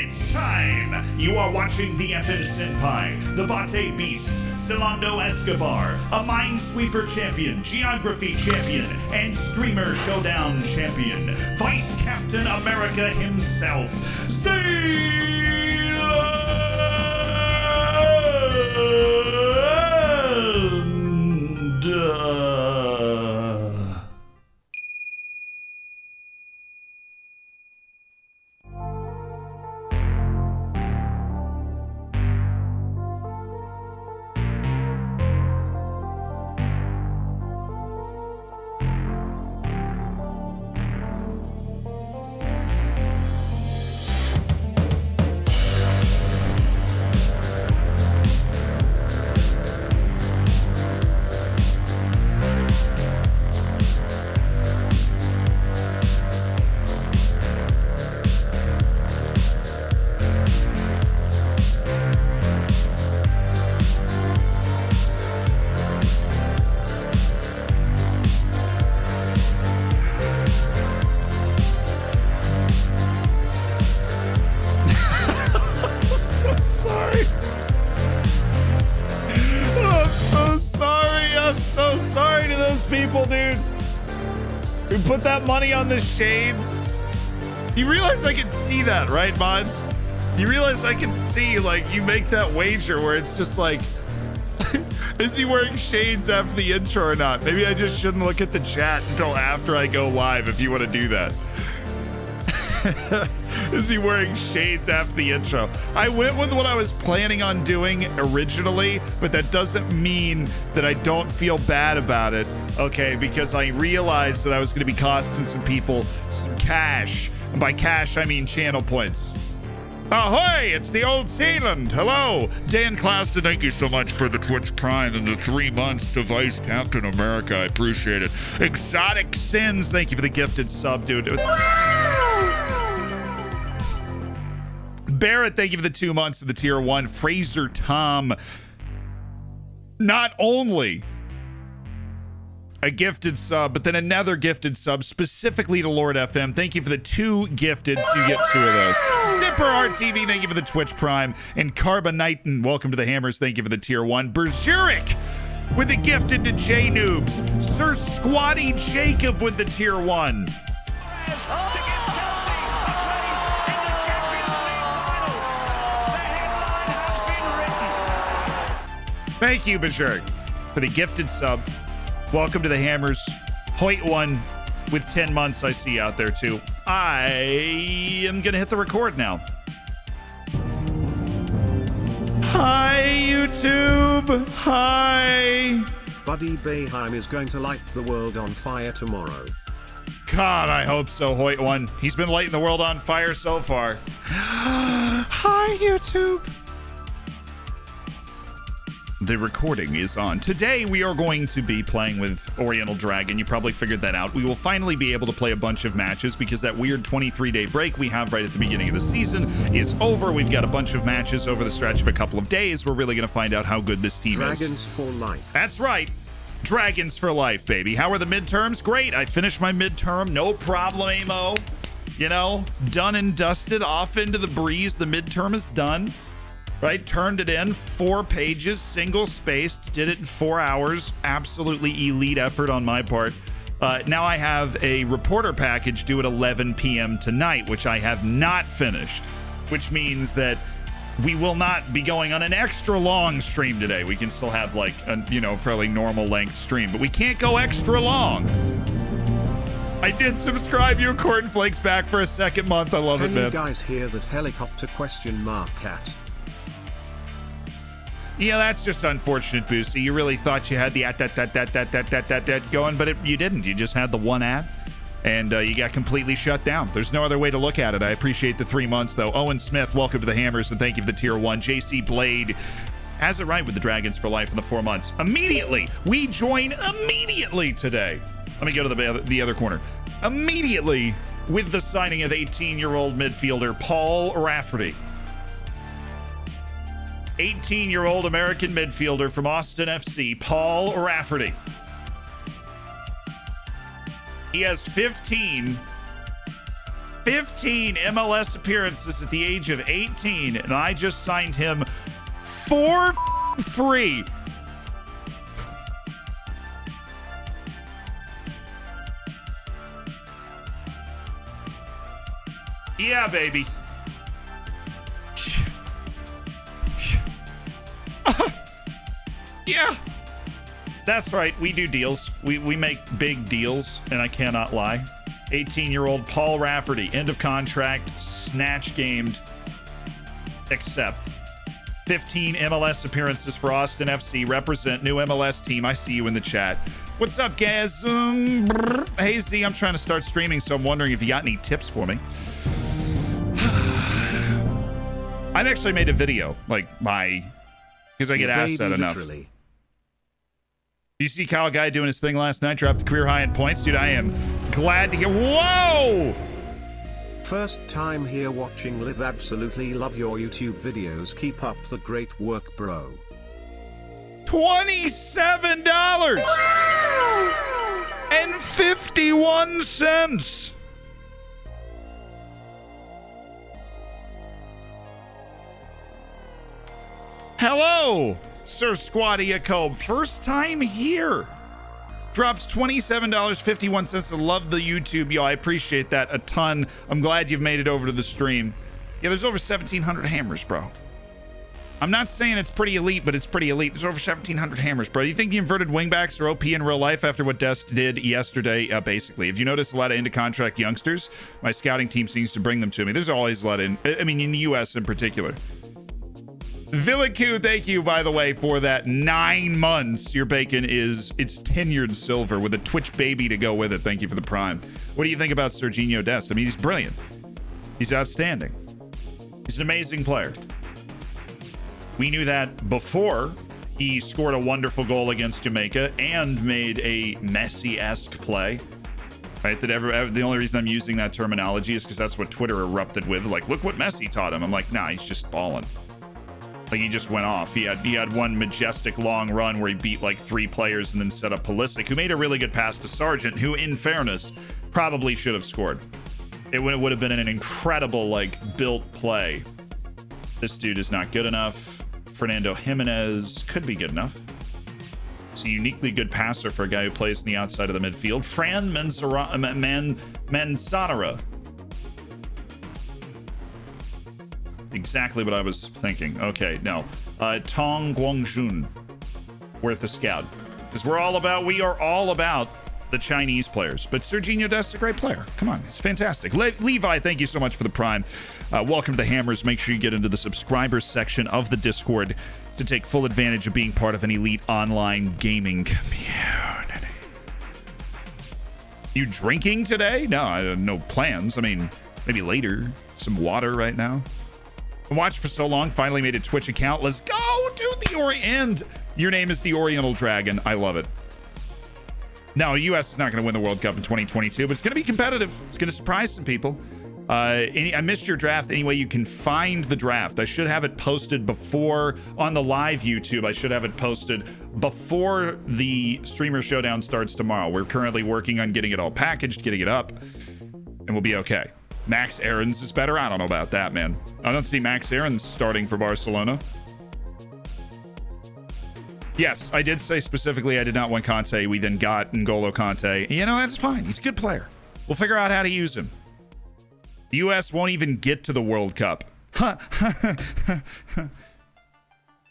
It's time! You are watching the FM Senpai, the Bate Beast, Celando Escobar, a Minesweeper champion, Geography champion, and Streamer Showdown champion, Vice Captain America himself, people, dude, who put that money on the shades. You realize I can see that, right, mods? You realize I can see, like, you make that wager where it's just like, is he wearing shades after the intro or not? Maybe I just shouldn't look at the chat until after I go live if you want to do that. Is he wearing shades after the intro? I went with what I was planning on doing originally, but that doesn't mean that I don't feel bad about it, okay? Because I realized that I was going to be costing some people some cash. And by cash, I mean channel points. Ahoy! It's the old Zealand. Hello. Dan Claston, thank you so much for the Twitch Prime and the 3 months to Vice Captain America. I appreciate it. Exotic Sins, thank you for the gifted sub, dude. Barrett, thank you for the 2 months of the tier 1. Fraser Tom, not only a gifted sub, but then another gifted sub specifically to Lord FM. Thank you for the 2 gifteds. You get 2 of those. Zipper RTV, thank you for the Twitch Prime. And Carbonitin, welcome to the Hammers. Thank you for the tier 1. Bergeric with the gifted to J Noobs. Sir Squatty Jacob with the tier 1. Thank you, Bergeric, for the gifted sub. Welcome to the Hammers. Hoyt one with 10 months I see out there too. I am going to hit the record now. Hi, YouTube. Hi. Buddy Bayheim is going to light the world on fire tomorrow. God, I hope so, Hoyt one. He's been lighting the world on fire so far. Hi, YouTube. The recording is on. Today we are going to be playing with Oriental Dragon. You probably figured that out. We will finally be able to play a bunch of matches because that weird 23-day break we have right at the beginning of the season is over. We've got a bunch of matches over the stretch of a couple of days. We're really going to find out how good this team is. Dragons for life. That's right. Dragons for life, baby. How are the midterms? Great. I finished my midterm. No problemo. You know, done and dusted. Off into the breeze. The midterm is done. Right, turned it in, 4 pages, single spaced, did it in 4 hours. Absolutely elite effort on my part. Now I have a reporter package due at 11 p.m. tonight, which I have not finished, which means that we will not be going on an extra long stream today. We can still have like a, you know, fairly normal length stream, but we can't go extra long. I did subscribe you, Cornflakes, back for a second month. I love it, man. Can you guys hear that helicopter question mark cat? Yeah, that's just unfortunate, Boosie. You really thought you had the going, but you didn't. You just had the one ad, and you got completely shut down. There's no other way to look at it. I appreciate the 3 months, though. Owen Smith, welcome to the Hammers, and thank you for the tier 1. JC Blade has it right with the Dragons for life in the 4 months. Immediately, we join immediately today. Let me go to the other corner. Immediately with the signing of 18-year-old midfielder Paul Rafferty. 18-year-old American midfielder from Austin FC, Paul Rafferty. He has 15 15 MLS appearances at the age of 18, and I just signed him for free. Yeah, baby. Yeah. That's right. We do deals. We make big deals, and I cannot lie. 18-year-old Paul Rafferty, end of contract, snatch gamed, except 15 MLS appearances for Austin FC. Represent new MLS team. I see you in the chat. What's up, guys? Hey, Z, I'm trying to start streaming, so I'm wondering if you got any tips for me. I've actually made a video, like, because I get asked that enough. Literally. You see Kyle Guy doing his thing last night, dropped the career high in points. Dude, I am glad to hear. Whoa! First time here watching live. Absolutely love your YouTube videos. Keep up the great work, bro. $27 and 51 cents. Hello, Sir Squatty Jacob. First time here. Drops $27.51. I love the YouTube. Yo, I appreciate that a ton. I'm glad you've made it over to the stream. Yeah, there's over 1,700 hammers, bro. I'm not saying it's pretty elite, but it's pretty elite. There's over 1,700 hammers, bro. You think the inverted wingbacks are OP in real life after what Dest did yesterday? Basically. If you notice a lot of into-contract youngsters, my scouting team seems to bring them to me. There's always a lot in the U.S. in particular. Villicu, thank you, by the way, for that 9 months. Your bacon it's tenured silver with a Twitch baby to go with it. Thank you for the prime. What do you think about Serginho Dest? I mean, he's brilliant. He's outstanding. He's an amazing player. We knew that before he scored a wonderful goal against Jamaica and made a Messi-esque play. Right? The only reason I'm using that terminology is because that's what Twitter erupted with. Like, look what Messi taught him. I'm like, nah, he's just balling. Like, he just went off. He had one majestic long run where he beat like 3 players and then set up Pulisic, who made a really good pass to Sargent, who, in fairness, probably should have scored. It would have been an incredible, like, built play. This dude is not good enough. Fernando Jimenez could be good enough. He's a uniquely good passer for a guy who plays in the outside of the midfield. Fran Manzanera. Exactly what I was thinking. Okay, no. Tong Guangjun. Worth a scout. Because we are all about the Chinese players. But Serginho Dest is a great player. Come on, it's fantastic. Levi, thank you so much for the prime. Welcome to the Hammers. Make sure you get into the subscribers section of the Discord to take full advantage of being part of an elite online gaming community. You drinking today? No, I have no plans. I mean, maybe later. Some water right now. I watched for so long, finally made a Twitch account. Let's go, dude. And your name is the Oriental Dragon. I love it. No, U.S. is not going to win the World Cup in 2022, but it's going to be competitive. It's going to surprise some people. I missed your draft. Anyway, you can find the draft. I should have it posted before on the live YouTube. I should have it posted before the Streamer Showdown starts tomorrow. We're currently working on getting it all packaged, getting it up, and we'll be okay. Max Aarons is better. I don't know about that, man. I don't see Max Aarons starting for Barcelona. Yes, I did say specifically I did not want Conte. We then got N'Golo Conte. You know, that's fine. He's a good player. We'll figure out how to use him. The U.S. won't even get to the World Cup.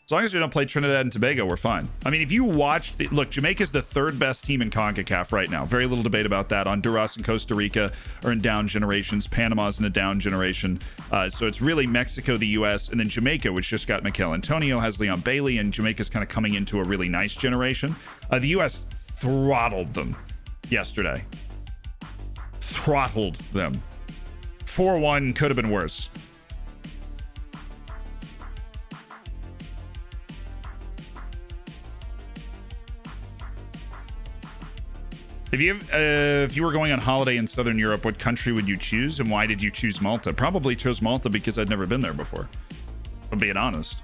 As long as we don't play Trinidad and Tobago, we're fine. I mean, if you watch... Look, Jamaica's the 3rd best team in CONCACAF right now. Very little debate about that. Honduras and Costa Rica are in down generations. Panama's in a down generation. So it's really Mexico, the U.S., and then Jamaica, which just got Mikel Antonio, has Leon Bailey, and Jamaica's kind of coming into a really nice generation. The U.S. throttled them yesterday. Throttled them. 4-1 could have been worse. If you were going on holiday in Southern Europe, what country would you choose, and why did you choose Malta? Probably chose Malta because I'd never been there before. I'm being honest.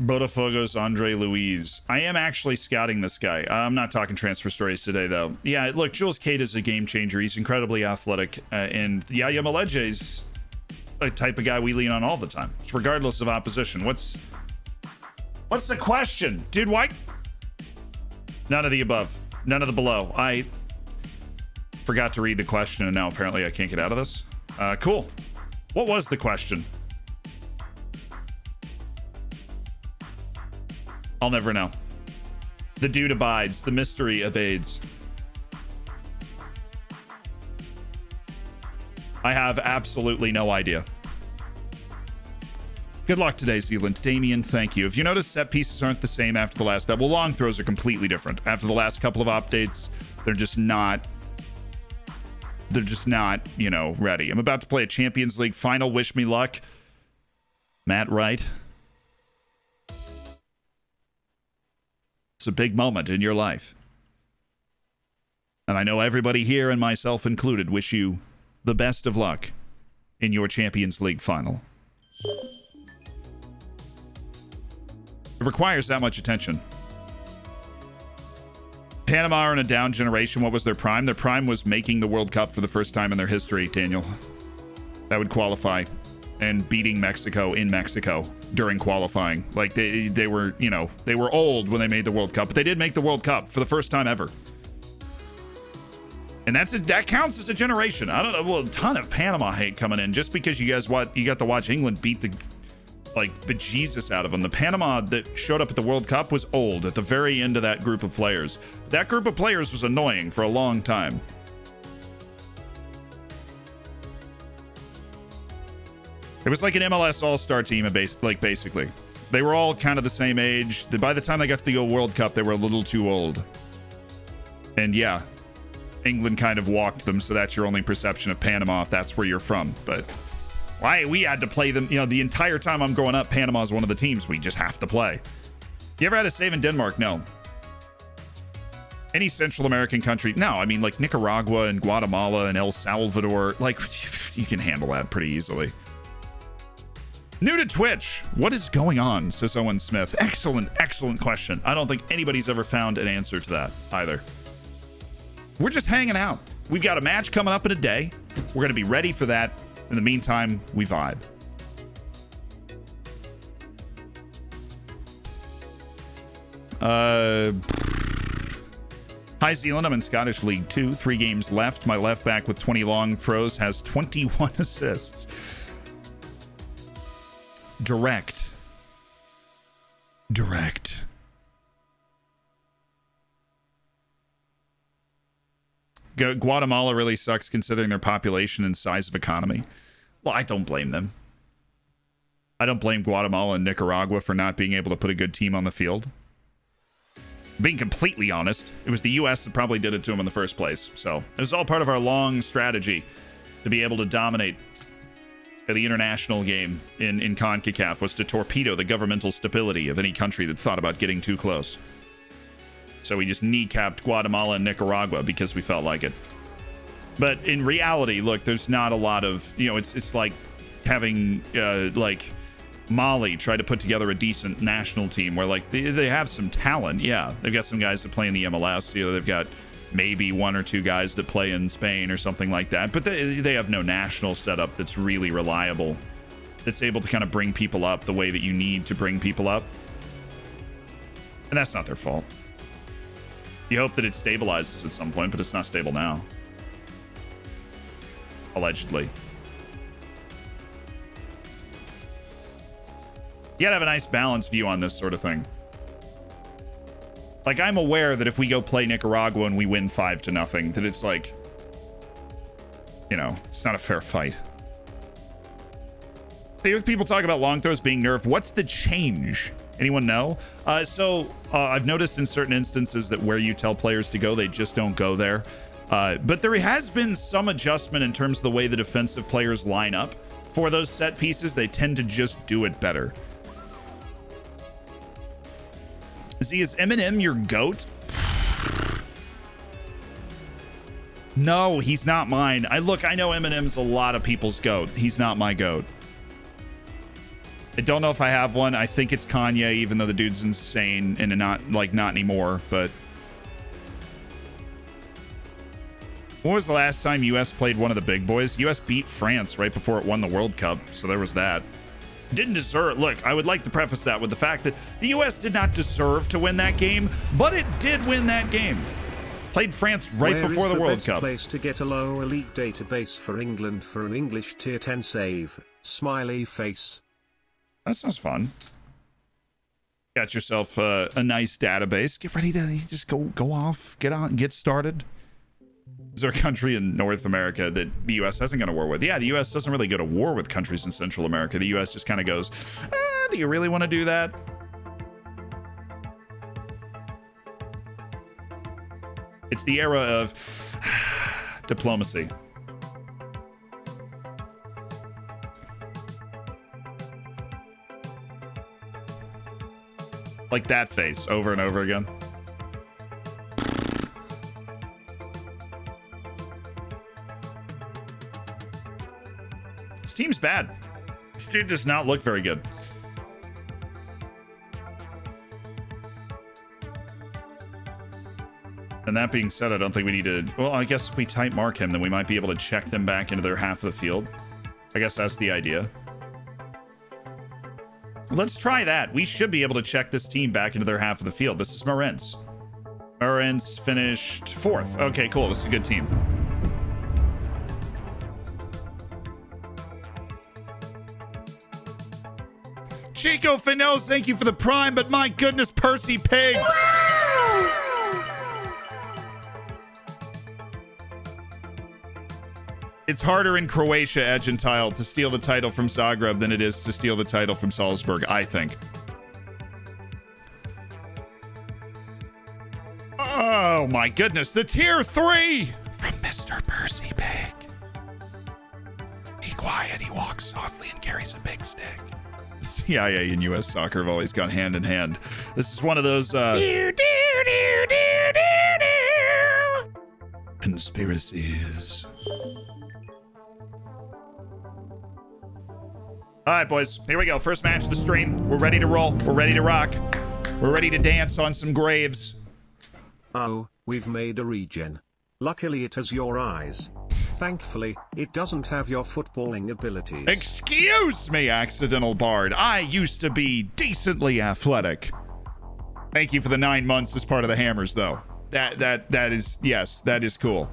Botafogo's Andre Luiz. I am actually scouting this guy. I'm not talking transfer stories today, though. Yeah, look, Jules Cade is a game changer. He's incredibly athletic. And Yaya Maleje's a type of guy we lean on all the time, regardless of opposition. What's the question? Dude, why? None of the above. None of the below. I forgot to read the question, and now apparently I can't get out of this. Cool. What was the question? I'll never know. The dude abides. The mystery abides. I have absolutely no idea. Good luck today, Zealand. Damien, thank you. If you notice, set pieces aren't the same after the last... Well, long throws are completely different. After the last couple of updates, they're just not, you know, ready. I'm about to play a Champions League final. Wish me luck. Matt Wright. It's a big moment in your life. And I know everybody here, and myself included, wish you the best of luck in your Champions League final. It requires that much attention. Panama are in a down generation. What was their prime? Their prime was making the World Cup for the first time in their history, Daniel. That would qualify. And beating Mexico in Mexico during qualifying. Like, they were, you know, they were old when they made the World Cup, but they did make the World Cup for the first time ever. And that counts as a generation. I don't know, well, a ton of Panama hate coming in just because you guys you got to watch England beat the bejesus out of them. The Panama that showed up at the World Cup was old at the very end of that group of players. That group of players was annoying for a long time. It was like an MLS All-Star team, basically. They were all kind of the same age. By the time they got to the World Cup, they were a little too old. And yeah, England kind of walked them, so that's your only perception of Panama if that's where you're from. But why we had to play them, you know, the entire time I'm growing up, Panama is one of the teams we just have to play. You ever had a save in Denmark? No. Any Central American country? No. I mean, like Nicaragua and Guatemala and El Salvador, like, you can handle that pretty easily. New to Twitch, what is going on, says Owen Smith. Excellent question. I don't think anybody's ever found an answer to that either. We're just hanging out. We've got a match coming up in a day. We're going to be ready for that. In the meantime, we vibe. Hi, Zealand. I'm in Scottish League 2. 3 games left. My left back with 20 long throws has 21 assists. Direct. Guatemala really sucks considering their population and size of economy. Well, I don't blame them. I don't blame Guatemala and Nicaragua for not being able to put a good team on the field. Being completely honest, it was the U.S. that probably did it to them in the first place. So it was all part of our long strategy to be able to dominate the international game in CONCACAF, was to torpedo the governmental stability of any country that thought about getting too close. So we just kneecapped Guatemala and Nicaragua because we felt like it. But in reality, look, there's not a lot of, you know, it's like having like Mali try to put together a decent national team where like they have some talent. Yeah, they've got some guys that play in the MLS. You know, they've got maybe 1 or 2 guys that play in Spain or something like that. But they have no national setup that's really reliable, that's able to kind of bring people up the way that you need to bring people up. And that's not their fault. You hope that it stabilizes at some point, but it's not stable now. Allegedly. You gotta have a nice balanced view on this sort of thing. Like, I'm aware that if we go play Nicaragua and we win 5-0, that it's like, you know, it's not a fair fight. People talk about long throws being nerfed. What's the change? Anyone know? I've noticed in certain instances that where you tell players to go, they just don't go there. But there has been some adjustment in terms of the way the defensive players line up for those set pieces. They tend to just do it better. Z, is Eminem your GOAT? No, he's not mine. I know Eminem's a lot of people's GOAT. He's not my GOAT. I don't know if I have one. I think it's Kanye, even though the dude's insane and not anymore. But when was the last time US played one of the big boys? US beat France right before it won the World Cup, so there was that. Didn't deserve. Look, I would like to preface that with the fact that the US did not deserve to win that game, but it did win that game. Played France right before the World Cup. Where is the best place to get a low elite database for England for an English tier 10 save? Smiley face. That sounds fun. Got yourself a nice database. Get ready to just go off, get started. Is there a country in North America that the U.S. hasn't gone to war with? Yeah, the U.S. doesn't really go to war with countries in Central America. The U.S. just kind of goes, do you really want to do that? It's the era of diplomacy. Like that face over and over again. This team's bad. This dude does not look very good. And that being said, I don't think we need to... Well, I guess if we type mark him, then we might be able to check them back into their half of the field. I guess that's the idea. Let's try that. We should be able to check this team back into their half of the field. This is Marense. Marense finished 4th. Okay, cool. This is a good team. Chico Finels, thank you for the prime, but my goodness, Percy Pig. It's harder in Croatia, Argentile, to steal the title from Zagreb than it is to steal the title from Salzburg, I think. Oh my goodness, the tier 3 from Mr. Percy Pig. Be quiet, he walks softly and carries a big stick. CIA and U.S. soccer have always gone hand in hand. This is one of those conspiracies. All right, boys, here we go. First match of the stream. We're ready to roll. We're ready to rock. We're ready to dance on some graves. Oh, we've made a regen. Luckily it has your eyes. Thankfully, it doesn't have your footballing abilities. Excuse me, accidental bard. I used to be decently athletic. Thank you for the 9 months as part of the Hammers, though. That is, yes, that is cool.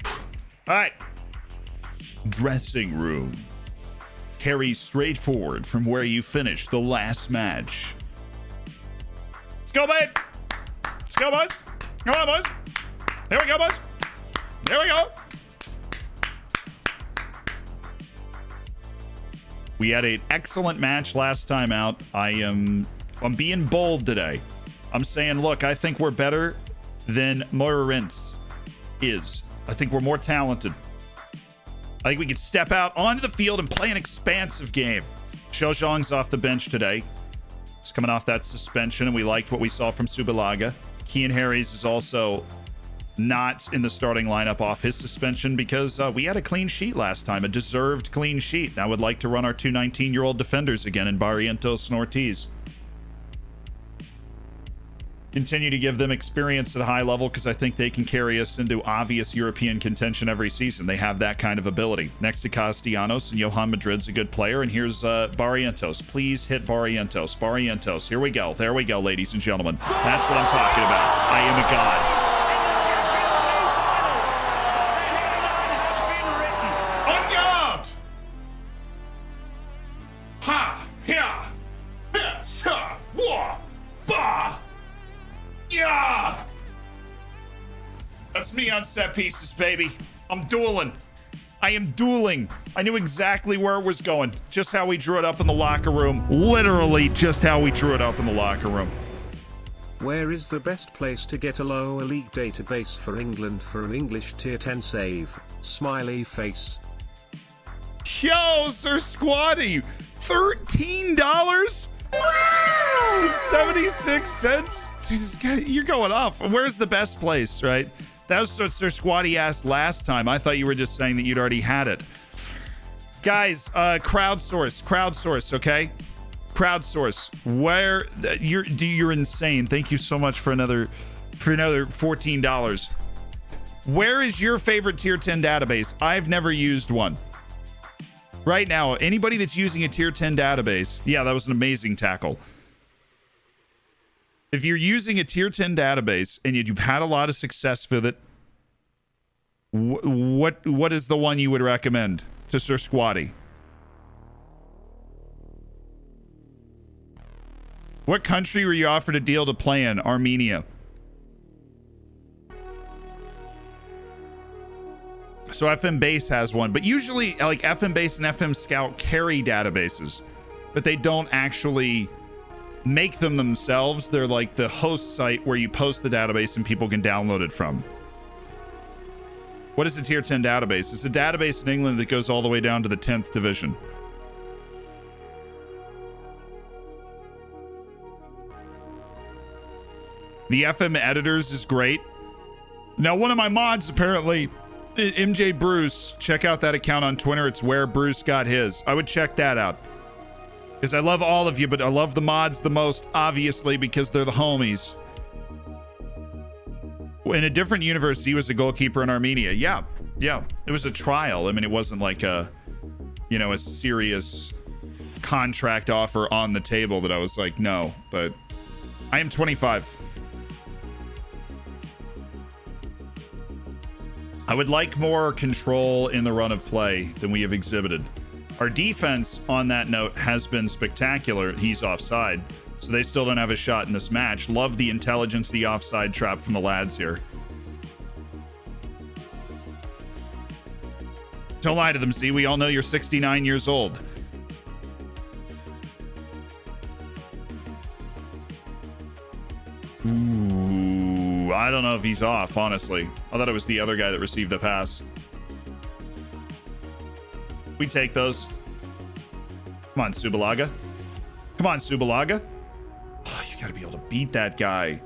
All right. Dressing room. Carry straight forward from where you finished the last match. Let's go, babe. Let's go, boys. Come on, boys. Here we go, boys. Here we go. We had an excellent match last time out. I'm being bold today. I'm saying, look, I think we're better than Marense is. I think we're more talented. I think we could step out onto the field and play an expansive game. Shojong's off the bench today. He's coming off that suspension, and we liked what we saw from Subalaga. Kean Harries is also not in the starting lineup off his suspension because we had a clean sheet last time, a deserved clean sheet. I would like to run our two 19-year-old defenders again in Barrientos and Ortiz. Continue to give them experience at a high level because I think they can carry us into obvious European contention every season. They have that kind of ability. Next to Castellanos, and Johan Madrid's a good player. And here's Barrientos. Please hit Barrientos. Barrientos. Here we go. There we go, ladies and gentlemen. That's what I'm talking about. I am a god. On guard! Ha! Here! Here! Sa! Wa! Ba! Yeah! That's me on set pieces, baby. I'm dueling. I am dueling. I knew exactly where it was going. Just how we drew it up in the locker room. Literally just how we drew it up in the locker room. Where is the best place to get a low elite database for England for an English tier 10 save? Smiley face. Yo, Sir Squatty. $13? 76 cents? Jesus, you're going off. Where's the best place, right? That was what Sir Squatty asked last time. I thought you were just saying that you'd already had it. Guys, crowdsource, okay? Crowdsource. Where you're insane. Thank you so much for another $14. Where is your favorite tier 10 database? I've never used one. Right now, anybody that's using a tier 10 database, yeah, that was an amazing tackle. If you're using a tier 10 database and you've had a lot of success with it, what is the one you would recommend to Sir Squatty? What country were you offered a deal to play in? Armenia. So FM Base has one, but usually like FM Base and FM Scout carry databases, but they don't actually make them themselves. They're like the host site where you post the database and people can download it from. What is a tier 10 database? It's a database in England that goes all the way down to the 10th division. The FM editors is great. Now, one of my mods, apparently, MJ Bruce, check out that account on Twitter. It's where Bruce got his. I would check that out. Because I love all of you, but I love the mods the most, obviously, because they're the homies. In a different universe, he was a goalkeeper in Armenia. Yeah. It was a trial. I mean, it wasn't like a serious contract offer on the table that I was like, no. But I am 25. I would like more control in the run of play than we have exhibited. Our defense, on that note, has been spectacular. He's offside, so they still don't have a shot in this match. Love the intelligence, the offside trap from the lads here. Don't lie to them, see? We all know you're 69 years old. Ooh, I don't know if he's off, honestly. I thought it was the other guy that received the pass. We take those. Come on, Subalaga. Come on, Subalaga. Oh, you got to be able to beat that guy.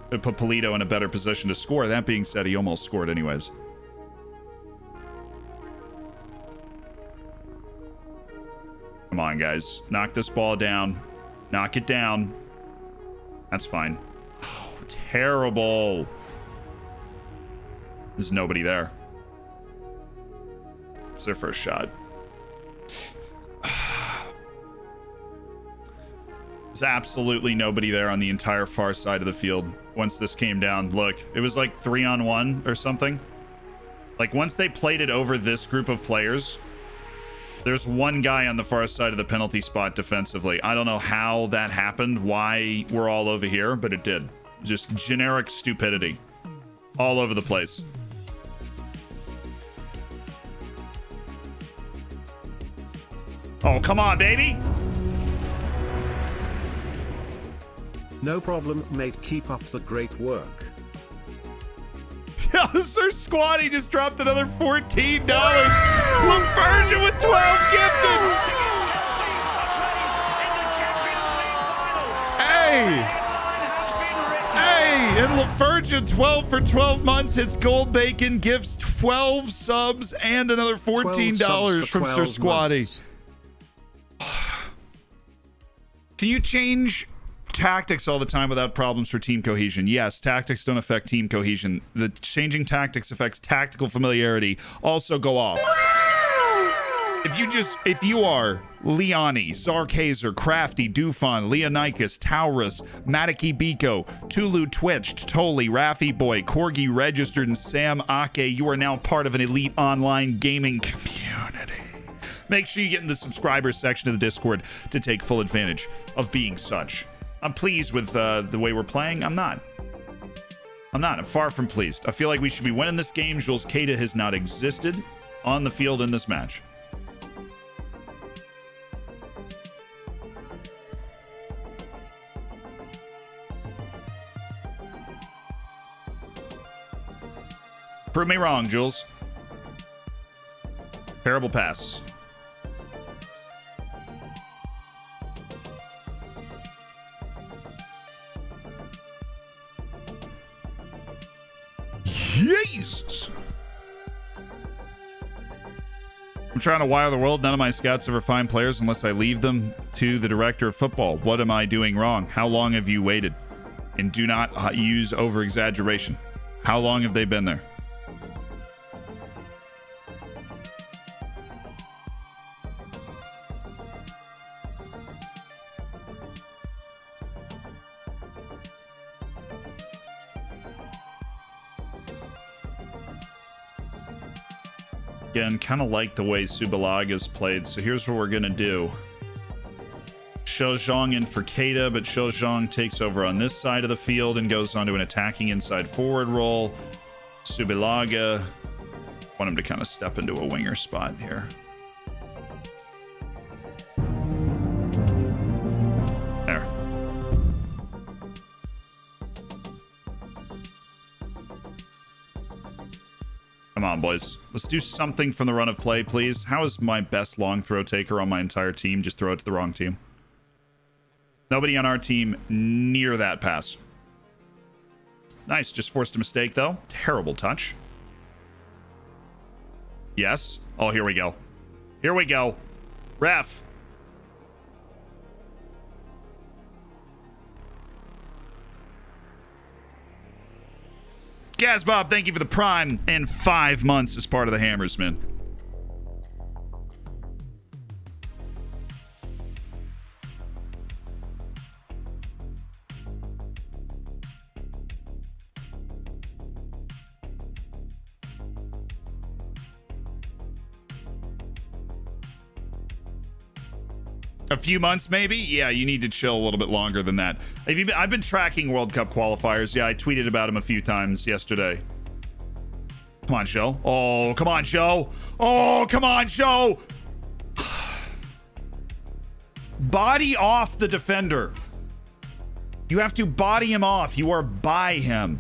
It put Polito in a better position to score. That being said, he almost scored anyways. Come on, guys. Knock this ball down. Knock it down. That's fine. Oh, terrible. There's nobody there. It's their first shot. There's absolutely nobody there on the entire far side of the field once this came down. Look, it was like 3-on-1 or something. Like once they played it over this group of players, there's one guy on the far side of the penalty spot defensively. I don't know how that happened, why we're all over here, but it did. Just generic stupidity all over the place. Oh, come on, baby. No problem, mate. Keep up the great work. Yeah, Sir Squatty just dropped another $14. LaVergia with 12 gifteds. Hey, and LaVergia 12 for 12 months hits Gold Bacon, gifts 12 subs and another $14 from Sir Squatty. Can you change tactics all the time without problems for team cohesion? Yes, tactics don't affect team cohesion. The changing tactics affects tactical familiarity. Also go off. If you are Leoni, Sarkazer, Crafty, Dufon, Leonicus, Taurus, Matiki Biko, Tulu Twitched, Toli, Raffy Boy, Corgi Registered, and Sam Ake, you are now part of an elite online gaming community. Make sure you get in the subscribers section of the Discord to take full advantage of being such. I'm pleased with the way we're playing. I'm not. I'm far from pleased. I feel like we should be winning this game. Jules Keita has not existed on the field in this match. Prove me wrong, Jules. Terrible pass. Jesus. I'm trying to wire the world. None of my scouts ever find players unless I leave them to the director of football. What am I doing wrong? How long have you waited? And do not use over-exaggeration. How long have they been there? Again, kind of like the way Subalaga's played. So here's what we're going to do. Shozhong in for Keita, but Shozhong takes over on this side of the field and goes on to an attacking inside forward role. Subalaga, want him to kind of step into a winger spot here. There. Come on, boys. Let's do something from the run of play, please. How is my best long throw taker on my entire team? Just throw it to the wrong team. Nobody on our team near that pass. Nice. Just forced a mistake, though. Terrible touch. Yes. Oh, here we go. Here we go. Ref. Gazbob, thank you for the prime and 5 months as part of the Hammersman. A few months, maybe? Yeah, you need to chill a little bit longer than that. I've been tracking World Cup qualifiers. Yeah, I tweeted about them a few times yesterday. Come on, Joe. Oh, come on, Joe. Oh, come on, Joe. Body off the defender. You have to body him off. You are by him.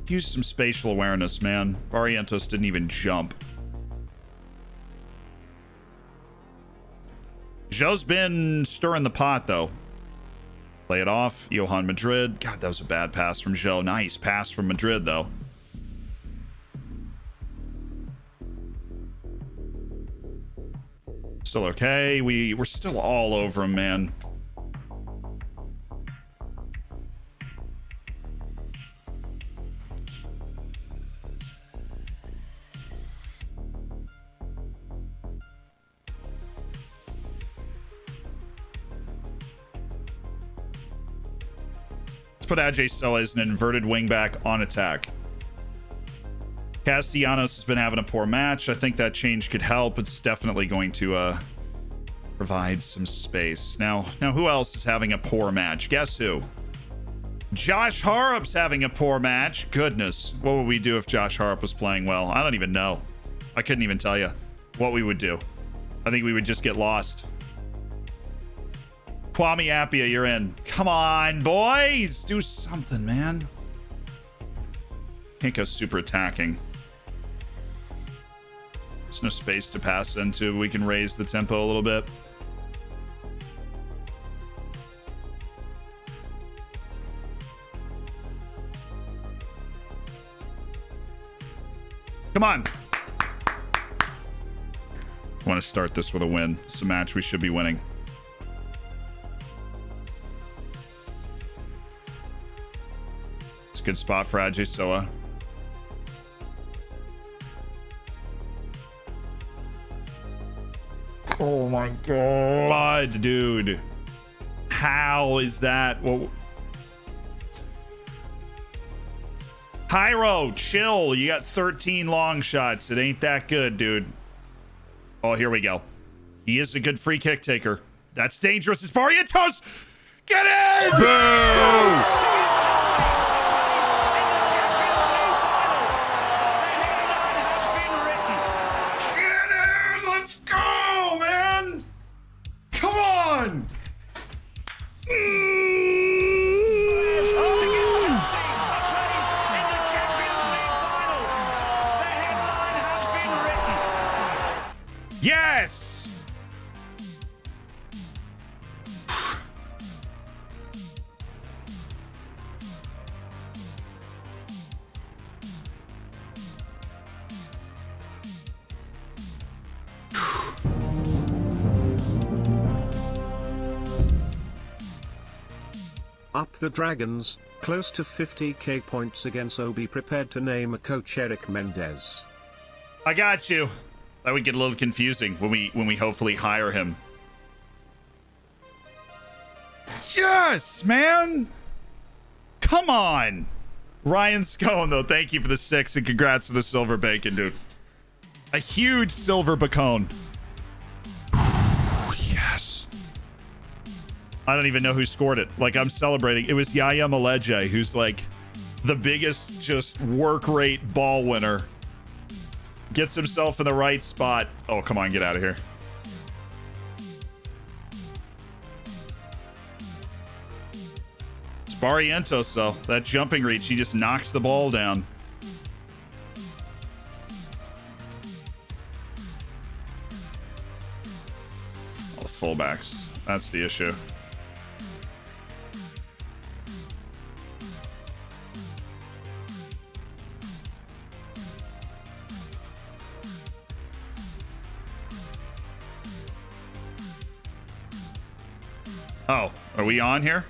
Use some spatial awareness, man. Barrientos didn't even jump. Joe's been stirring the pot, though. Play it off. Johan Madrid. God, that was a bad pass from Joe. Nice pass from Madrid, though. Still okay. We're still all over him, man. Put Ajay Soa as an inverted wingback on attack. Castellanos has been having a poor match. I think that change could help. It's definitely going to provide some space. Now who else is having a poor match? Guess who? Josh Harup's having a poor match. Goodness, what would we do if Josh Harup was playing well? I don't even know. I couldn't even tell you what we would do. I think we would just get lost. Kwame Appiah, you're in. Come on, boys. Do something, man. Can't go super attacking. There's no space to pass into. We can raise the tempo a little bit. Come on. I want to start this with a win. It's a match we should be winning. Good spot for Ajay Soa. Oh my god, dude. How is that? Well, Hyro, chill. You got 13 long shots. It ain't that good, dude. Oh, here we go. He is a good free kick taker. That's dangerous. It's Barrientos. Get in! Boo! Yes! Up the Dragons, close to 50k points against Obi. Prepared to name a coach Eric Mendez. I got you. That would get a little confusing when we hopefully hire him. Yes, man. Come on. Ryan Scone, though, thank you for the 6 and congrats to the silver bacon, dude. A huge silver bacon. Yes. I don't even know who scored it. Like, I'm celebrating. It was Yaya Maleje, who's like the biggest just work rate ball winner. Gets himself in the right spot. Oh, come on, get out of here. It's Barrientos, though. That jumping reach, he just knocks the ball down. All the fullbacks. That's the issue. Oh, are we on here?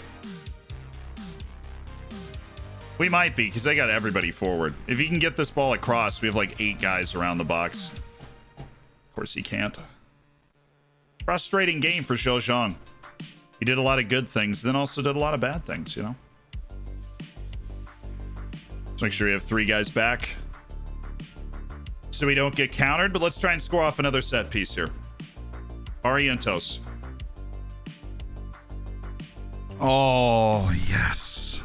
We might be, because they got everybody forward. If he can get this ball across, we have like 8 guys around the box. Of course he can't. Frustrating game for Zhou Zhang. He did a lot of good things, then also did a lot of bad things, you know? Let's make sure we have 3 guys back. So we don't get countered, but let's try and score off another set piece here. Orientos. Oh, yes.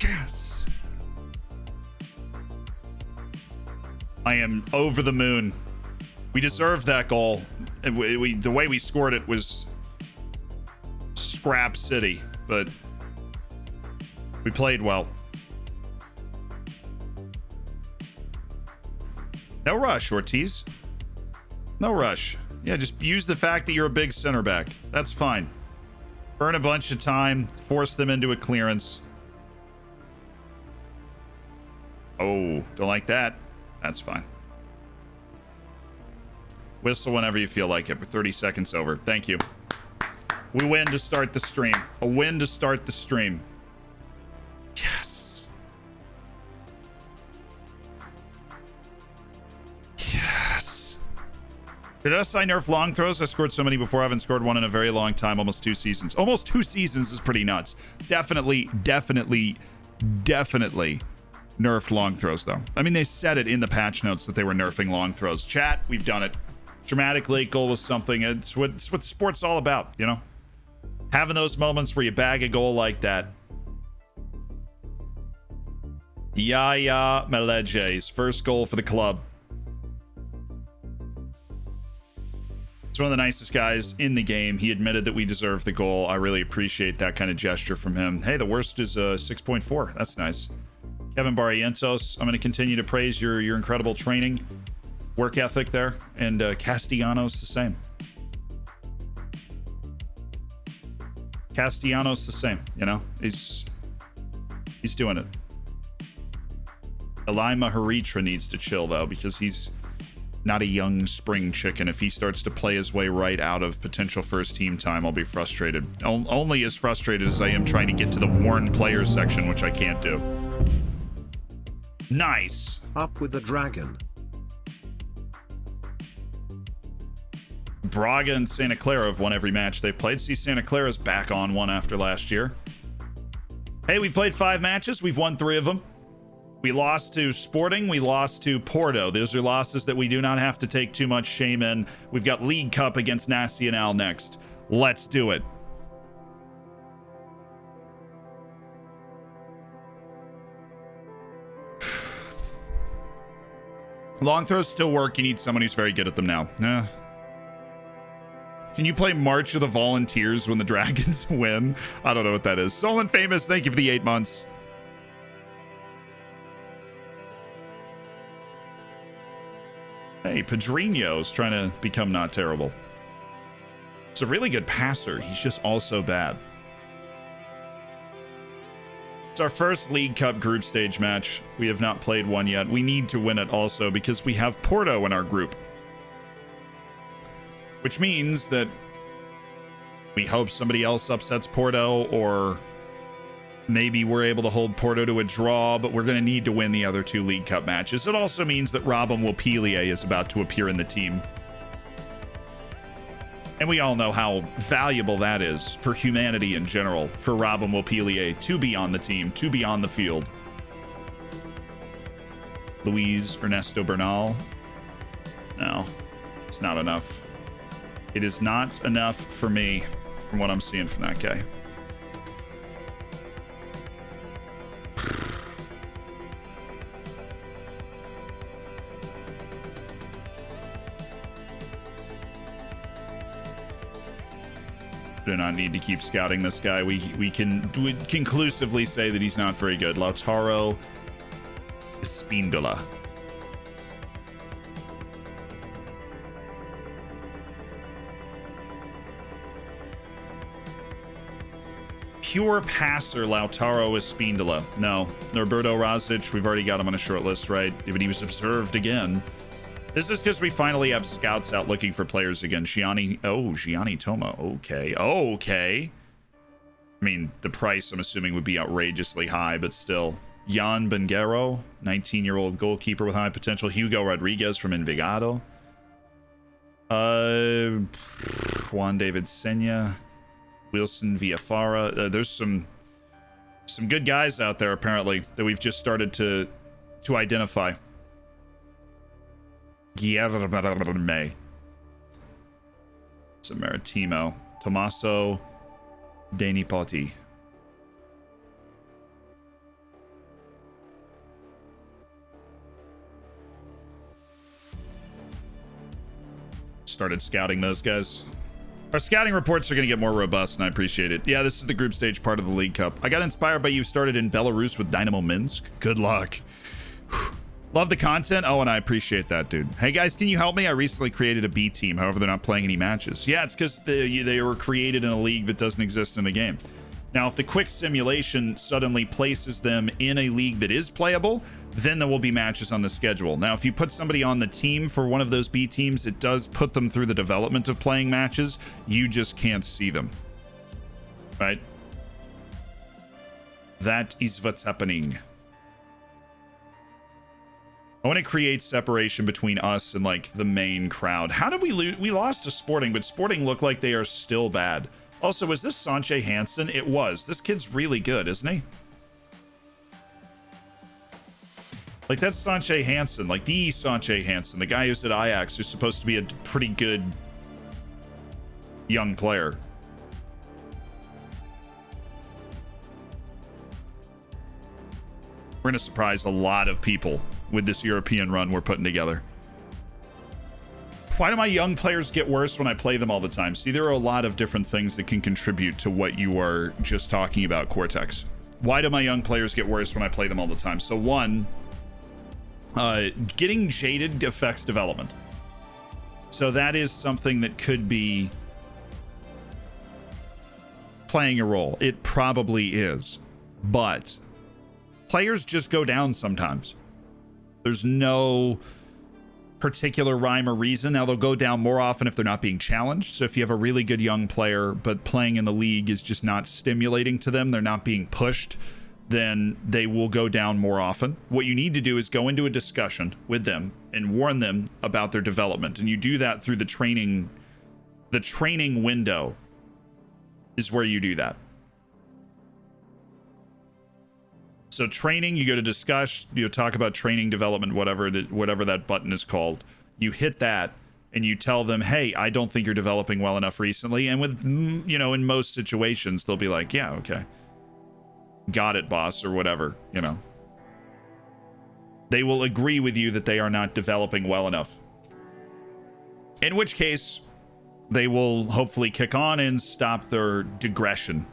Yes. I am over the moon. We deserved that goal. The way we scored it was scrap city, but we played well. No rush, Ortiz. No rush. Yeah, just use the fact that you're a big center back. That's fine. Burn a bunch of time, force them into a clearance. Oh, don't like that. That's fine. Whistle whenever you feel like it. We're 30 seconds over. Thank you. We win to start the stream. A win to start the stream. Yes. Yes. Did SI nerf long throws? I scored so many before. I haven't scored one in a very long time. Almost 2 seasons. Almost 2 seasons is pretty nuts. Definitely nerfed long throws, though. I mean, they said it in the patch notes that they were nerfing long throws. Chat, we've done it. Dramatic late goal was something. It's what sport's all about, you know? Having those moments where you bag a goal like that. Yaya Maleje's first goal for the club. It's one of the nicest guys in the game. He admitted that we deserved the goal. I really appreciate that kind of gesture from him. Hey, the worst is 6.4. That's nice. Kevin Barrientos, I'm going to continue to praise your incredible training, work ethic there, and Castellanos the same. Castellanos the same, you know? He's doing it. Elima Haritra needs to chill, though, because he's not a young spring chicken. If he starts to play his way right out of potential first team time, I'll be frustrated. Only as frustrated as I am trying to get to the worn players section, which I can't do. Nice. Up with the dragon. Braga and Santa Clara have won every match they've played. See, Santa Clara's back on one after last year. Hey, we played 5 matches. We've won 3 of them. We lost to Sporting. We lost to Porto. Those are losses that we do not have to take too much shame in. We've got League Cup against Nacional next. Let's do it. Long throws still work. You need someone who's very good at them now. Can you play March of the Volunteers when the Dragons win? I don't know what that is. Solon Famous, thank you for the 8 months. Hey, Pedrinho's trying to become not terrible. He's a really good passer. He's just also bad. It's our first League Cup group stage match. We have not played one yet. We need to win it also because we have Porto in our group. Which means that We hope somebody else upsets Porto, or maybe we're able to hold Porto to a draw, but we're going to need to win the other 2 League Cup matches. It also means that Robin Wapilier is about to appear in the team. And we all know how valuable that is for humanity in general, for Robin Wapilier to be on the team, to be on the field. Luis Ernesto Bernal. No, it's not enough. It is not enough for me from what I'm seeing from that guy. Do not need to keep scouting this guy. We can conclusively say that he's not very good. Lautaro Espíndola. Pure passer Lautaro Espíndola. No. Roberto Razic, we've already got him on a short list, right? Even he was observed again. This is because we finally have scouts out looking for players again. Gianni Toma. Okay. I mean, the price, I'm assuming, would be outrageously high, but still. Jan Benguero, 19-year-old goalkeeper with high potential. Hugo Rodriguez from Envigado. Juan David Senya. Wilson Villafara. There's some good guys out there, apparently, that we've just started to identify. Guillermo. Maritimo. Tommaso Denipoti. Started scouting those guys. Our scouting reports are going to get more robust, and I appreciate it. Yeah, this is the group stage part of the League Cup. I got inspired by you started in Belarus with Dynamo Minsk. Good luck. Love the content. Oh, and I appreciate that, dude. Hey, guys, can you help me? I recently created a B team. However, they're not playing any matches. Yeah, it's because they were created in a league that doesn't exist in the game. Now, if the quick simulation suddenly places them in a league that is playable, then there will be matches on the schedule. Now, if you put somebody on the team for one of those B teams, it does put them through the development of playing matches. You just can't see them. Right? That is what's happening. I want to create separation between us and like the main crowd. How did we lose? We lost to Sporting, but Sporting look like they are still bad. Also, was this Sanche Hansen? It was. This kid's really good, isn't he? Like, that's Sanche Hansen, like the Sanche Hansen, the guy who's at Ajax, who's supposed to be a pretty good young player. We're going to surprise a lot of people with this European run we're putting together. Why do my young players get worse when I play them all the time? See, there are a lot of different things that can contribute to what you are just talking about, Cortex. Why do my young players get worse when I play them all the time? So one, getting jaded affects development. So that is something that could be playing a role. It probably is. But players just go down sometimes. There's no particular rhyme or reason. Now, they'll go down more often if they're not being challenged. So if you have a really good young player, but playing in the league is just not stimulating to them, they're not being pushed, then they will go down more often. What you need to do is go into a discussion with them and warn them about their development. And you do that through the training. The training window is where you do that. So training, you go to discuss, you talk about training development, whatever that button is called. You hit that and you tell them, hey, I don't think you're developing well enough recently. And with, you know, in most situations, they'll be like, yeah, okay. Got it, boss, or whatever, you know. They will agree with you that they are not developing well enough. In which case, they will hopefully kick on and stop their digression.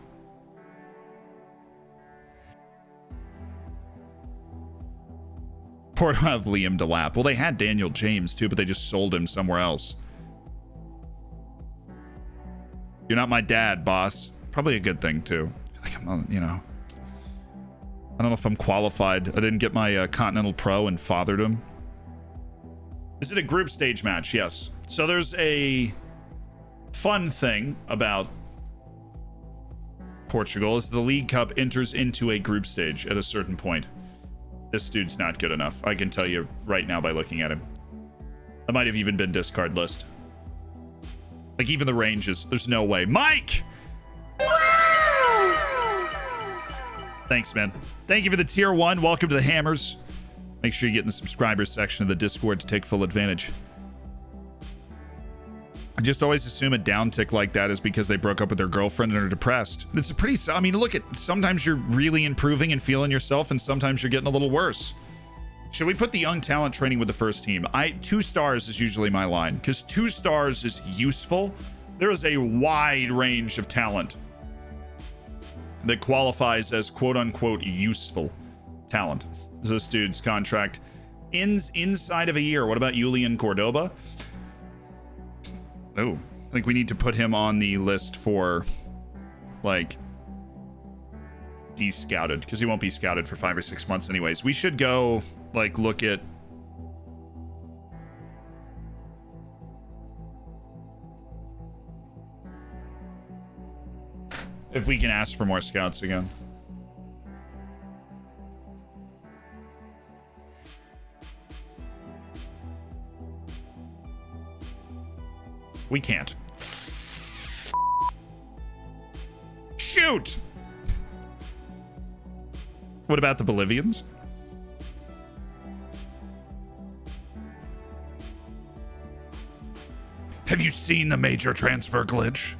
Porto have Liam Delap. Well, they had Daniel James too, but they just sold him somewhere else. You're not my dad, boss. Probably a good thing too. I feel like I'm, you know, I don't know if I'm qualified. I didn't get my Continental Pro and fathered him. Is it a group stage match? Yes. So there's a fun thing about Portugal as the League Cup enters into a group stage at a certain point. This dude's not good enough. I can tell you right now by looking at him. That might have even been discard list. Like, even the ranges. There's no way. Mike! Thanks, man. Thank you for the tier 1. Welcome to the Hammers. Make sure you get in the subscribers section of the Discord to take full advantage. I just always assume a downtick like that is because they broke up with their girlfriend and are depressed. It's a pretty... I mean, look at... Sometimes you're really improving and feeling yourself, and sometimes you're getting a little worse. Should we put the young talent training with the first team? 2 stars is usually my line, because 2 stars is useful. There is a wide range of talent that qualifies as quote-unquote useful talent. This dude's contract ends inside of a year. What about Julian Cordoba? Oh, I think we need to put him on the list for, like, he's scouted, because he won't be scouted for 5 or 6 months anyways. We should go, like, look at... if we can ask for more scouts again. We can't. Shoot! What about the Bolivians? Have you seen the major transfer glitch?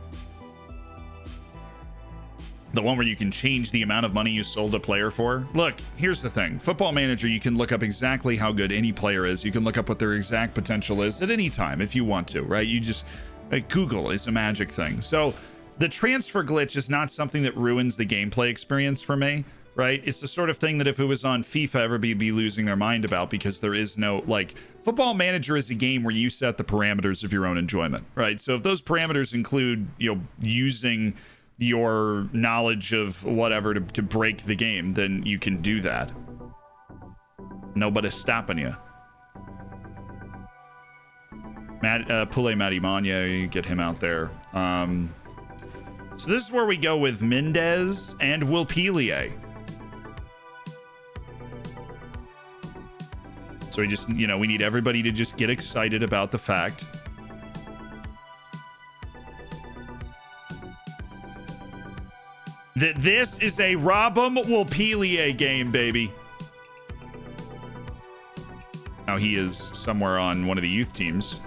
The one where you can change the amount of money you sold a player for? Look, here's the thing. Football Manager, you can look up exactly how good any player is. You can look up what their exact potential is at any time if you want to, right? You just... like, Google is a magic thing. So the transfer glitch is not something that ruins the gameplay experience for me, right? It's the sort of thing that if it was on FIFA, everybody would be losing their mind about, because there is no, like, Football Manager is a game where you set the parameters of your own enjoyment, right? So if those parameters include, you know, using your knowledge of whatever to break the game, then you can do that. Nobody's stopping you. Pule Matimania, you get him out there. So this is where we go with Mendez and Wilpelier. So we just, you know, we need everybody to just get excited about the fact that this is a Robum Wilpelier game, baby. Now he is somewhere on one of the youth teams.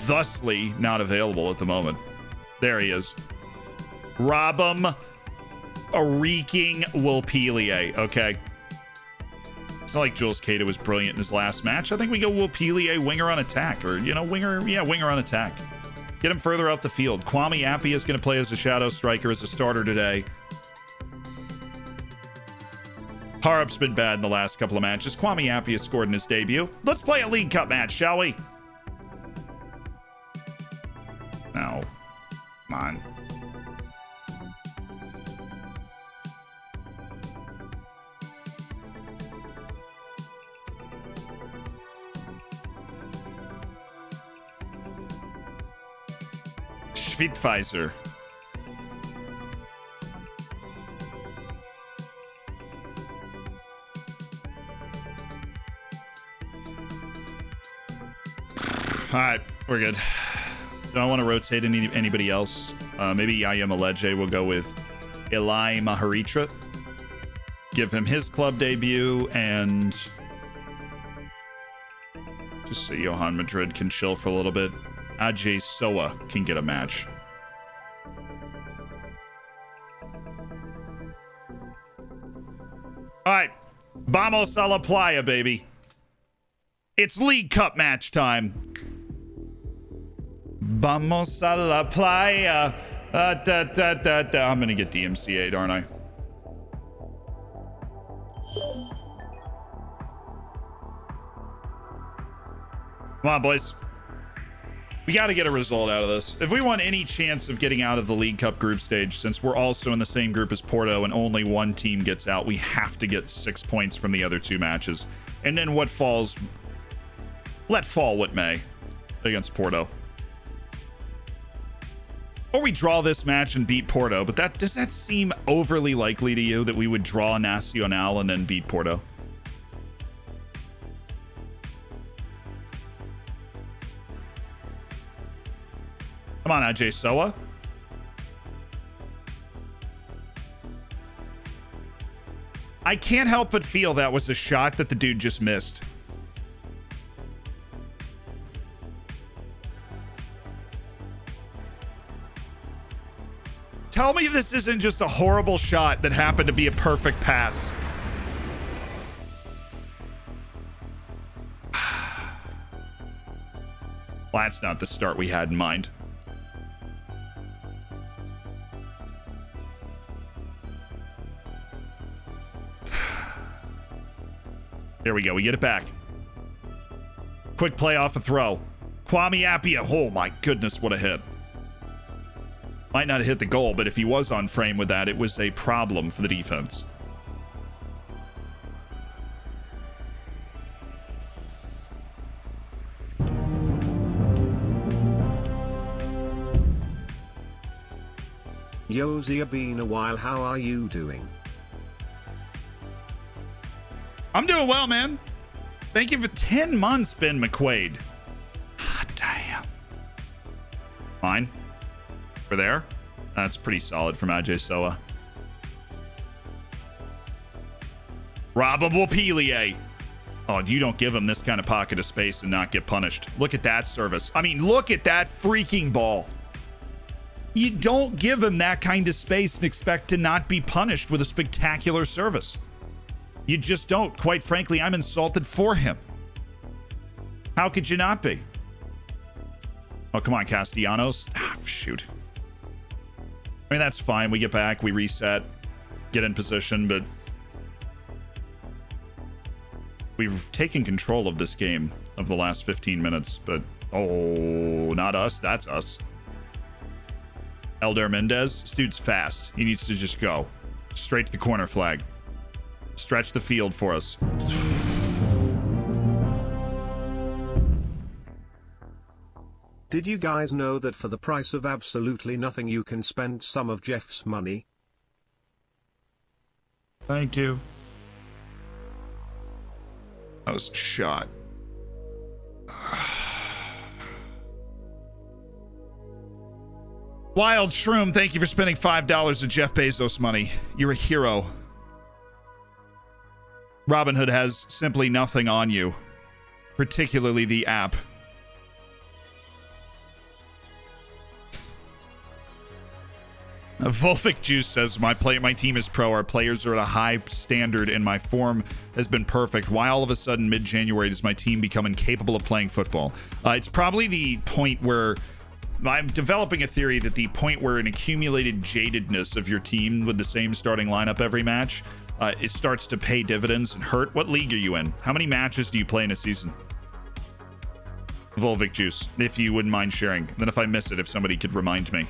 Thusly not available at the moment. There he is. Robum reeking Wilpelier. Okay. It's not like Jules Cato was brilliant in his last match. I think we go Wilpelier winger on attack, or, you know, winger on attack. Get him further out the field. Kwame Appy is going to play as a shadow striker as a starter today. Harup's been bad in the last couple of matches. Kwame Appy has scored in his debut. Let's play a League Cup match, shall we? No. Come on. Schwitpfizer. All right, we're good. Don't want to rotate anybody else. Maybe Yayama Ledje will go with Eli Maharitra. Give him his club debut, and just so Johan Madrid can chill for a little bit. Ajay Soa can get a match. All right, vamos a la playa, baby. It's League Cup match time. Vamos a la playa. I'm gonna get DMCA'd, aren't I? Come on, boys. We got to get a result out of this. If we want any chance of getting out of the League Cup group stage, since we're also in the same group as Porto and only one team gets out, we have to get 6 points from the other 2 matches. And then what falls, let fall what may against Porto. Or we draw this match and beat Porto, but does that seem overly likely to you that we would draw Nacional and then beat Porto? Come on, Ajay Soa. I can't help but feel that was a shot that the dude just missed. Tell me this isn't just a horrible shot that happened to be a perfect pass. Well, that's not the start we had in mind. There we go. We get it back. Quick play off a throw. Kwame Appiah. Oh my goodness, what a hit. Might not have hit the goal, but if he was on frame with that, it was a problem for the defense. Yo, Zia, been a while. How are you doing? I'm doing well, man. Thank you for 10 months, Ben McQuaid. Ah, damn. Fine. We're there. That's pretty solid from Ajay Soa. Robin Wapilier. Oh, you don't give him this kind of pocket of space and not get punished. Look at that service. I mean, look at that freaking ball. You don't give him that kind of space and expect to not be punished with a spectacular service. You just don't. Quite frankly, I'm insulted for him. How could you not be? Oh, come on, Castellanos. Ah, shoot. I mean, that's fine. We get back, we reset, get in position, but we've taken control of this game of the last 15 minutes, but oh, not us. That's us. Elder Mendez, this dude's fast. He needs to just go straight to the corner flag. Stretch the field for us. Did you guys know that for the price of absolutely nothing you can spend some of Jeff's money? Thank you. That was a shot. Wild Shroom, thank you for spending $5 of Jeff Bezos money. You're a hero. Robinhood has simply nothing on you, particularly the app. Volvic Juice says, my team is pro. Our players are at a high standard and my form has been perfect. Why all of a sudden mid-January does my team become incapable of playing football? It's probably the point where I'm developing a theory that the point where an accumulated jadedness of your team with the same starting lineup every match, it starts to pay dividends and hurt. What league are you in? How many matches do you play in a season? Volvic Juice, if you wouldn't mind sharing. Then if I miss it, if somebody could remind me.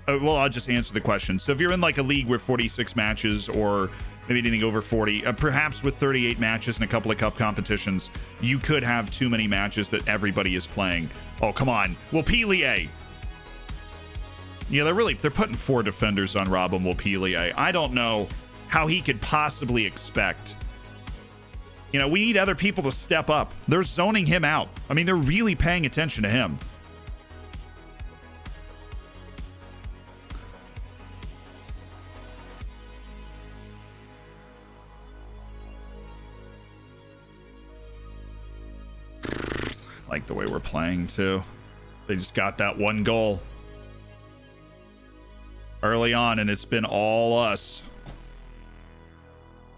Well, I'll just answer the question. So if you're in like a league with 46 matches or maybe anything over 40, perhaps with 38 matches and a couple of cup competitions, you could have too many matches that everybody is playing. Oh, come on. Wapilier. Yeah, they're putting 4 defenders on Robin Wapilier. I don't know how he could possibly expect. You know, we need other people to step up. They're zoning him out. I mean, they're really paying attention to him. Like the way we're playing too. They just got that one goal early on and it's been all us.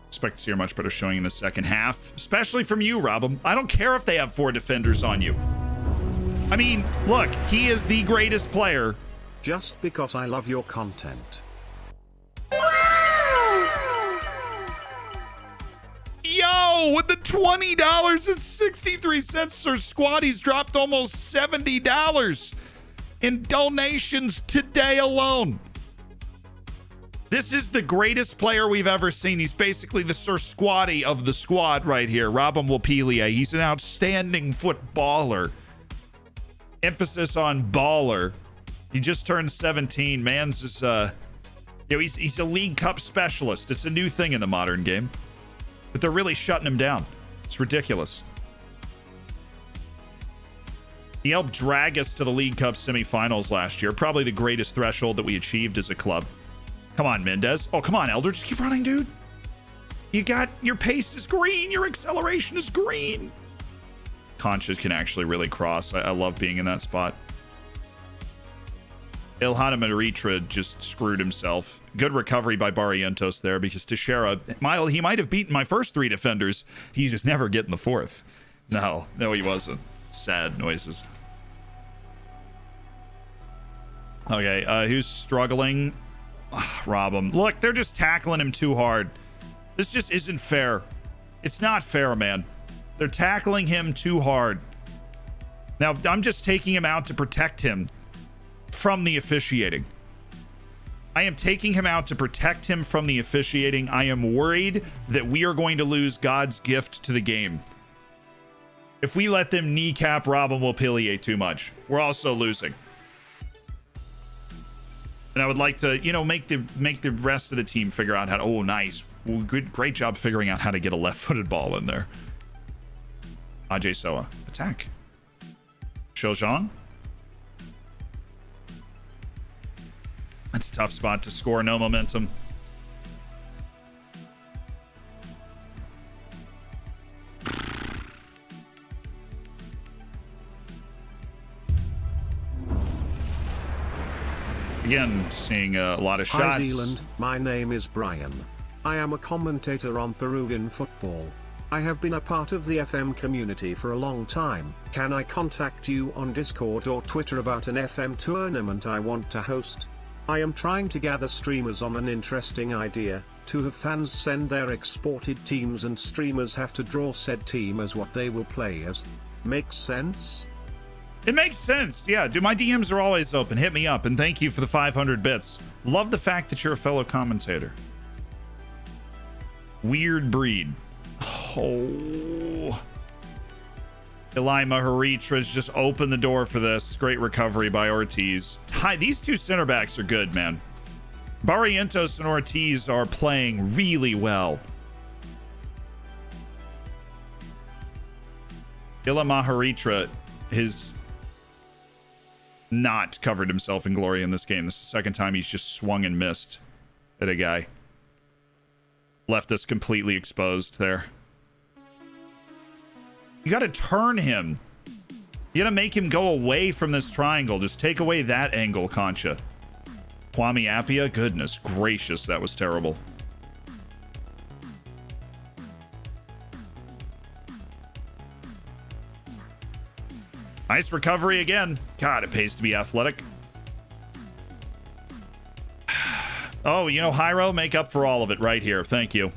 Expect to see a much better showing in the second half, especially from you, Robin. I don't care if they have 4 defenders on you. I mean, look, he is the greatest player. Just because I love your content. Yo, with the $20.63, Sir Squatty's dropped almost $70 in donations today alone. This is the greatest player we've ever seen. He's basically the Sir Squatty of the squad right here. Robin Wapilier. He's an outstanding footballer. Emphasis on baller. He just turned 17. Mans is, he's a League Cup specialist. It's a new thing in the modern game. But they're really shutting him down. It's ridiculous. He helped drag us to the League Cup semifinals last year. Probably the greatest threshold that we achieved as a club. Come on, Mendez. Oh, come on, Elder. Just keep running, dude. Your pace is green. Your acceleration is green. Conchas can actually really cross. I love being in that spot. Ilhana Maritra just screwed himself. Good recovery by Barrientos there because Teixeira, he might have beaten my first 3 defenders. He just never getting the 4th. No, he wasn't. Sad noises. Okay, who's struggling? Rob him. Look, they're just tackling him too hard. This just isn't fair. It's not fair, man. They're tackling him too hard. Now, I'm just taking him out to protect him from the officiating. I am taking him out to protect him from the officiating. I am worried that we are going to lose God's gift to the game. If we let them kneecap Robin Mobilier too much, we're also losing. And I would like to, make the rest of the team figure out how to... Oh, nice. Well, great job figuring out how to get a left-footed ball in there. Ajay Soa. Attack. Shojong. That's a tough spot to score. No momentum. Again, seeing a lot of shots. Hi Zealand, my name is Brian. I am a commentator on Peruvian football. I have been a part of the FM community for a long time. Can I contact you on Discord or Twitter about an FM tournament I want to host? I am trying to gather streamers on an interesting idea, to have fans send their exported teams and streamers have to draw said team as what they will play as. Makes sense? It makes sense. Yeah, dude, my DMs are always open. Hit me up, and thank you for the 500 bits. Love the fact that you're a fellow commentator. Weird breed. Oh. Elima Haritra's just opened the door for this. Great recovery by Ortiz. These 2 center backs are good, man. Barrientos and Ortiz are playing really well. Elima Haritra has not covered himself in glory in this game. This is the second time he's just swung and missed at a guy. Left us completely exposed there. You got to turn him. You got to make him go away from this triangle. Just take away that angle, Concha. Kwame Appiah? Goodness gracious, that was terrible. Nice recovery again. God, it pays to be athletic. Oh, Hyro, make up for all of it right here. Thank you.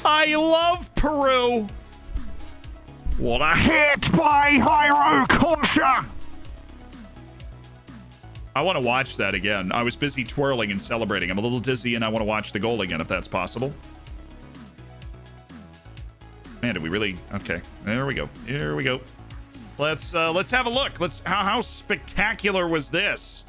I love Peru. What a hit by Jairo Concha. I want to watch that again. I was busy twirling and celebrating. I'm a little dizzy and I want to watch the goal again if that's possible. Man, did we really? Okay, there we go. Here we go. Let's have a look. How spectacular was this?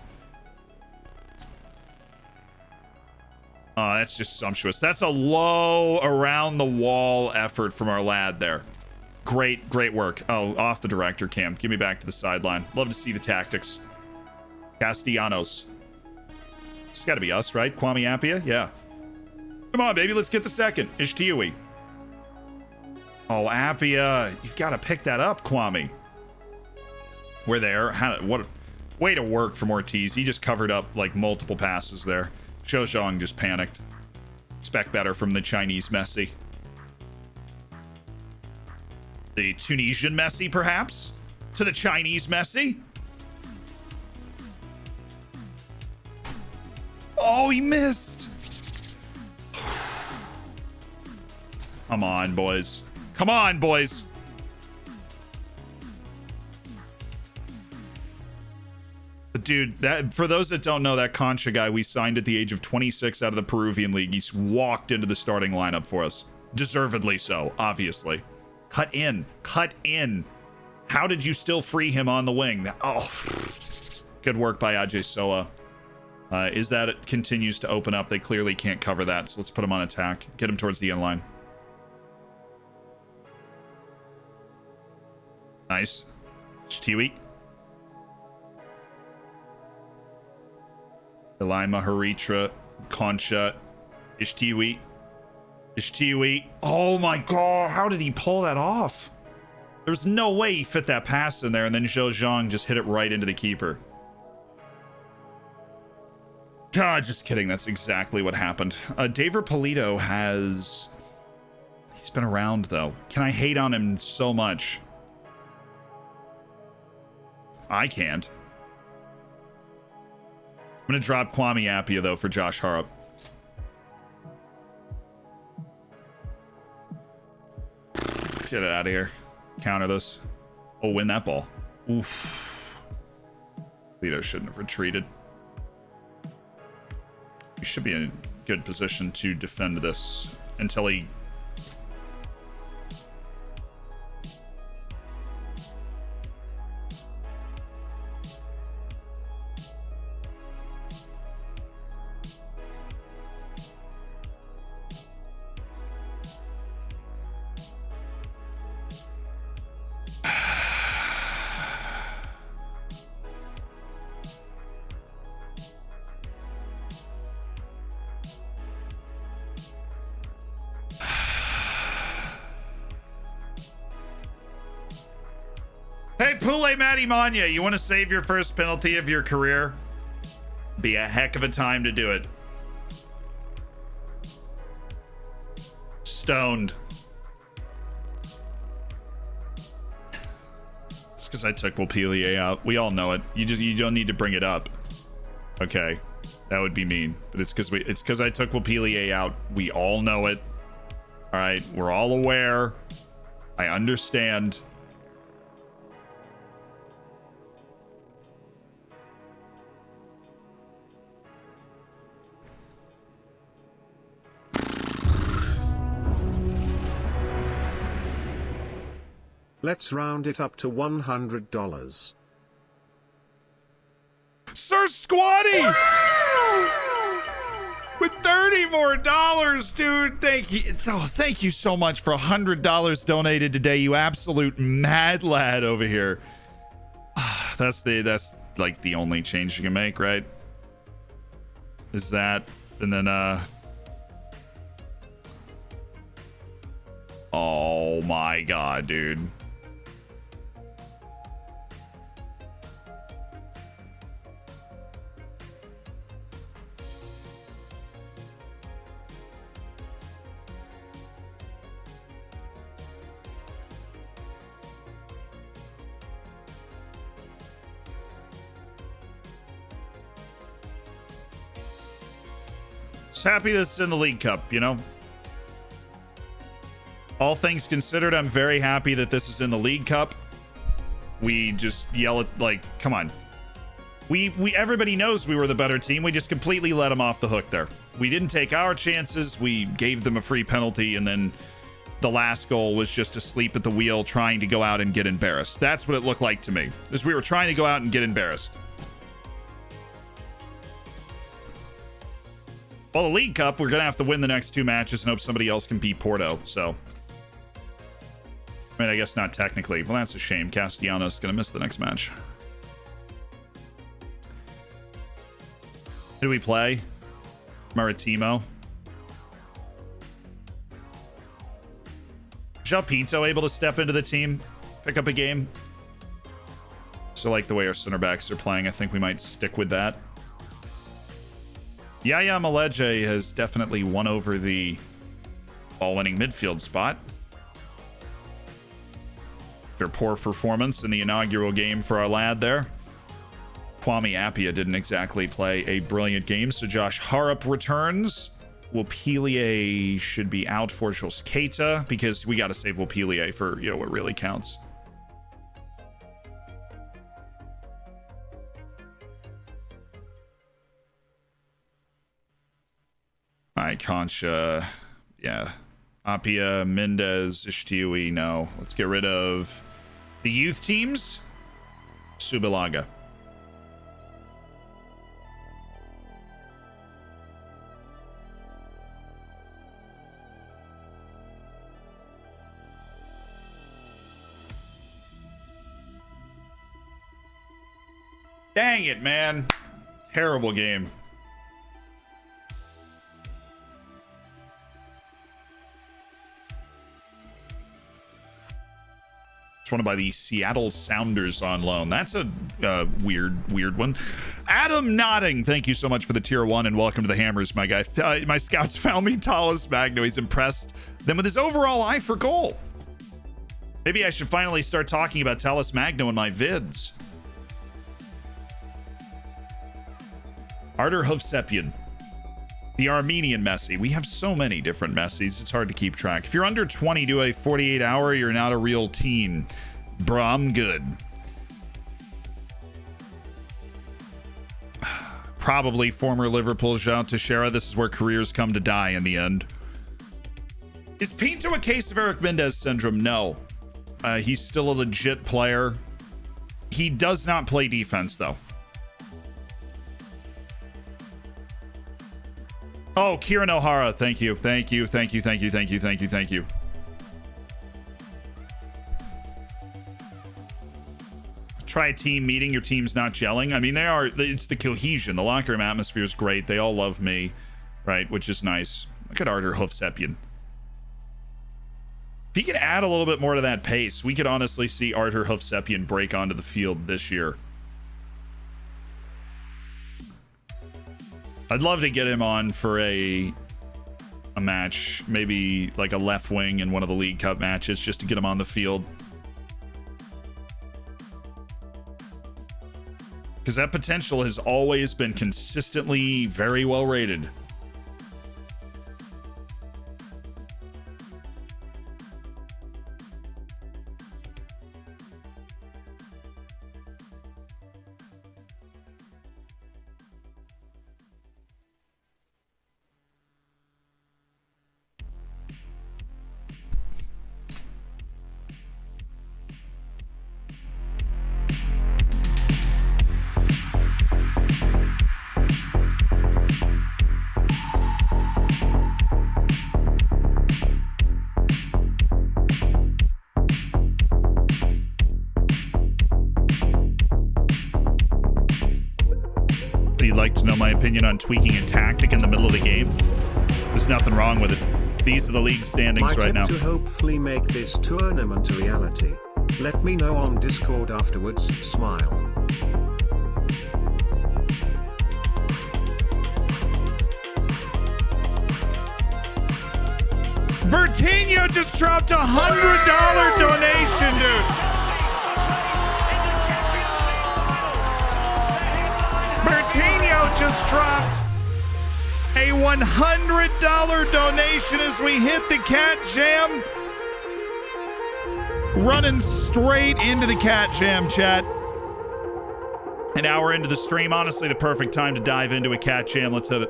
Oh, that's just sumptuous. That's a low around the wall effort from our lad there. Great work. Oh, off the director cam. Give me back to the sideline. Love to see the tactics. Castellanos. It's got to be us, right? Kwame Appiah? Yeah. Come on, baby. Let's get the second. Ishtiui. Oh, Appiah. You've got to pick that up, Kwame. We're there. What way to work from Ortiz. He just covered up like multiple passes there. Shojong just panicked. Expect better from the Chinese Messi. The Tunisian Messi, perhaps? To the Chinese Messi? Oh, he missed. Come on, boys. Come on, boys. The dude, that for those that don't know, that Concha guy we signed at the age of 26 out of the Peruvian league, he's walked into the starting lineup for us. Deservedly so, obviously. Cut in. How did you still free him on the wing? Oh, good work by Ajay Soa. Is that it continues to open up? They clearly can't cover that, so let's put him on attack. Get him towards the end line. Nice. Tiwi. Elima, Haritra, Concha, Ishtiwi. Oh my god, how did he pull that off? There's no way he fit that pass in there, and then Zhou Zhang just hit it right into the keeper. God, just kidding. That's exactly what happened. David Polito has... He's been around, though. Can I hate on him so much? I can't. I'm going to drop Kwame Appiah, though, for Josh Harrop. Get it out of here. Counter this. Oh, win that ball. Oof. Polito shouldn't have retreated. We should be in a good position to defend this until he... Hey, Pule Matty Manya, you want to save your first penalty of your career? Be a heck of a time to do it. Stoned. It's because I took Wilpelier out. We all know it. You don't need to bring it up. Okay, that would be mean. But it's because I took Wilpelier out. We all know it. All right, we're all aware. I understand. Let's round it up to $100. Sir Squatty! With $30 more, dude. Thank you. Oh, thank you so much for $100 donated today, you absolute mad lad over here. That's like the only change you can make, right? Is that, and then oh my god, dude. Just happy this is in the League Cup, you know? All things considered, I'm very happy that this is in the League Cup. We just yell at, like, come on. Everybody knows we were the better team. We just completely let them off the hook there. We didn't take our chances. We gave them a free penalty, and then the last goal was just asleep at the wheel trying to go out and get embarrassed. That's what it looked like to me, is we were trying to go out and get embarrassed. Well, the League Cup, we're going to have to win the next two matches and hope somebody else can beat Porto, so... I mean, I guess not technically. Well, that's a shame. Castellanos going to miss the next match. Who do we play? Maritimo. João Pinto able to step into the team, pick up a game. So like the way our center backs are playing, I think we might stick with that. Yaya Maleje has definitely won over the ball-winning midfield spot. Their poor performance in the inaugural game for our lad there. Kwame Appiah didn't exactly play a brilliant game, so Josh Harrop returns. Wilpelier should be out for Jules Keita, because we got to save Wilpelier for, you know, what really counts. All right, Concha. Yeah. Apia, Mendez, Ishtiui, no. Let's get rid of the youth teams. Subilaga. Dang it, man. Terrible game. It's wanted by the Seattle Sounders on loan. That's a weird one. Adam Nodding, thank you so much for the tier 1 and welcome to the Hammers, my guy. My scouts found me Tallis Magno. He's impressed them with his overall eye for goal. Maybe I should finally start talking about Tallis Magno in my vids. Artur Hovsepian, the Armenian Messi. We have so many different Messis, it's hard to keep track. If you're under 20, do a 48-hour, you're not a real teen. Bruh, I'm good. Probably former Liverpool João Teixeira. This is where careers come to die in the end. Is Pinto a case of Eric Mendez syndrome? No. He's still a legit player. He does not play defense, though. Oh, Kieran O'Hara, thank you. Thank you. Try a team meeting, your team's not gelling. I mean, it's the cohesion. The locker room atmosphere is great. They all love me, right? Which is nice. Look at Artur Hovsepian. If he could add a little bit more to that pace, we could honestly see Artur Hovsepian break onto the field this year. I'd love to get him on for a match, maybe like a left wing in one of the League Cup matches, just to get him on the field. Because that potential has always been consistently very well rated. Opinion on tweaking a tactic in the middle of the game. There's nothing wrong with it. These are the league standings right now. My tip to hopefully make this tournament a reality. Let me know on Discord afterwards. Smile. Bertinho just dropped $100 donation, dude. Bertinho just dropped a $100 donation as we hit the Cat Jam. Running straight into the Cat Jam, chat. An hour into the stream. Honestly, the perfect time to dive into a Cat Jam. Let's hit it.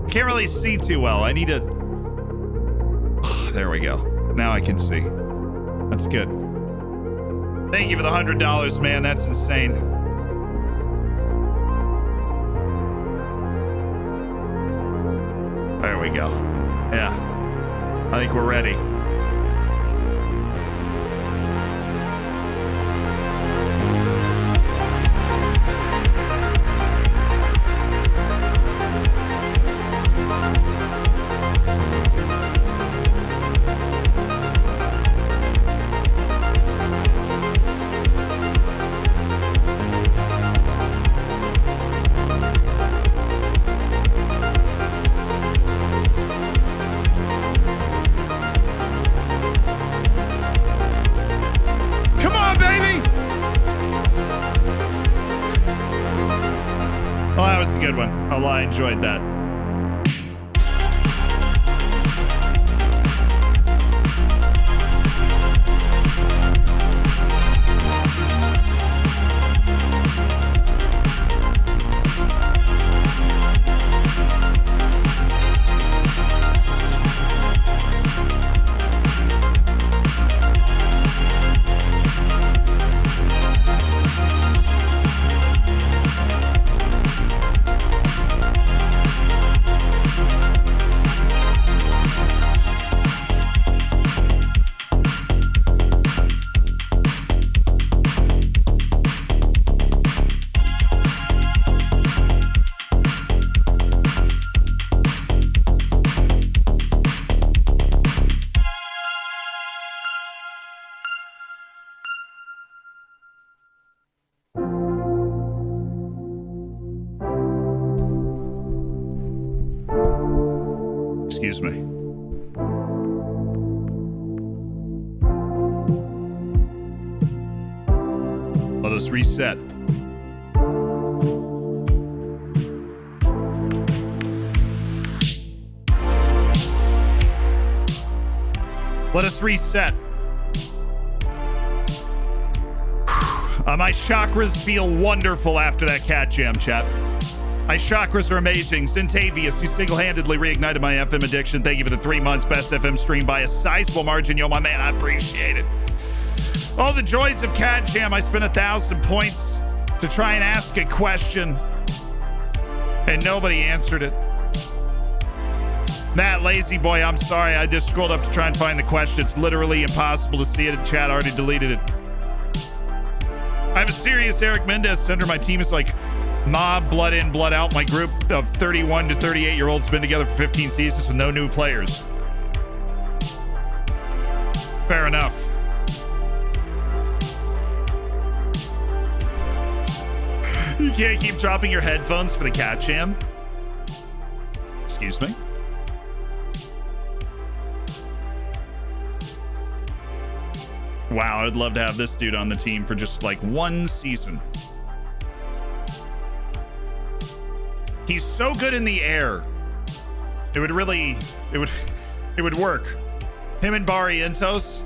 Can't really see too well. I need to... Oh, there we go. Now I can see. That's good. Thank you for the $100, man. That's insane. There we go. Yeah. I think we're ready. Good one. Oh, I enjoyed that. Excuse me. Let us reset. Let us reset. My chakras feel wonderful after that cat jam, chat. My chakras are amazing. Centavius, you single-handedly reignited my FM addiction. Thank you for the 3 months. Best FM stream by a sizable margin. Yo, my man, I appreciate it. All the joys of cat jam. I spent 1,000 points to try and ask a question, and nobody answered it. Matt, lazy boy, I'm sorry. I just scrolled up to try and find the question. It's literally impossible to see it in chat. I already deleted it. I have a serious Eric Mendez center. My team is like mob, blood in, blood out. My group of 31 to 38 year olds been together for 15 seasons with no new players. Fair enough. You can't keep dropping your headphones for the cat jam. Excuse me. Wow, I'd love to have this dude on the team for just like 1 season. He's so good in the air. It would work. Him and Barrientos,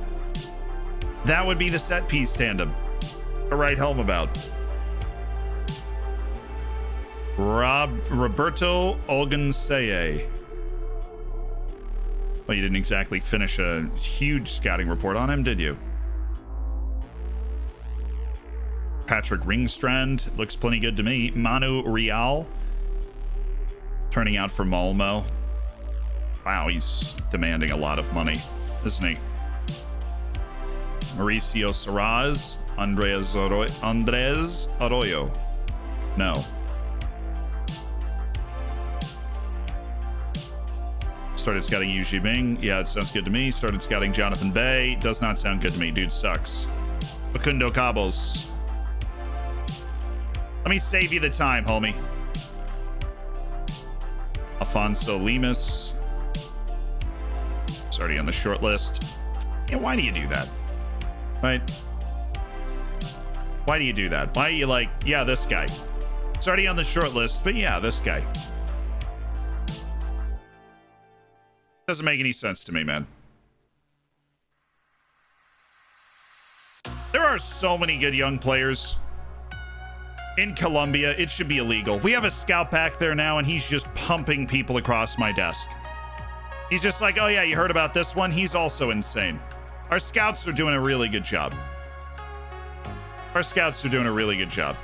that would be the set piece tandem to write home about. Roberto Olganseye. Well, you didn't exactly finish a huge scouting report on him, did you? Patrick Ringstrand looks plenty good to me. Manu Real turning out for Malmo. Wow, he's demanding a lot of money, isn't he? Mauricio Serraz, Andres Arroyo. No. Started scouting Yu Jiming. Yeah, it sounds good to me. Started scouting Jonathan Bay. Does not sound good to me. Dude sucks. Facundo Cabos. Let me save you the time, homie. Alfonso Lemus. It's already on the short list. Yeah, why do you do that? Right? Why do you do that? Why are you like, yeah, this guy? It's already on the short list, but yeah, this guy. Doesn't make any sense to me, man. There are so many good young players in Colombia. It should be illegal. We have a scout pack there now, and he's just pumping people across my desk. He's just like, oh yeah, you heard about this one? He's also insane. Our scouts are doing a really good job. Our scouts are doing a really good job.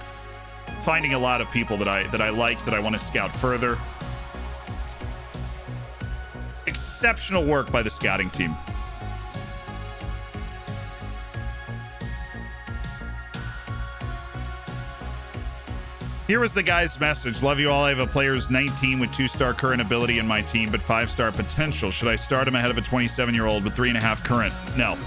Finding a lot of people that I like, that I want to scout further. Exceptional work by the scouting team. Here was the guy's message. Love you all. I have a player's 19 with 2-star current ability in my team, but 5-star potential. Should I start him ahead of a 27-year-old with 3.5 current? No.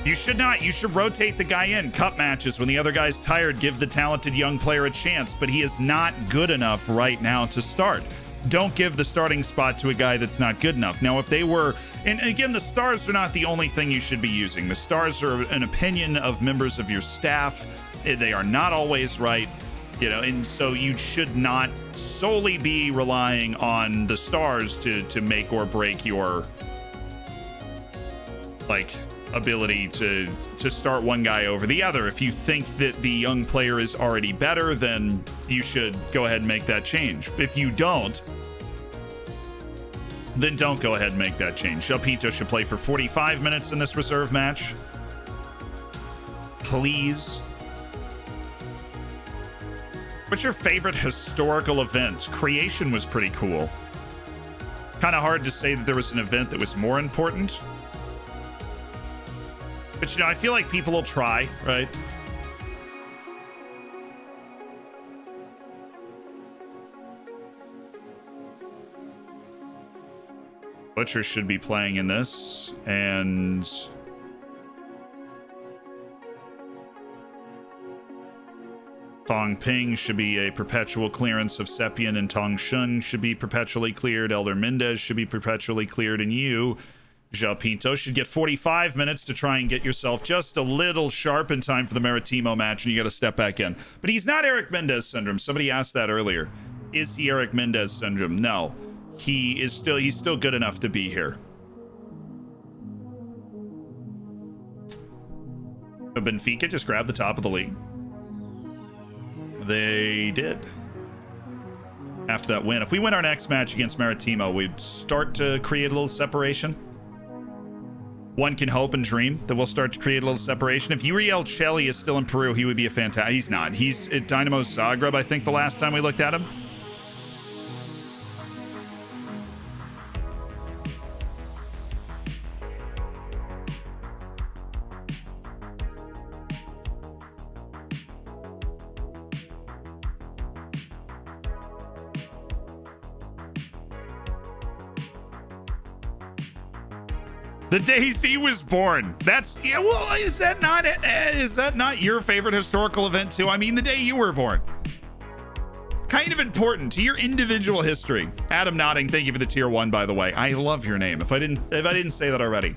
You should not. You should rotate the guy in. Cup matches. When the other guy's tired, give the talented young player a chance, but he is not good enough right now to start. Don't give the starting spot to a guy that's not good enough. Now, if they were, and again, the stars are not the only thing you should be using. The stars are an opinion of members of your staff. They are not always right. You know, and so you should not solely be relying on the stars to make or break your like ability to start one guy over the other. If you think that the young player is already better, then you should go ahead and make that change. If you don't, then don't go ahead and make that change. Shelpito should play for 45 minutes in this reserve match. Please. What's your favorite historical event? Creation was pretty cool. Kind of hard to say that there was an event that was more important. But, you know, I feel like people will try, right? Butcher should be playing in this, and Fong Ping should be a perpetual clearance of Seppian, and Tong Shun should be perpetually cleared. Elder Mendez should be perpetually cleared, and you, Zhao Pinto, should get 45 minutes to try and get yourself just a little sharp in time for the Maritimo match, and you got to step back in. But he's not Eric Mendez syndrome. Somebody asked that earlier. Is he Eric Mendez syndrome? No. He's still good enough to be here. But Benfica just grabbed the top of the league. They did. After that win. If we win our next match against Maritimo, we'd start to create a little separation. One can hope and dream that we'll start to create a little separation. If Uriel Celli is still in Peru, he would be a fantastic... He's not. He's at Dynamo Zagreb, I think, the last time we looked at him. The days he was born. That's, yeah, well, is that not your favorite historical event too? I mean, the day you were born. Kind of important to your individual history. Adam nodding, thank you for the tier 1, by the way. I love your name. If I didn't say that already.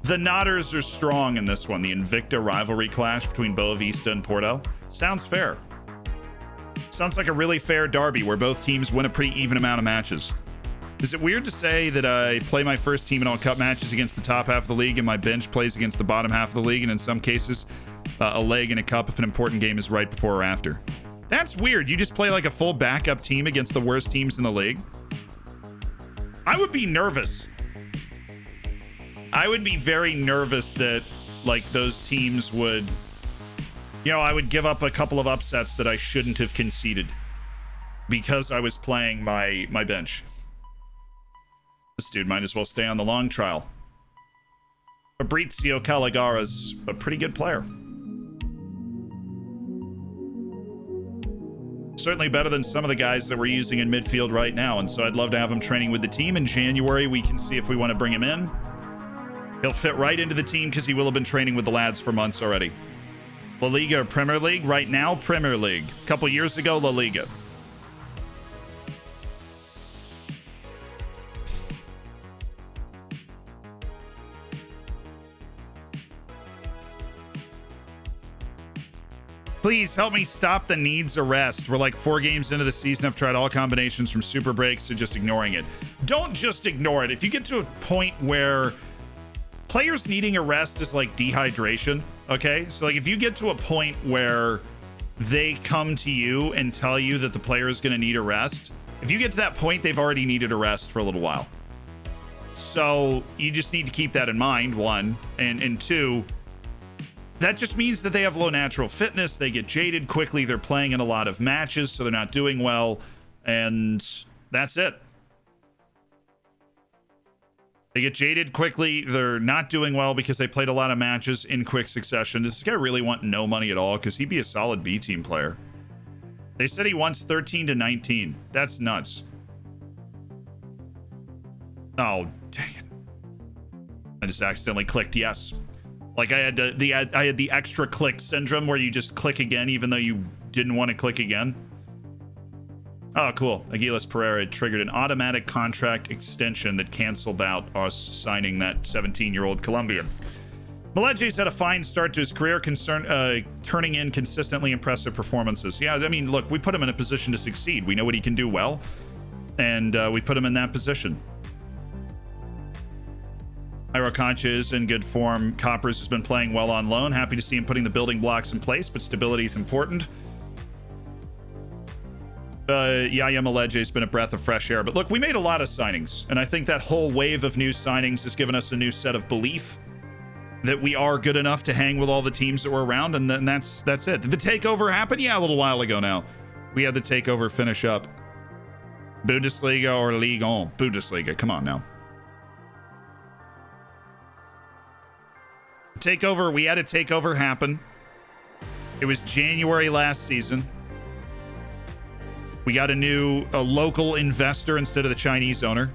The Nodders are strong in this one. The Invicta rivalry clash between Boa Vista and Porto. Sounds fair. Sounds like a really fair derby where both teams win a pretty even amount of matches. Is it weird to say that I play my first team in all cup matches against the top half of the league and my bench plays against the bottom half of the league, and in some cases a leg in a cup if an important game is right before or after? That's weird. You just play like a full backup team against the worst teams in the league? I would be nervous. I would be very nervous that like those teams would, you know, I would give up a couple of upsets that I shouldn't have conceded because I was playing my bench. This dude might as well stay on the long trial. Fabrizio Caligara's a pretty good player. Certainly better than some of the guys that we're using in midfield right now, and so I'd love to have him training with the team. In January, we can see if we want to bring him in. He'll fit right into the team because he will have been training with the lads for months already. La Liga or Premier League? Right now, Premier League. A couple years ago, La Liga. Please help me stop the needs arrest. We're like 4 games into the season. I've tried all combinations from super breaks to just ignoring it. Don't just ignore it. If you get to a point where players needing a rest is like dehydration, okay? So like if you get to a point where they come to you and tell you that the player is going to need a rest, if you get to that point, they've already needed a rest for a little while. So you just need to keep that in mind, one. And two, that just means that they have low natural fitness. They get jaded quickly. They're playing in a lot of matches, so they're not doing well. And that's it. They get jaded quickly. They're not doing well because they played a lot of matches in quick succession. Does this guy really want no money at all? Because he'd be a solid B team player. They said he wants 13 to 19. That's nuts. Oh, dang it. I just accidentally clicked yes. Like I had the extra click syndrome where you just click again even though you didn't want to click again. Oh, cool. Aguilas Pereira triggered an automatic contract extension that canceled out us signing that 17-year-old Colombian. Melege's had a fine start to his career, turning in consistently impressive performances. Yeah, I mean, look, we put him in a position to succeed. We know what he can do well, and we put him in that position. Iro Concha is in good form. Coppers has been playing well on loan. Happy to see him putting the building blocks in place, but stability is important. Yaya Meleje has been a breath of fresh air. But look, we made a lot of signings, and I think that whole wave of new signings has given us a new set of belief that we are good enough to hang with all the teams that were around, and then that's it. Did the takeover happen? Yeah, a little while ago now. We had the takeover finish up. Bundesliga or Ligue 1? Bundesliga, come on now. Takeover, we had a takeover happen. It was January last season. We got a local investor instead of the Chinese owner.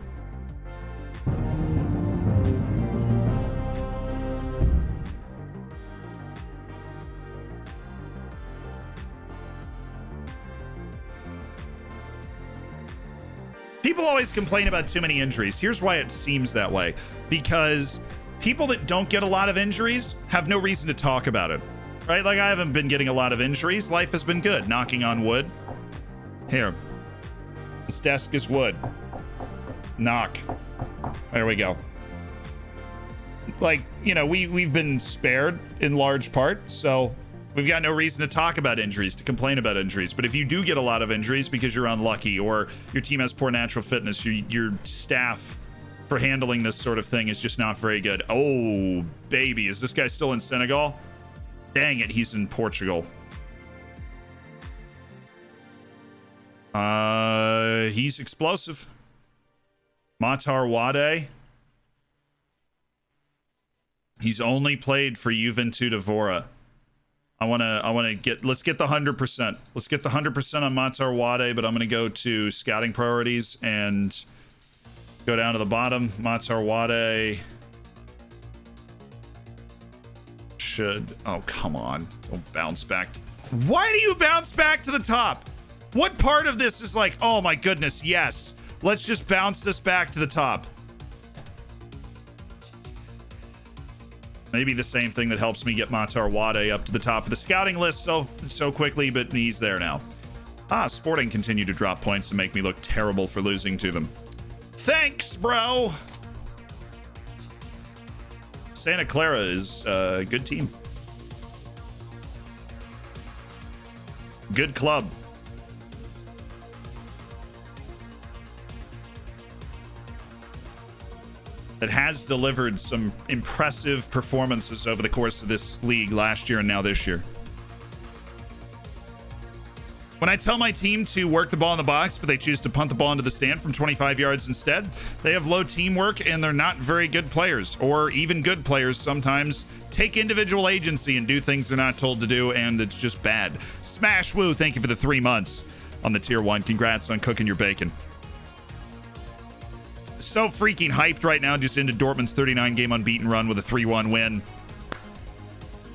People always complain about too many injuries. Here's why it seems that way. Because people that don't get a lot of injuries have no reason to talk about it. Right? Like, I haven't been getting a lot of injuries. Life has been good. Knocking on wood. Here. This desk is wood. Knock. There we go. Like, you know, we've been spared in large part, so we've got no reason to talk about injuries, to complain about injuries. But if you do get a lot of injuries because you're unlucky or your team has poor natural fitness, your staff for handling this sort of thing is just not very good. Oh, baby. Is this guy still in Senegal? Dang it, he's in Portugal. He's explosive. Matar Wade. He's only played for Juventud Vora. Let's get the 100%. Let's get the 100% on Matar Wade, but I'm gonna go to scouting priorities and go down to the bottom. Matar Wade should, oh come on, don't bounce back. Why do you bounce back to the top? What part of this is like, oh my goodness, yes, let's just bounce this back to the top? Maybe the same thing that helps me get Matar Wade up to the top of the scouting list so quickly, but he's there now. Sporting continue to drop points and make me look terrible for losing to them. Thanks, bro. Santa Clara is a good team. Good club. That has delivered some impressive performances over the course of this league last year and now this year. When I tell my team to work the ball in the box, but they choose to punt the ball into the stand from 25 yards instead, they have low teamwork and they're not very good players, or even good players sometimes take individual agency and do things they're not told to do, and it's just bad. Smash Woo, thank you for the 3 months on the tier 1. Congrats on cooking your bacon. So freaking hyped right now, just into Dortmund's 39 game unbeaten run with a 3-1 win.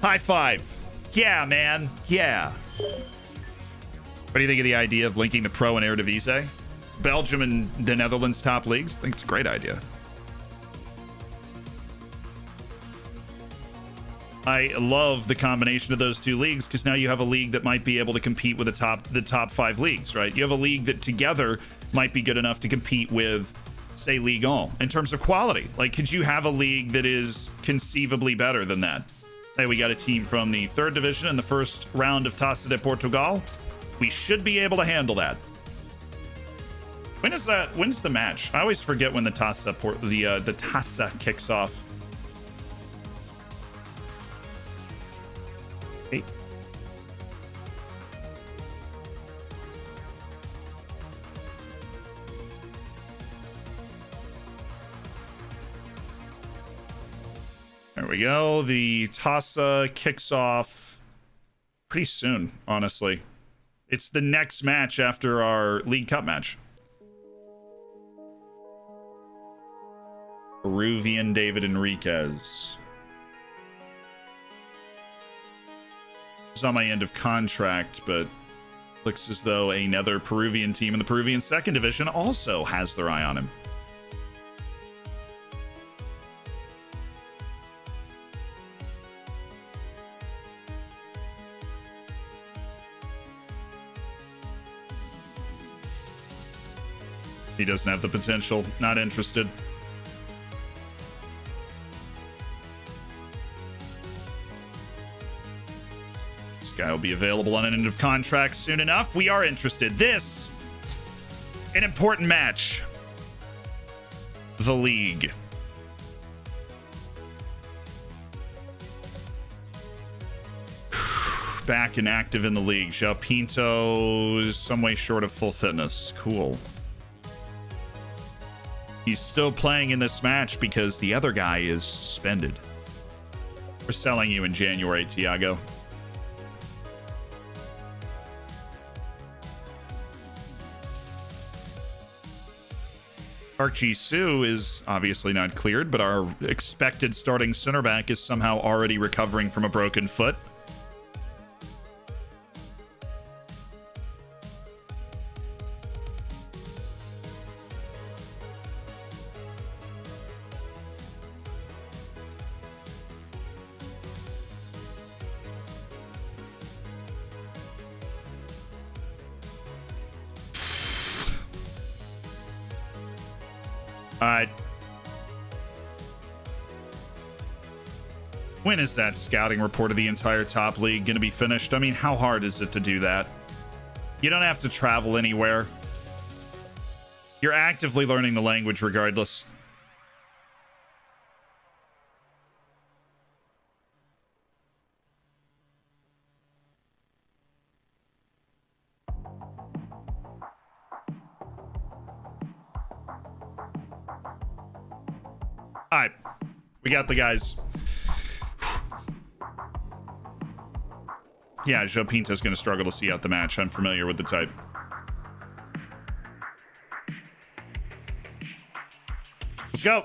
High five. Yeah, man. Yeah. What do you think of the idea of linking the Pro and Eredivisie? Belgium and the Netherlands top leagues? I think it's a great idea. I love the combination of those two leagues because now you have a league that might be able to compete with the top 5 leagues, right? You have a league that together might be good enough to compete with, say, Ligue 1 in terms of quality. Like, could you have a league that is conceivably better than that? Hey, we got a team from the 3rd division in the first round of Taça de Portugal. We should be able to handle that. When's the match? I always forget when the Taça kicks off. Hey. There we go. The Taça kicks off pretty soon, honestly. It's the next match after our League Cup match. Peruvian David Enriquez. He's on my end of contract, but looks as though another Peruvian team in the Peruvian 2nd division also has their eye on him. He doesn't have the potential. Not interested. This guy will be available on an end of contract soon enough. We are interested. This, an important match. The league. Back and active in the league. João Pinto is some way short of full fitness. Cool. He's still playing in this match because the other guy is suspended. We're selling you in January, Tiago. Park Ji-soo is obviously not cleared, but our expected starting center back is somehow already recovering from a broken foot. All right. When is that scouting report of the entire top league going to be finished? I mean, how hard is it to do that? You don't have to travel anywhere. You're actively learning the language regardless. All right, we got the guys. Yeah, Joe Pinto's going to struggle to see out the match. I'm familiar with the type. Let's go.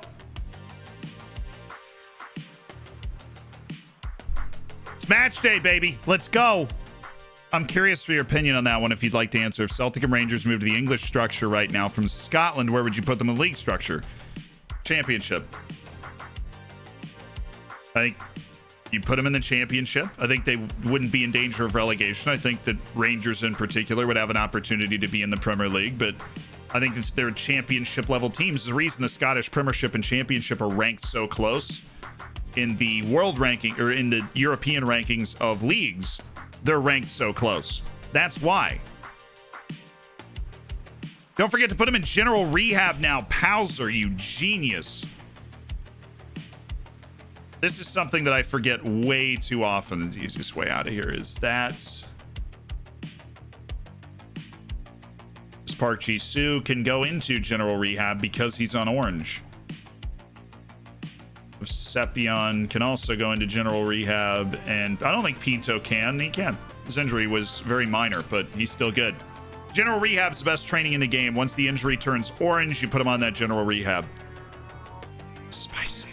It's match day, baby. Let's go. I'm curious for your opinion on that one, if you'd like to answer. If Celtic and Rangers move to the English structure right now from Scotland, where would you put them in the league structure? Championship. I think you put them in the championship. I think they wouldn't be in danger of relegation. I think that Rangers in particular would have an opportunity to be in the Premier League, but I think they're championship level teams. The reason the Scottish Premiership and Championship are ranked so close in the world ranking or in the European rankings of leagues, they're ranked so close. That's why. Don't forget to put them in general rehab now. Powser, you genius. This is something that I forget way too often. The easiest way out of here is that Park Ji-soo can go into general rehab because he's on orange. Sepion can also go into general rehab, and I don't think Pinto can. He can. His injury was very minor, but he's still good. General rehab's the best training in the game. Once the injury turns orange, you put him on that general rehab. Spicy.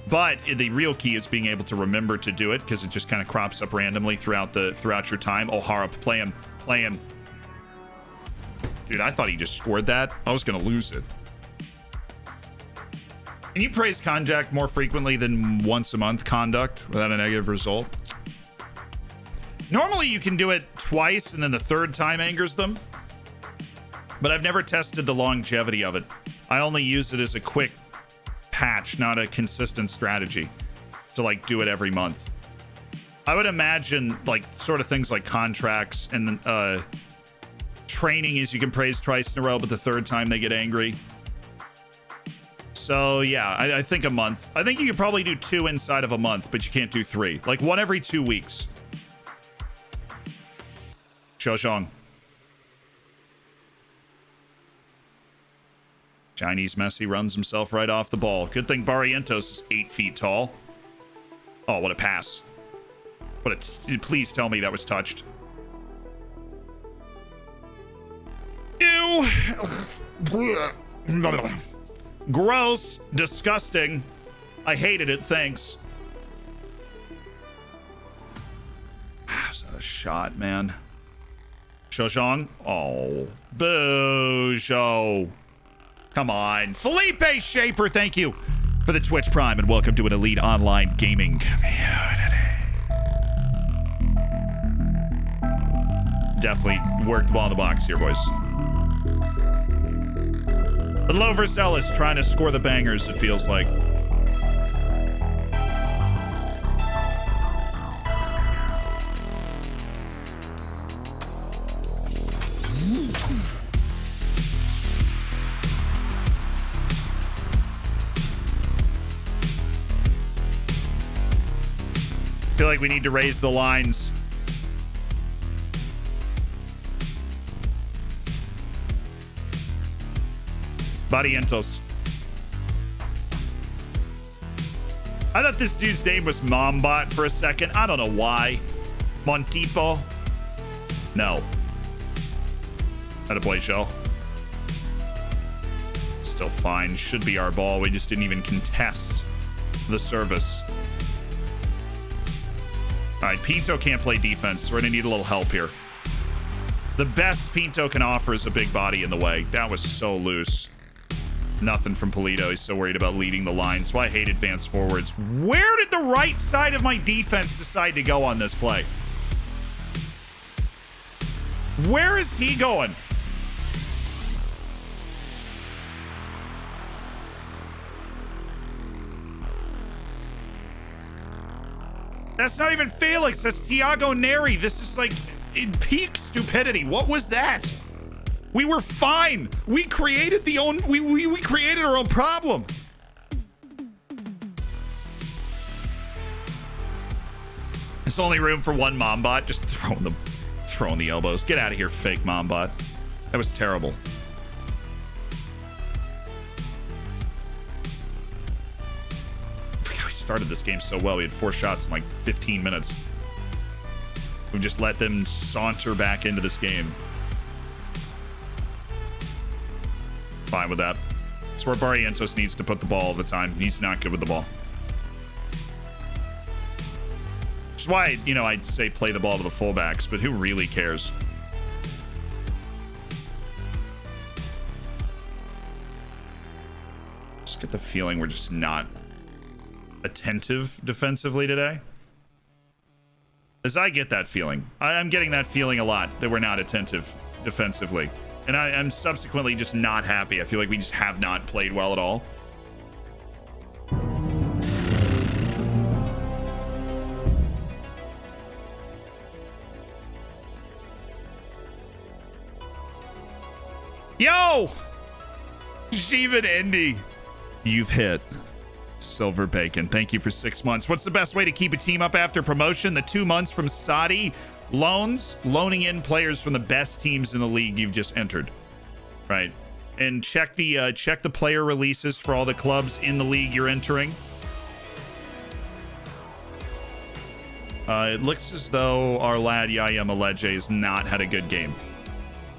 But the real key is being able to remember to do it, because it just kind of crops up randomly throughout your time. O'Hara, play him. Dude, I thought he just scored that. I was going to lose it. Can you praise Konjac more frequently than once a month conduct without a negative result? Normally you can do it twice and then the third time angers them. But I've never tested the longevity of it. I only use it as a quick patch, not a consistent strategy to like do it every month. I would imagine like sort of things like contracts and training is you can praise twice in a row, but the third time they get angry. So yeah, I think a month. I think you could probably do 2 inside of a month, but you can't do 3. Like 1 every 2 weeks. Shoshong. Chinese Messi runs himself right off the ball. Good thing Barrientos is 8 feet tall. Oh, what a pass. Please tell me that was touched. Ew. Gross. Disgusting. I hated it. Thanks. Is that a shot, man? Shojong? Oh. Boo, Joe. Come on. Felipe Shaper, thank you for the Twitch Prime, and welcome to an elite online gaming community. Definitely worked the ball in the box here, boys. The low Vercellus trying to score the bangers, it feels like. I feel like we need to raise the lines. Barrientos. I thought this dude's name was Mombot for a second. I don't know why. Montipo. No. Attaboy, Shell. Still fine. Should be our ball. We just didn't even contest the service. All right, Pinto can't play defense. We're going to need a little help here. The best Pinto can offer is a big body in the way. That was so loose. Nothing from Polito. He's so worried about leading the line. That's why I hate advanced forwards. Where did the right side of my defense decide to go on this play? Where is he going? That's not even Felix. That's Thiago Neri. This is like in peak stupidity. What was that? We were fine. We created we created our own problem. There's only room for one mom bot. Just throwing the elbows. Get out of here, fake mom bot. That was terrible. We started this game so well. We had 4 shots in like 15 minutes. We just let them saunter back into this game. Fine with that. It's where Barrientos needs to put the ball all the time. He's not good with the ball. Which is why, you know, I'd say play the ball to the fullbacks, but who really cares? Just get the feeling we're just not attentive defensively today. As I get that feeling. I'm getting that feeling a lot, that we're not attentive defensively. And I'm subsequently just not happy. I feel like we just have not played well at all. Yo! Shivan Indy. You've hit. Silver Bacon. Thank you for 6 months. What's the best way to keep a team up after promotion? The 2 months from Saudi loans, loaning in players from the best teams in the league you've just entered. Right. And check the player releases for all the clubs in the league you're entering. It looks as though our lad Yaya Maleje has not had a good game.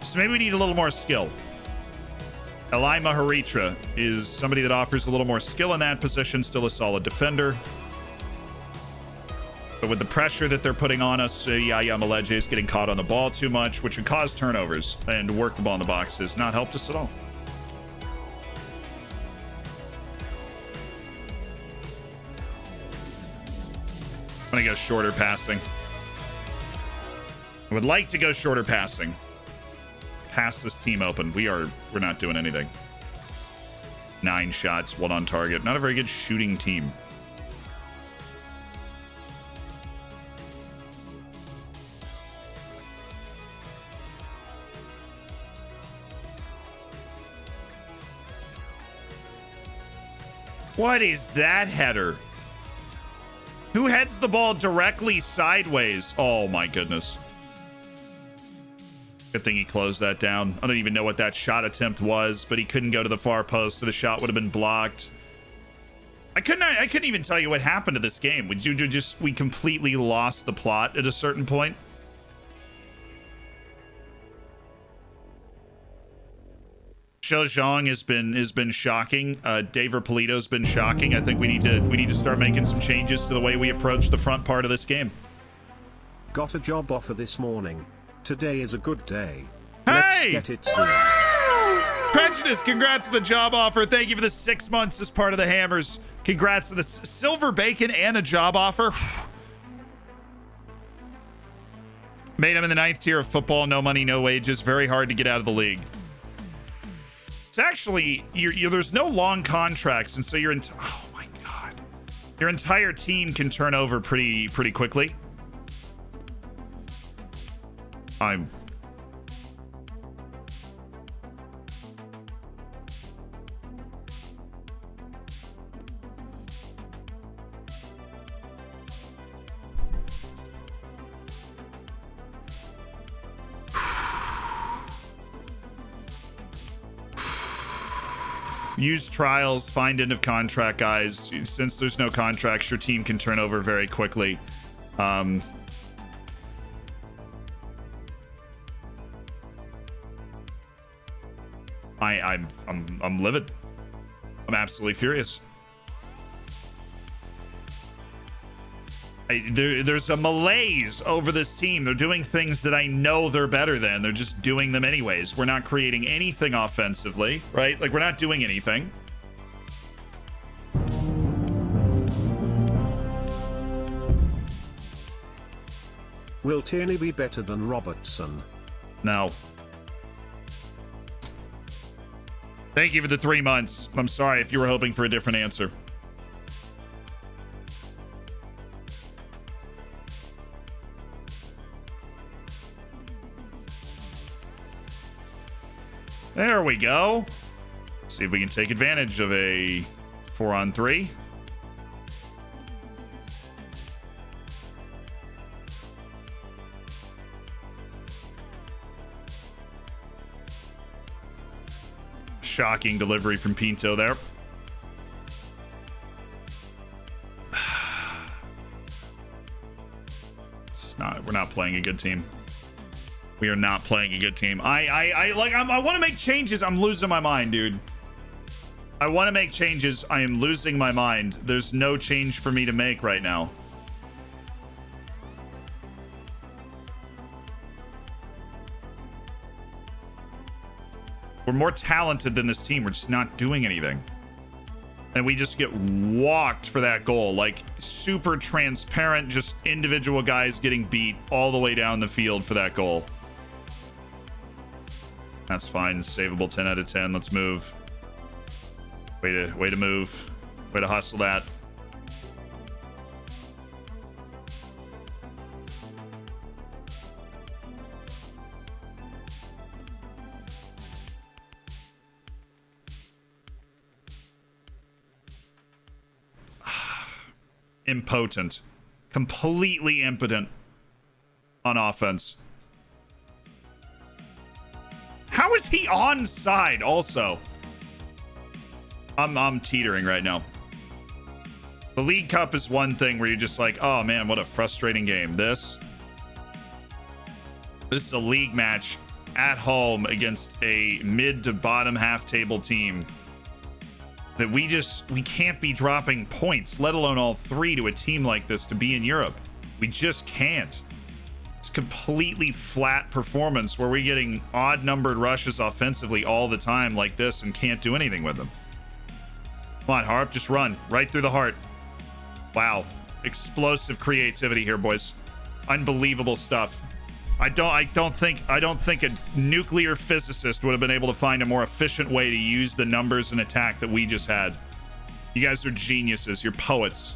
So maybe we need a little more skill. Elai Maharitra is somebody that offers a little more skill in that position, still a solid defender. But with the pressure that they're putting on us, Yaya Maleje is getting caught on the ball too much, which would cause turnovers, and work the ball in the box has not helped us at all. I'm going to go shorter passing. I would like to go shorter passing. Pass this team open. We're not doing anything. 9 shots, 1 on target. Not a very good shooting team. What is that header? Who heads the ball directly sideways? Oh my goodness. Good thing he closed that down. I don't even know what that shot attempt was, but he couldn't go to the far post, or the shot would have been blocked. I couldn't even tell you what happened to this game. We completely lost the plot at a certain point. Shou Zhang has been shocking. Dave Polito's been shocking. I think we need to start making some changes to the way we approach the front part of this game. Got a job offer this morning. Today is a good day. Hey! Let's get it soon. Prejudice, congrats on the job offer. Thank you for the 6 months as part of the Hammers. Congrats to the Silver Bacon and a job offer. Made him in the 9th tier of football. No money, no wages. Very hard to get out of the league. It's actually, there's no long contracts, and so oh my god, your entire team can turn over pretty quickly. Use trials, find end of contract guys. Since there's no contracts, your team can turn over very quickly. I'm livid. I'm absolutely furious. There's a malaise over this team. They're doing things that I know they're better than. They're just doing them anyways. We're not creating anything offensively, right? Like, we're not doing anything. Will Tierney be better than Robertson? No. Thank you for the 3 months. I'm sorry if you were hoping for a different answer. There we go. See if we can take advantage of a 4-on-3. Shocking delivery from Pinto there. We're not playing a good team. We are not playing a good team. I want to make changes. I'm losing my mind, dude. I want to make changes. I am losing my mind. There's no change for me to make right now. We're more talented than this team. We're just not doing anything. And we just get walked for that goal. Like, super transparent, just individual guys getting beat all the way down the field for that goal. That's fine. Savable 10 out of 10. Let's move. Way to move. Way to hustle that. Impotent. Completely impotent on offense. How is he onside also? I'm teetering right now. The League Cup is one thing where you're just like, oh man, what a frustrating game. This is a league match at home against a mid to bottom half table team that we can't be dropping points, let alone all three, to a team like this to be in Europe. We just can't. It's completely flat performance where we're getting odd numbered rushes offensively all the time like this and can't do anything with them. Come on, Harp, just run right through the heart. Wow. Explosive creativity here, boys. Unbelievable stuff. I don't think a nuclear physicist would have been able to find a more efficient way to use the numbers and attack that we just had. You guys are geniuses. You're poets.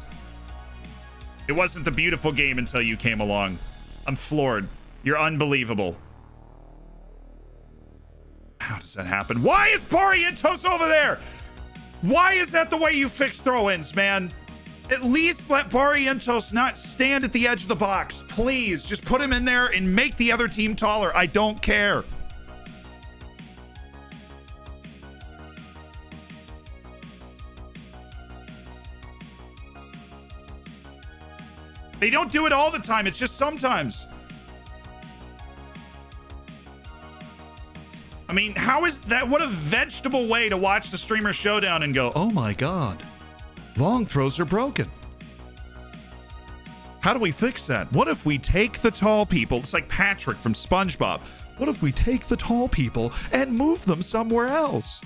It wasn't the beautiful game until you came along. I'm floored. You're unbelievable. How does that happen? Why is Barrientos over there? Why is that the way you fix throw-ins, man? At least let Barrientos not stand at the edge of the box. Please, just put him in there and make the other team taller. I don't care. They don't do it all the time. It's just sometimes. I mean, how is that? What a vegetable way to watch the streamer showdown and go, oh my God. Long throws are broken. How do we fix that? What if we take the tall people? It's like Patrick from SpongeBob. What if we take the tall people and move them somewhere else?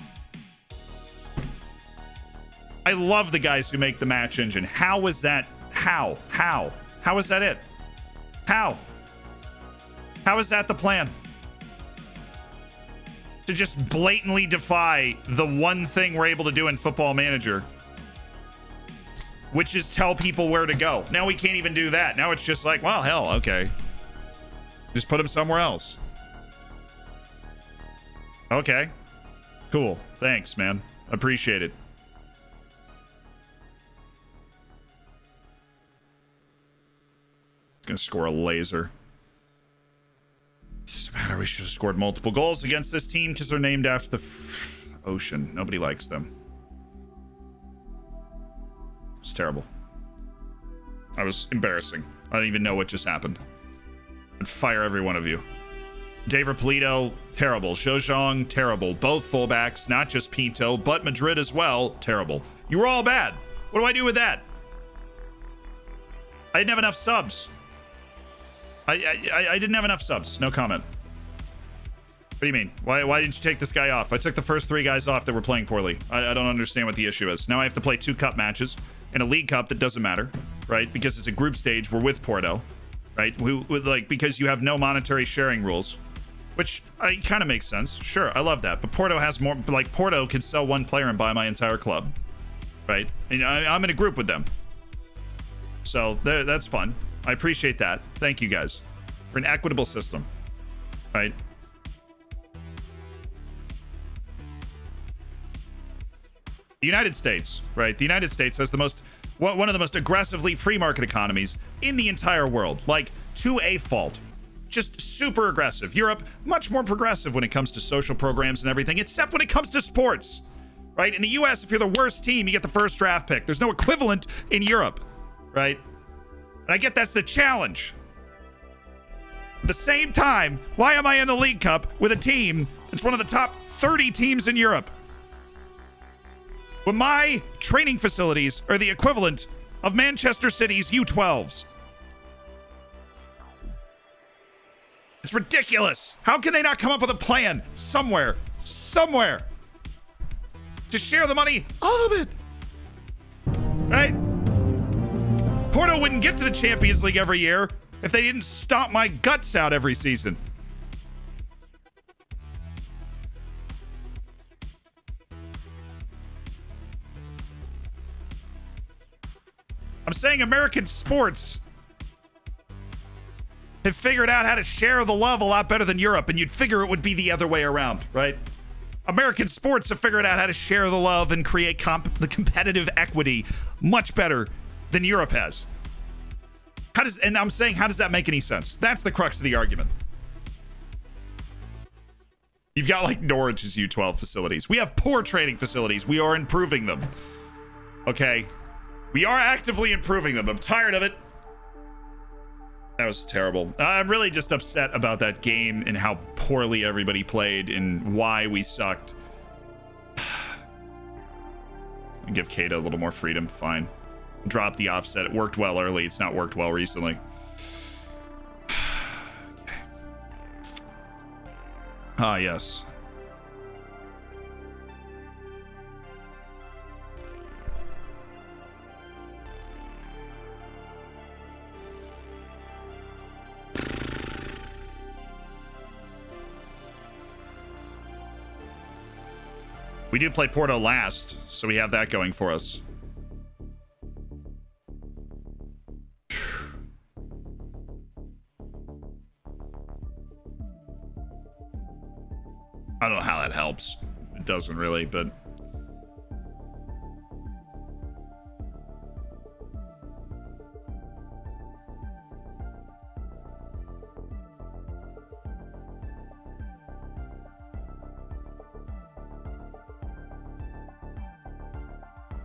I love the guys who make the match engine. How is that? How is that it? How is that the plan? To just blatantly defy the one thing we're able to do in Football Manager, which is tell people where to go. Now we can't even do that. Now it's just like, well, hell, okay. Just put them somewhere else. Okay. Cool. Thanks, man. Appreciate it. Gonna score a laser. Doesn't matter. We should have scored multiple goals against this team because they're named after the ocean. Nobody likes them. It's terrible. I was embarrassing. I don't even know what just happened. I'd fire every one of you. Dave Polito, terrible. Zhozhong, terrible. Both fullbacks, not just Pinto, but Madrid as well, terrible. You were all bad. What do I do with that? I didn't have enough subs. I didn't have enough subs. No comment. What do you mean? Why didn't you take this guy off? I took the first 3 guys off that were playing poorly. I don't understand what the issue is. Now I have to play 2 cup matches in a League Cup that doesn't matter, right? Because it's a group stage. We're with Porto, right? Because you have no monetary sharing rules, which kind of makes sense. Sure, I love that. But Porto has more. Like, Porto could sell 1 player and buy my entire club, right? And I'm in a group with them, so that's fun. I appreciate that. Thank you guys for an equitable system, right? The United States, right? The United States has one of the most aggressively free market economies in the entire world, like to a fault. Just super aggressive. Europe, much more progressive when it comes to social programs and everything, except when it comes to sports, right? In the US, if you're the worst team, you get the first draft pick. There's no equivalent in Europe, right? And I get that's the challenge. At the same time, why am I in the League Cup with a team that's one of the top 30 teams in Europe, when my training facilities are the equivalent of Manchester City's U12s? It's ridiculous. How can they not come up with a plan somewhere to share the money a little bit, right? Porto wouldn't get to the Champions League every year if they didn't stomp my guts out every season. I'm saying American sports have figured out how to share the love a lot better than Europe, and you'd figure it would be the other way around, right? American sports have figured out how to share the love and create the competitive equity much better than Europe has. And I'm saying, how does that make any sense? That's the crux of the argument. You've got like Norwich's U12 facilities. We have poor training facilities. We are improving them. Okay. We are actively improving them. I'm tired of it. That was terrible. I'm really just upset about that game and how poorly everybody played and why we sucked. Give Kata a little more freedom. Fine. Drop the offset. It worked well early. It's not worked well recently. Okay. Ah, yes. We do play Porto last, so we have that going for us. I don't know how that helps. It doesn't really, but...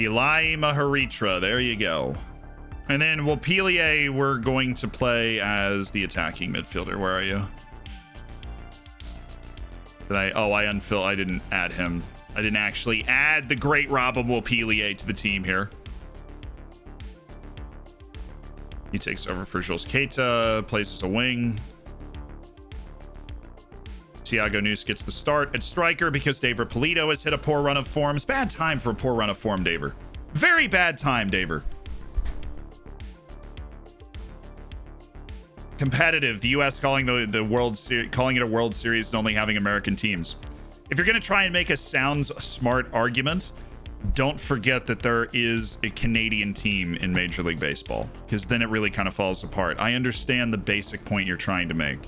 Eli Maharitra, there you go. And then Wapilier, we're going to play as the attacking midfielder. Where are you? Did I didn't add him. I didn't actually add the great Robin Wapilier to the team here. He takes over for Jules Keita, plays as a wing. Thiago Nunes gets the start at striker because Daver Polito has hit a poor run of form. It's bad time for a poor run of form, Daver. Very bad time, Daver. Competitive. The U.S. calling calling it a World Series and only having American teams. If you're going to try and make a smart argument, don't forget that there is a Canadian team in Major League Baseball, because then it really kind of falls apart. I understand the basic point you're trying to make.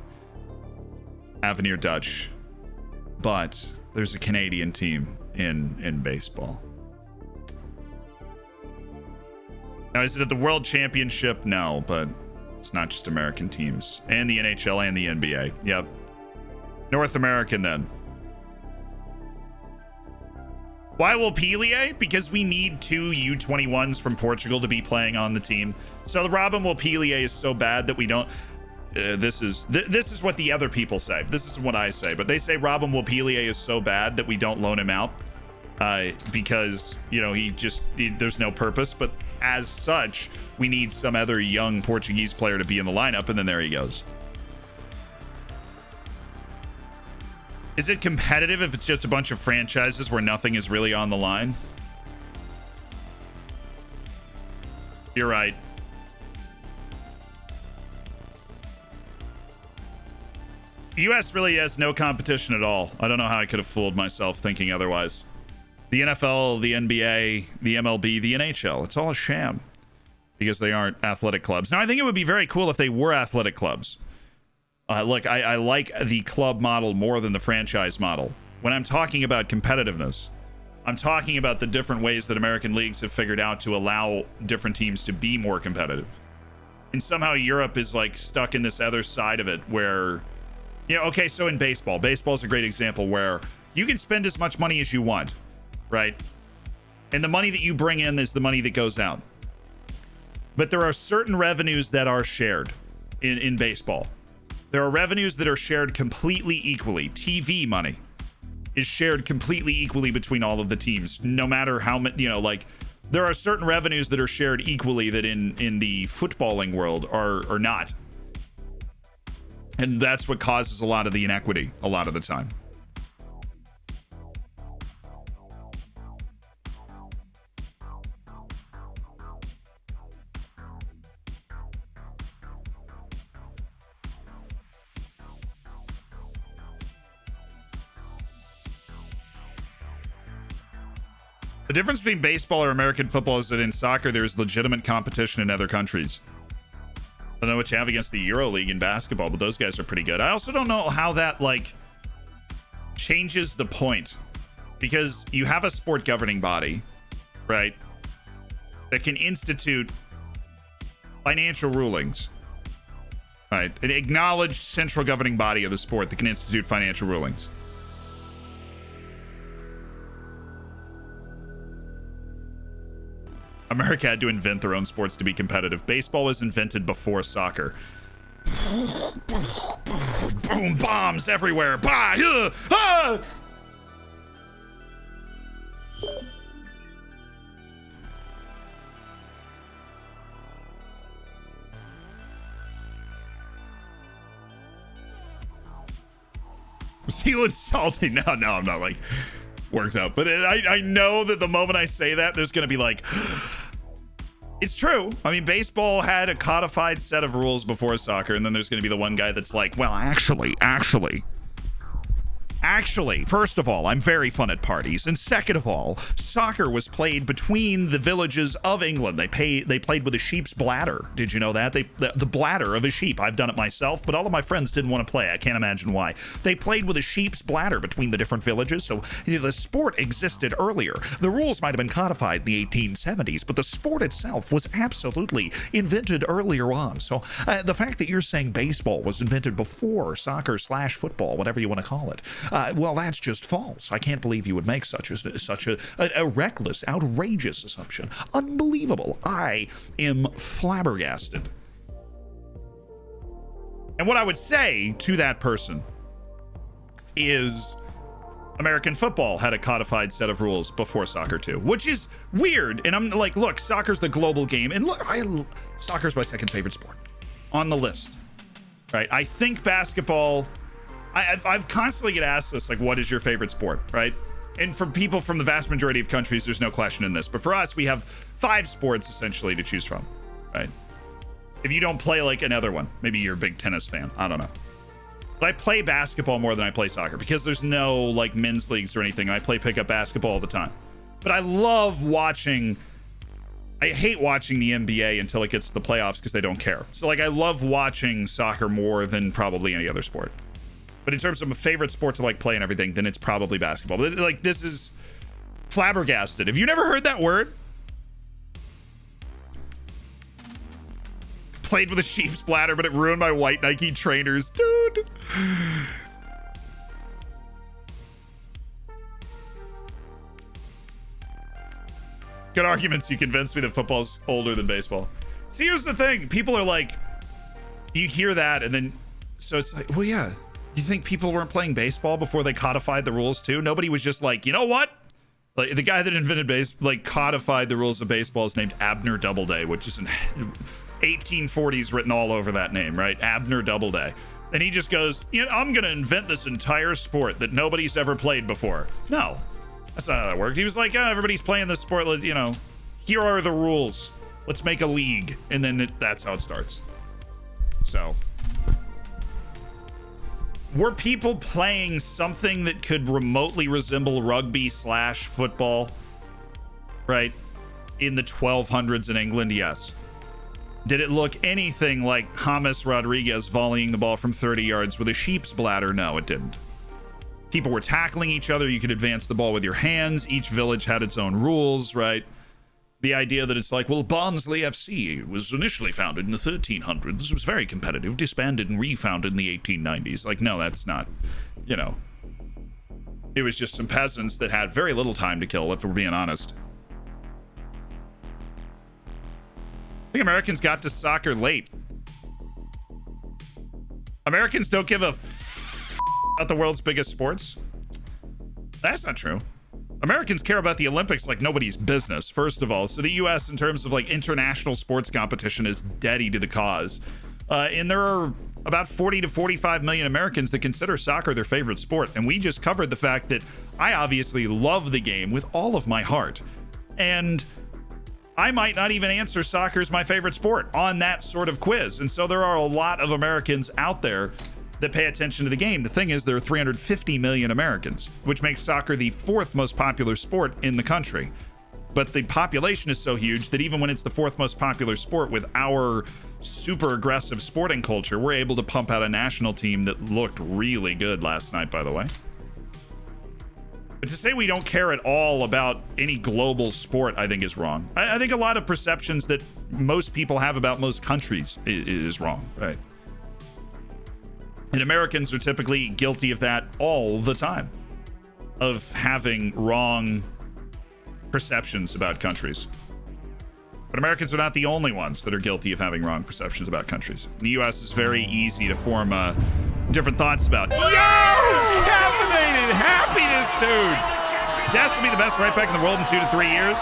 Avenir Dutch, but there's a Canadian team in baseball. Now, is it at the World Championship? No, but it's not just American teams. And the NHL and the NBA. Yep. North American then. Why Wapilier? Because we need 2 U21s from Portugal to be playing on the team. So the Robin Wapilier is so bad that we don't... This is what the other people say. This is what I say. But they say Robin Wapilier is so bad that we don't loan him out because, you know, there's no purpose. But as such, we need some other young Portuguese player to be in the lineup, and then there he goes. Is it competitive if it's just a bunch of franchises where nothing is really on the line? You're right. The U.S. really has no competition at all. I don't know how I could have fooled myself thinking otherwise. The NFL, the NBA, the MLB, the NHL, it's all a sham because they aren't athletic clubs. Now, I think it would be very cool if they were athletic clubs. Look, I like the club model more than the franchise model. When I'm talking about competitiveness, I'm talking about the different ways that American leagues have figured out to allow different teams to be more competitive. And somehow Europe is like stuck in this other side of it where, you know, okay, so in baseball is a great example where you can spend as much money as you want, right? And the money that you bring in is the money that goes out. But there are certain revenues that are shared in baseball. There are revenues that are shared completely equally. TV money is shared completely equally between all of the teams, no matter how many, you know, like there are certain revenues that are shared equally that in the footballing world are not. And that's what causes a lot of the inequity a lot of the time. The difference between baseball or American football is that in soccer, there's legitimate competition in other countries. I don't know what you have against the Euro League in basketball, but those guys are pretty good. I also don't know how that, like, changes the point. Because you have a sport governing body, right, that can institute financial rulings. Right? An acknowledged central governing body of the sport that can institute financial rulings. America had to invent their own sports to be competitive. Baseball was invented before soccer. Boom, bombs everywhere. Bah, ah! Was he salty? No, I'm not like worked up. But I know that the moment I say that, there's going to be like... It's true. I mean, baseball had a codified set of rules before soccer, and then there's going to be the one guy that's like, well, actually, first of all, I'm very fun at parties, and second of all, soccer was played between the villages of England. They played with a sheep's bladder. Did you know that? The bladder of a sheep. I've done it myself, but all of my friends didn't want to play. I can't imagine why. They played with a sheep's bladder between the different villages, so the sport existed earlier. The rules might have been codified in the 1870s, but the sport itself was absolutely invented earlier on. So the fact that you're saying baseball was invented before soccer/football, whatever you want to call it, well, that's just false. I can't believe you would make such a reckless, outrageous assumption. Unbelievable. I am flabbergasted. And what I would say to that person is American football had a codified set of rules before soccer too, which is weird. And I'm like, look, soccer's the global game. And look, soccer's my second favorite sport on the list, right? I think basketball... I've constantly get asked this, like, what is your favorite sport, right? And for people from the vast majority of countries, there's no question in this. But for us, we have 5 sports, essentially, to choose from, right? If you don't play, like, another one, maybe you're a big tennis fan. I don't know. But I play basketball more than I play soccer because there's no, like, men's leagues or anything. I play pickup basketball all the time. But I love watching... I hate watching the NBA until it gets to the playoffs because they don't care. So, like, I love watching soccer more than probably any other sport. But in terms of my favorite sport to like play and everything, then it's probably basketball. But like, this is flabbergasted. Have you never heard that word? Played with a sheep's bladder, but it ruined my white Nike trainers. Dude. Good arguments. You convinced me that football's older than baseball. See, here's the thing. People are like, you hear that and then, so it's like, well, yeah. You think people weren't playing baseball before they codified the rules too? Nobody was just like, you know what? Like the guy that invented codified the rules of baseball is named Abner Doubleday, which is an 1840s written all over that name, right? Abner Doubleday. And he just goes, you know, I'm going to invent this entire sport that nobody's ever played before. No, that's not how that worked. He was like, oh, everybody's playing this sport. You know, here are the rules. Let's make a league. And then that's how it starts. So... were people playing something that could remotely resemble rugby/football, right, in the 1200s in England? Yes. Did it look anything like James Rodriguez volleying the ball from 30 yards with a sheep's bladder? No, it didn't. People were tackling each other. You could advance the ball with your hands. Each village had its own rules, right? The idea that it's like, well, Barnsley FC was initially founded in the 1300s. It was very competitive, disbanded and refounded in the 1890s. Like, no, that's not, you know. It was just some peasants that had very little time to kill, if we're being honest. I think Americans got to soccer late. Americans don't give a about the world's biggest sports. That's not true. Americans care about the Olympics like nobody's business, first of all. So the U.S., in terms of like international sports competition, is deady to the cause. And there are about 40 to 45 million Americans that consider soccer their favorite sport. And we just covered the fact that I obviously love the game with all of my heart. And I might not even answer soccer is my favorite sport on that sort of quiz. And so there are a lot of Americans out there that pay attention to the game. The thing is, there are 350 million Americans, which makes soccer the fourth most popular sport in the country. But the population is so huge that even when it's the fourth most popular sport, with our super aggressive sporting culture, we're able to pump out a national team that looked really good last night, by the way. But to say we don't care at all about any global sport, I think is wrong. I think a lot of perceptions that most people have about most countries is wrong, right? And Americans are typically guilty of that all the time, of having wrong perceptions about countries. But Americans are not the only ones that are guilty of having wrong perceptions about countries. In the U.S., is very easy to form different thoughts about. Yo! Caffeinated happiness, dude! Des will be the best right back in the world in 2 to 3 years.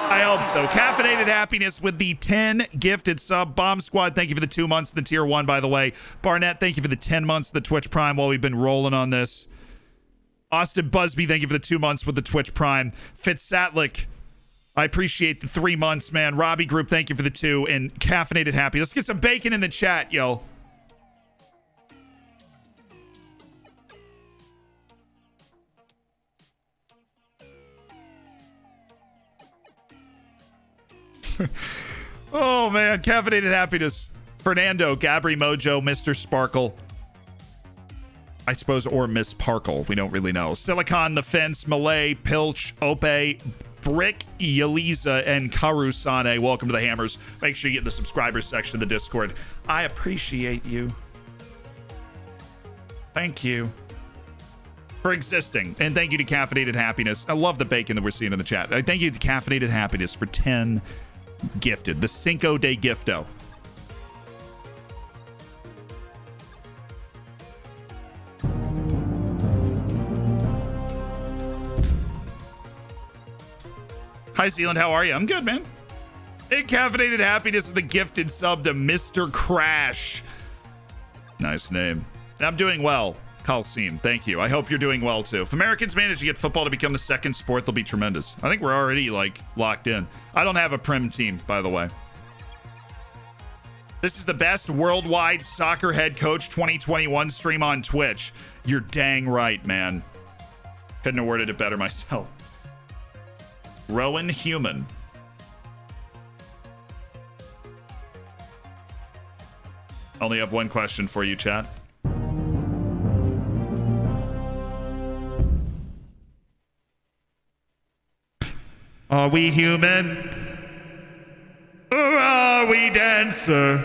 I hope so. Caffeinated happiness with the 10 gifted sub. Bomb Squad, thank you for the 2 months, the tier 1, by the way. Barnett, thank you for the 10 months, the Twitch Prime, while we've been rolling on this. Austin Busby, thank you for the 2 months with the Twitch Prime. Fitzatlick, I appreciate the 3 months, man. Robbie Group, thank you for the 2. And Caffeinated Happy. Let's get some bacon in the chat, yo. Oh, man. Caffeinated Happiness. Fernando, Gabri Mojo, Mr. Sparkle. I suppose, or Miss Parkle. We don't really know. Silicon, The Fence, Malay, Pilch, Ope, Brick, Yeliza, and Karusane. Welcome to the Hammers. Make sure you get in the subscribers section of the Discord. I appreciate you. Thank you for existing. And thank you to Caffeinated Happiness. I love the bacon that we're seeing in the chat. Thank you to Caffeinated Happiness for 10 gifted. The Cinco de Gifto. Hi, Zealand. How are you? I'm good, man. Hey, Caffeinated Happiness is the gifted sub to Mr. Crash. Nice name. And I'm doing well, Coliseum. Thank you. I hope you're doing well, too. If Americans manage to get football to become the second sport, they'll be tremendous. I think we're already, like, locked in. I don't have a Prim team, by the way. This is the best worldwide soccer head coach 2021 stream on Twitch. You're dang right, man. Couldn't have worded it better myself. Rowan Human. Only have one question for you, chat. Are we human? Or are we dancer?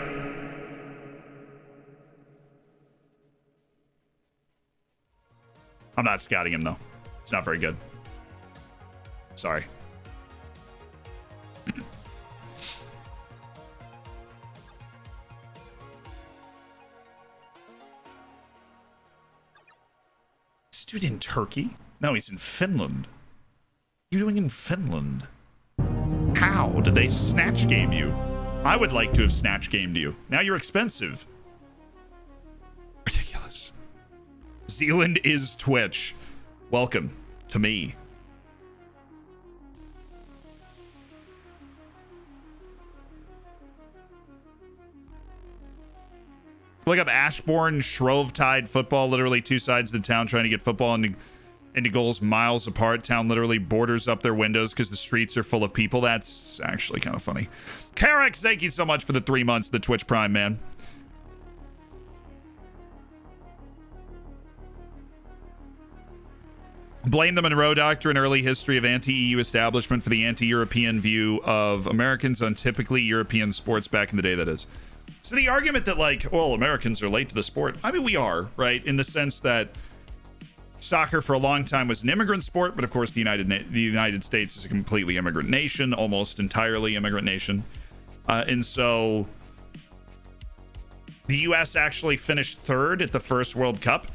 I'm not scouting him, though. It's not very good. Sorry. Dude, in Turkey? No, he's in Finland. What are you doing in Finland? How did they snatch game you? I would like to have snatch gamed you. Now you're expensive. Ridiculous. Zealand is Twitch. Welcome to me. Look up Ashbourne Shrovetide football. Literally two sides of the town trying to get football into goals miles apart. Town literally borders up their windows because the streets are full of people. That's actually kind of funny. Carrick, thank you so much for the 3 months, the Twitch Prime, man. Blame the Monroe Doctrine, early history of anti-EU establishment for the anti-European view of Americans on typically European sports back in the day, that is. So the argument that, like, well, Americans are late to the sport. I mean, we are, right? In the sense that soccer for a long time was an immigrant sport, but of course the United States is a completely immigrant nation, almost entirely immigrant nation. And so the U.S. actually finished third at the first World Cup,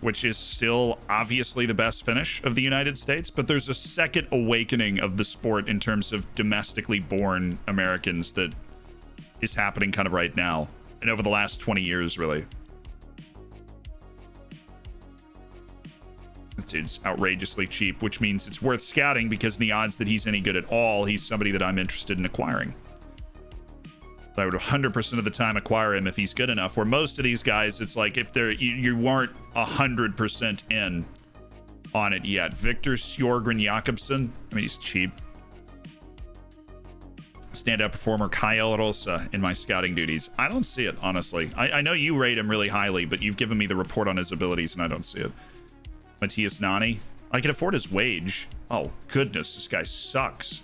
which is still obviously the best finish of the United States. But there's a second awakening of the sport in terms of domestically born Americans that is happening kind of right now and over the last 20 years, really. This dude's outrageously cheap, which means it's worth scouting because in the odds that he's any good at all, he's somebody that I'm interested in acquiring. I would 100% of the time acquire him if he's good enough. Where most of these guys, it's like if they're you weren't 100% in on it yet. Victor Sjorgren Jakobsen, I mean, he's cheap. Standout performer Kyle Rosa in my scouting duties. I don't see it, honestly. I know you rate him really highly, but you've given me the report on his abilities and I don't see it. Matthias Nani, I can afford his wage. Oh goodness, this guy sucks.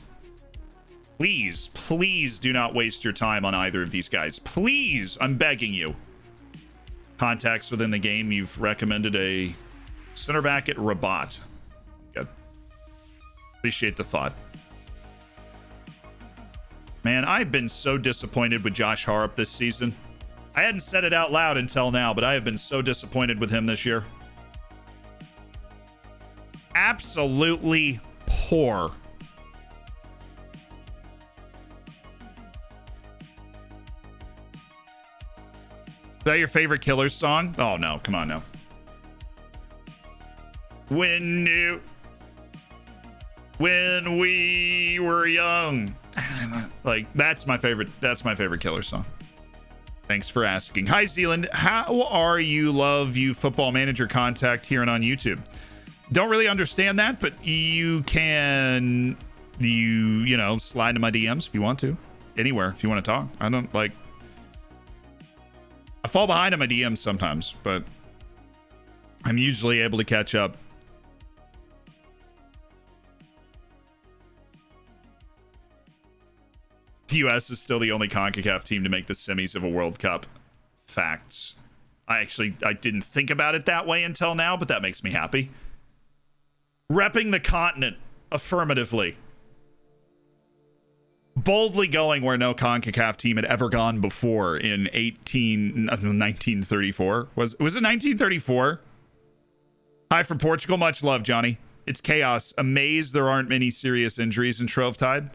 Please do not waste your time on either of these guys. Please, I'm begging you. Contacts within the game, you've recommended a center back at Rabat. Good. Appreciate the thought. Man, I've been so disappointed with Josh Harrop this season. I hadn't said it out loud until now, but I have been so disappointed with him this year. Absolutely poor. Is that your favorite Killers song? Oh no, come on now. When we were young. Like, that's my favorite Killers song. Thanks for asking. Hi Zealand, how are you? Love you football manager contact here and on YouTube. Don't really understand that, but you can you know, slide into my DMs if you want to. Anywhere if you want to talk. I don't like I fall behind on my DMs sometimes, but I'm usually able to catch up. The US is still the only CONCACAF team to make the semis of a World Cup. Facts. I didn't think about it that way until now, but that makes me happy. Repping the continent affirmatively. Boldly going where no CONCACAF team had ever gone before in 1934. Was it 1934? Hi from Portugal. Much love, Johnny. It's chaos. Amazed there aren't many serious injuries in Trovetide.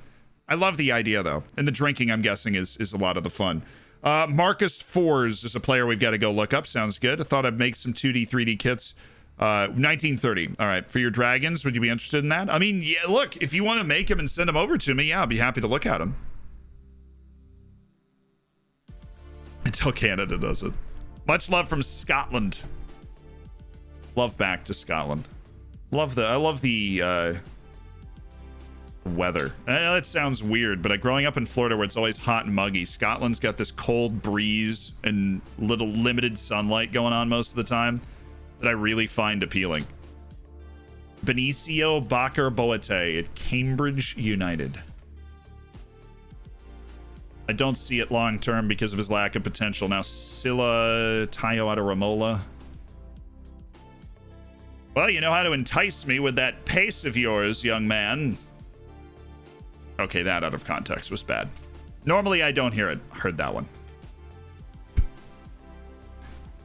I love the idea, though. And the drinking, I'm guessing, is a lot of the fun. Marcus Fors is a player we've got to go look up. Sounds good. I thought I'd make some 2D, 3D kits. 1930. All right. For your dragons, would you be interested in that? I mean, yeah, look, if you want to make them and send them over to me, yeah, I'd be happy to look at them. Until Canada does it. Much love from Scotland. Love back to Scotland. I love the weather. That sounds weird, but growing up in Florida where it's always hot and muggy, Scotland's got this cold breeze and little limited sunlight going on most of the time that I really find appealing. Benicio Bakker Boate at Cambridge United. I don't see it long term because of his lack of potential. Now Silla Tayo Ramola. Well, you know how to entice me with that pace of yours, young man. Okay, that out of context was bad. Normally I don't hear it. Heard that one.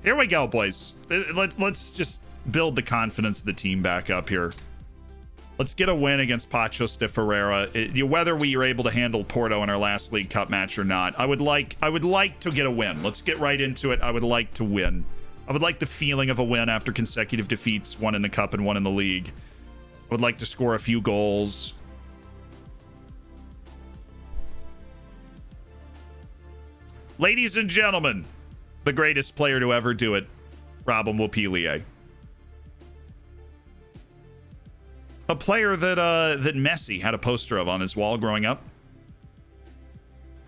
Here we go, boys. Let's just build the confidence of the team back up here. Let's get a win against Pachos de Ferreira. Whether we are able to handle Porto in our last League Cup match or not, I would like to get a win. Let's get right into it. I would like to win. I would like the feeling of a win after consecutive defeats, one in the Cup and one in the League. I would like to score a few goals. Ladies and gentlemen, the greatest player to ever do it, Robin Wapilier. A player that Messi had a poster of on his wall growing up.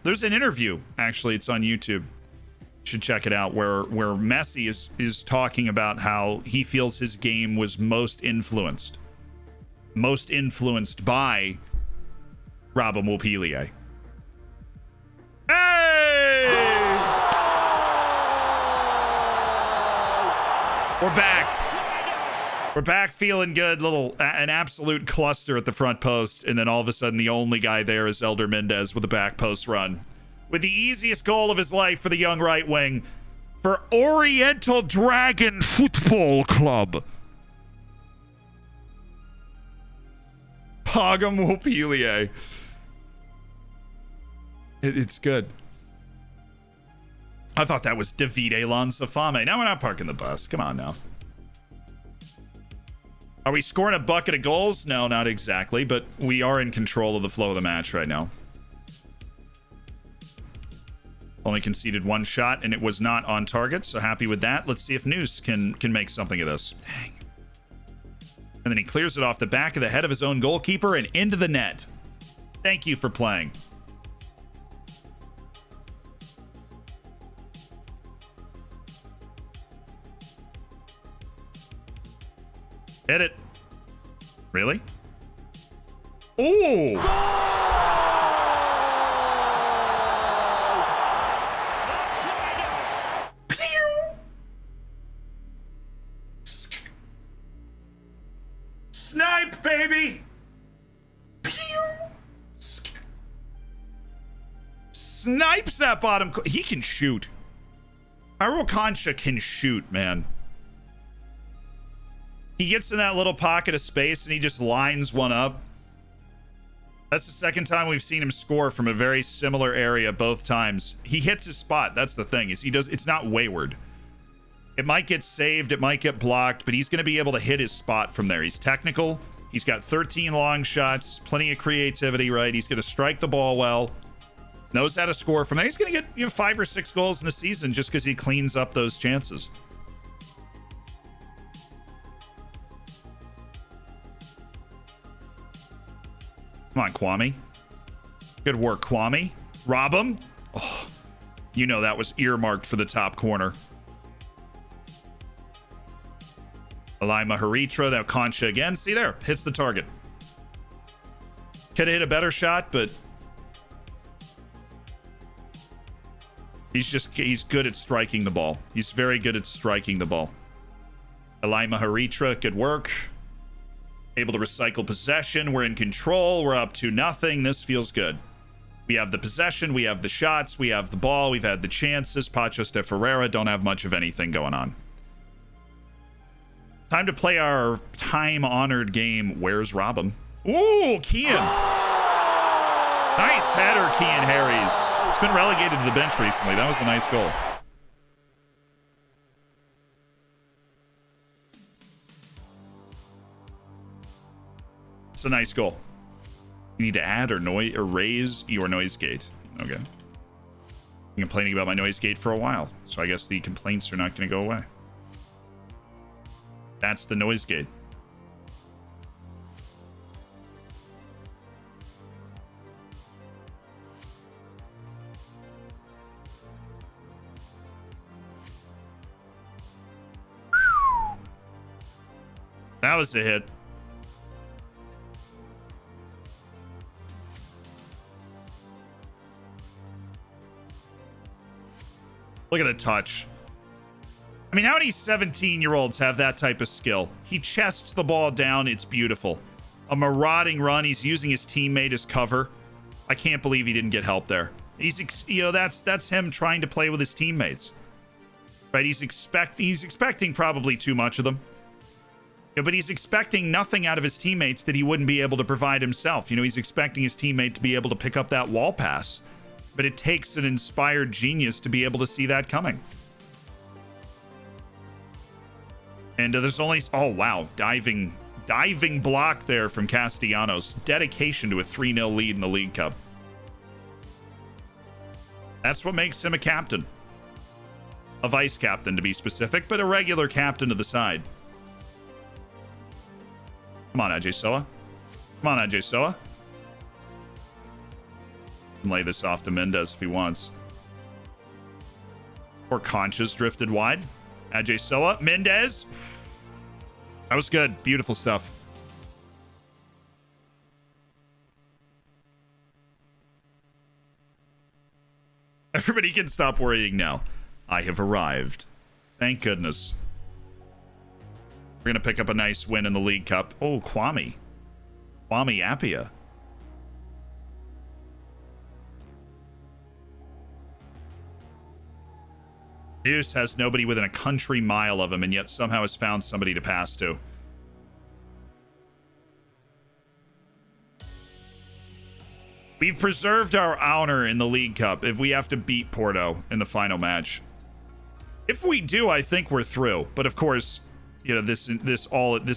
There's an interview, actually, it's on YouTube, Should check it out, where Messi is talking about how he feels his game was most influenced by Robin Mopilie. Hey! We're back. We're back feeling good. An absolute cluster at the front post, and then all of a sudden the only guy there is Elder Mendez with a back post run. With the easiest goal of his life for the young right wing for Oriental Dragon Football Club. Pagam Mopilie. It's good. I thought that was Davide Lansafame. Now we're not parking the bus. Come on now. Are we scoring a bucket of goals? No, not exactly, but we are in control of the flow of the match right now. Only conceded one shot, and it was not on target, so happy with that. Let's see if Noose can make something of this. Dang. And then he clears it off the back of the head of his own goalkeeper and into the net. Thank you for playing. Hit it. Really? Oh! Snipe, baby! Snipes that bottom. He can shoot. Iro Concha can shoot, man. He gets in that little pocket of space and he just lines one up. That's the second time we've seen him score from a very similar area both times. He hits his spot. That's the thing, is it's not wayward. It might get saved, it might get blocked, but he's going to be able to hit his spot from there. He's technical. He's got 13 long shots, plenty of creativity, right? He's going to strike the ball well. Knows how to score from there. He's going to get 5 or 6 goals in the season just because he cleans up those chances. Come on, Kwame. Good work, Kwame. Rob him. Oh, you know that was earmarked for the top corner. Alaima Haritra, now Concha again. See there, hits the target. Could have hit a better shot, but he's good at striking the ball. He's very good at striking the ball. Alaima Haritra, good work. Able to recycle possession. We're in control. We're up 2-0. This feels good. We have the possession. We have the shots. We have the ball. We've had the chances. Pachos de Ferreira don't have much of anything going on. Time to play our time-honored game, Where's Robin? Ooh, Kian. Nice header, Kian Harries. He's been relegated to the bench recently. That was a nice goal. It's a nice goal. You need to add or raise your noise gate. Okay. I've been complaining about my noise gate for a while, so I guess the complaints are not going to go away. That's the noise gate. That was a hit. Look at the touch. I mean, how many 17-year-olds have that type of skill? He chests the ball down. It's beautiful. A marauding run. He's using his teammate as cover. I can't believe he didn't get help there. That's him trying to play with his teammates. Right? He's expecting probably too much of them. Yeah, but he's expecting nothing out of his teammates that he wouldn't be able to provide himself. He's expecting his teammate to be able to pick up that wall pass. But it takes an inspired genius to be able to see that coming. And there's only... Oh, wow. Diving block there from Castellanos. Dedication to a 3-0 lead in the League Cup. That's what makes him a captain. A vice captain, to be specific, but a regular captain of the side. Come on, Ajay Soa. Come on, Ajay Soa. Lay this off to Mendez if he wants. Or Conchas drifted wide. Ajay Soa. Mendez. That was good. Beautiful stuff. Everybody can stop worrying now. I have arrived. Thank goodness. We're going to pick up a nice win in the League Cup. Oh, Kwame Appiah. Reece has nobody within a country mile of him, and yet somehow has found somebody to pass to. We've preserved our honor in the League Cup if we have to beat Porto in the final match. If we do, I think we're through. But of course, you know, this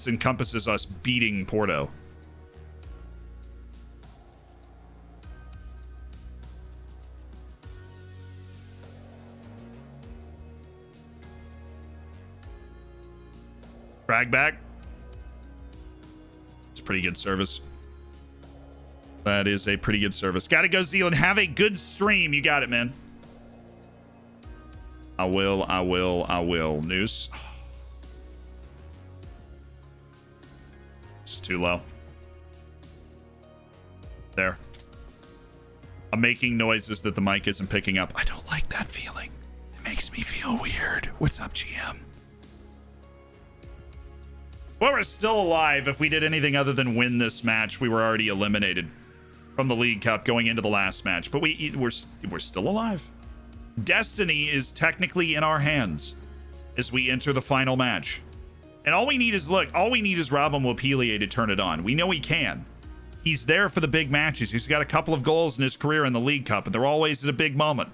encompasses us beating Porto. Drag back. It's a pretty good service. That is a pretty good service. Gotta go, Zealand. Have a good stream. You got it, man. I will. Noose. It's too low. There. I'm making noises that the mic isn't picking up. I don't like that feeling. It makes me feel weird. What's up, GM? Well, we're still alive. If we did anything other than win this match, we were already eliminated from the League Cup going into the last match. But we're still alive. Destiny is technically in our hands as we enter the final match. And all we need is, look, all we need is Robin Wapilier to turn it on. We know he can. He's there for the big matches. He's got a couple of goals in his career in the League Cup, and they're always at a big moment.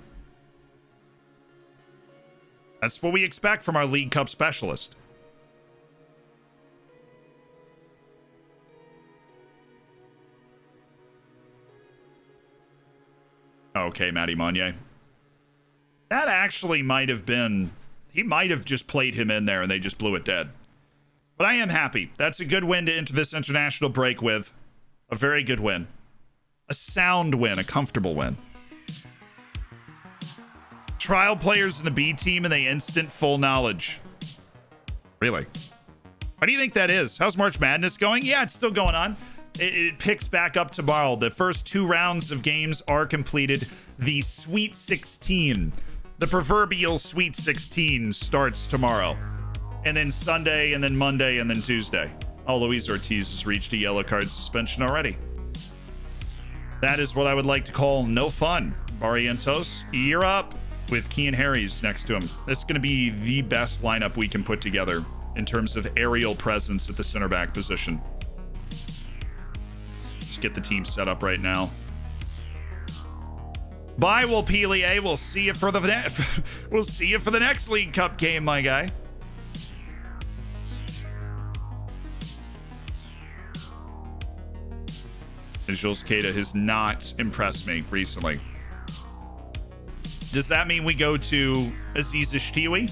That's what we expect from our League Cup specialist. Okay, Matty Monnier. That actually might have been... He might have just played him in there and they just blew it dead. But I am happy. That's a good win to enter this international break with. A very good win. A sound win. A comfortable win. Trial players in the B team and they instant full knowledge. Really? Why do you think that is? How's March Madness going? Yeah, it's still going on. It picks back up tomorrow. The first 2 rounds of games are completed. The Sweet 16, the proverbial Sweet 16, starts tomorrow. And then Sunday, and then Monday, and then Tuesday. Oh, Luis Ortiz has reached a yellow card suspension already. That is what I would like to call no fun. Barrientos, you're up with Kean Harries next to him. This is going to be the best lineup we can put together in terms of aerial presence at the center back position. Get the team set up right now. Bye, Wapilier. We'll see you for the next League Cup game, my guy. Jules Keita has not impressed me recently. Does that mean we go to Aziz Ishtiwi,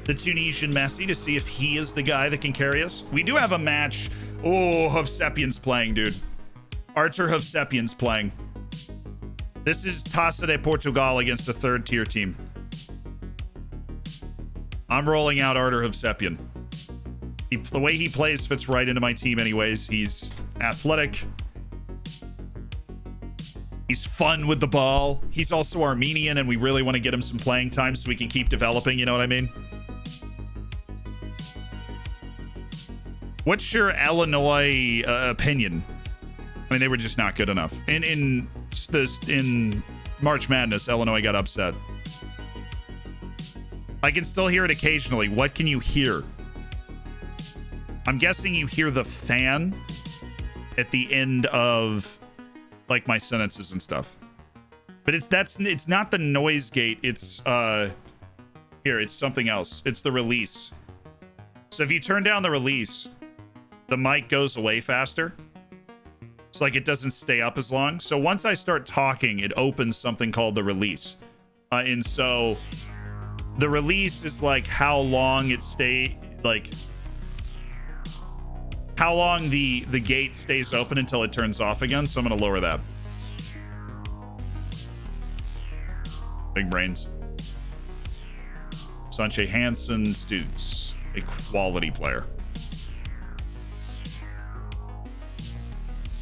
the Tunisian Messi, to see if he is the guy that can carry us? We do have a match. Oh, Hovsepian's playing, dude. Artur Hovsepian's playing. This is Taça de Portugal against a third-tier team. I'm rolling out Artur Hovsepian. The way he plays fits right into my team anyways. He's athletic. He's fun with the ball. He's also Armenian, and we really want to get him some playing time so we can keep developing, you know what I mean? What's your Illinois opinion? I mean, they were just not good enough. In March Madness, Illinois got upset. I can still hear it occasionally. What can you hear? I'm guessing you hear the fan at the end of like my sentences and stuff. But it's not the noise gate. It's here, it's something else. It's the release. So if you turn down the release, the mic goes away faster. It's like it doesn't stay up as long. So once I start talking, it opens something called the release. And so the release is like how long it how long the gate stays open until it turns off again. So I'm going to lower that. Big brains. Sanche Hansen, Stutz, a quality player.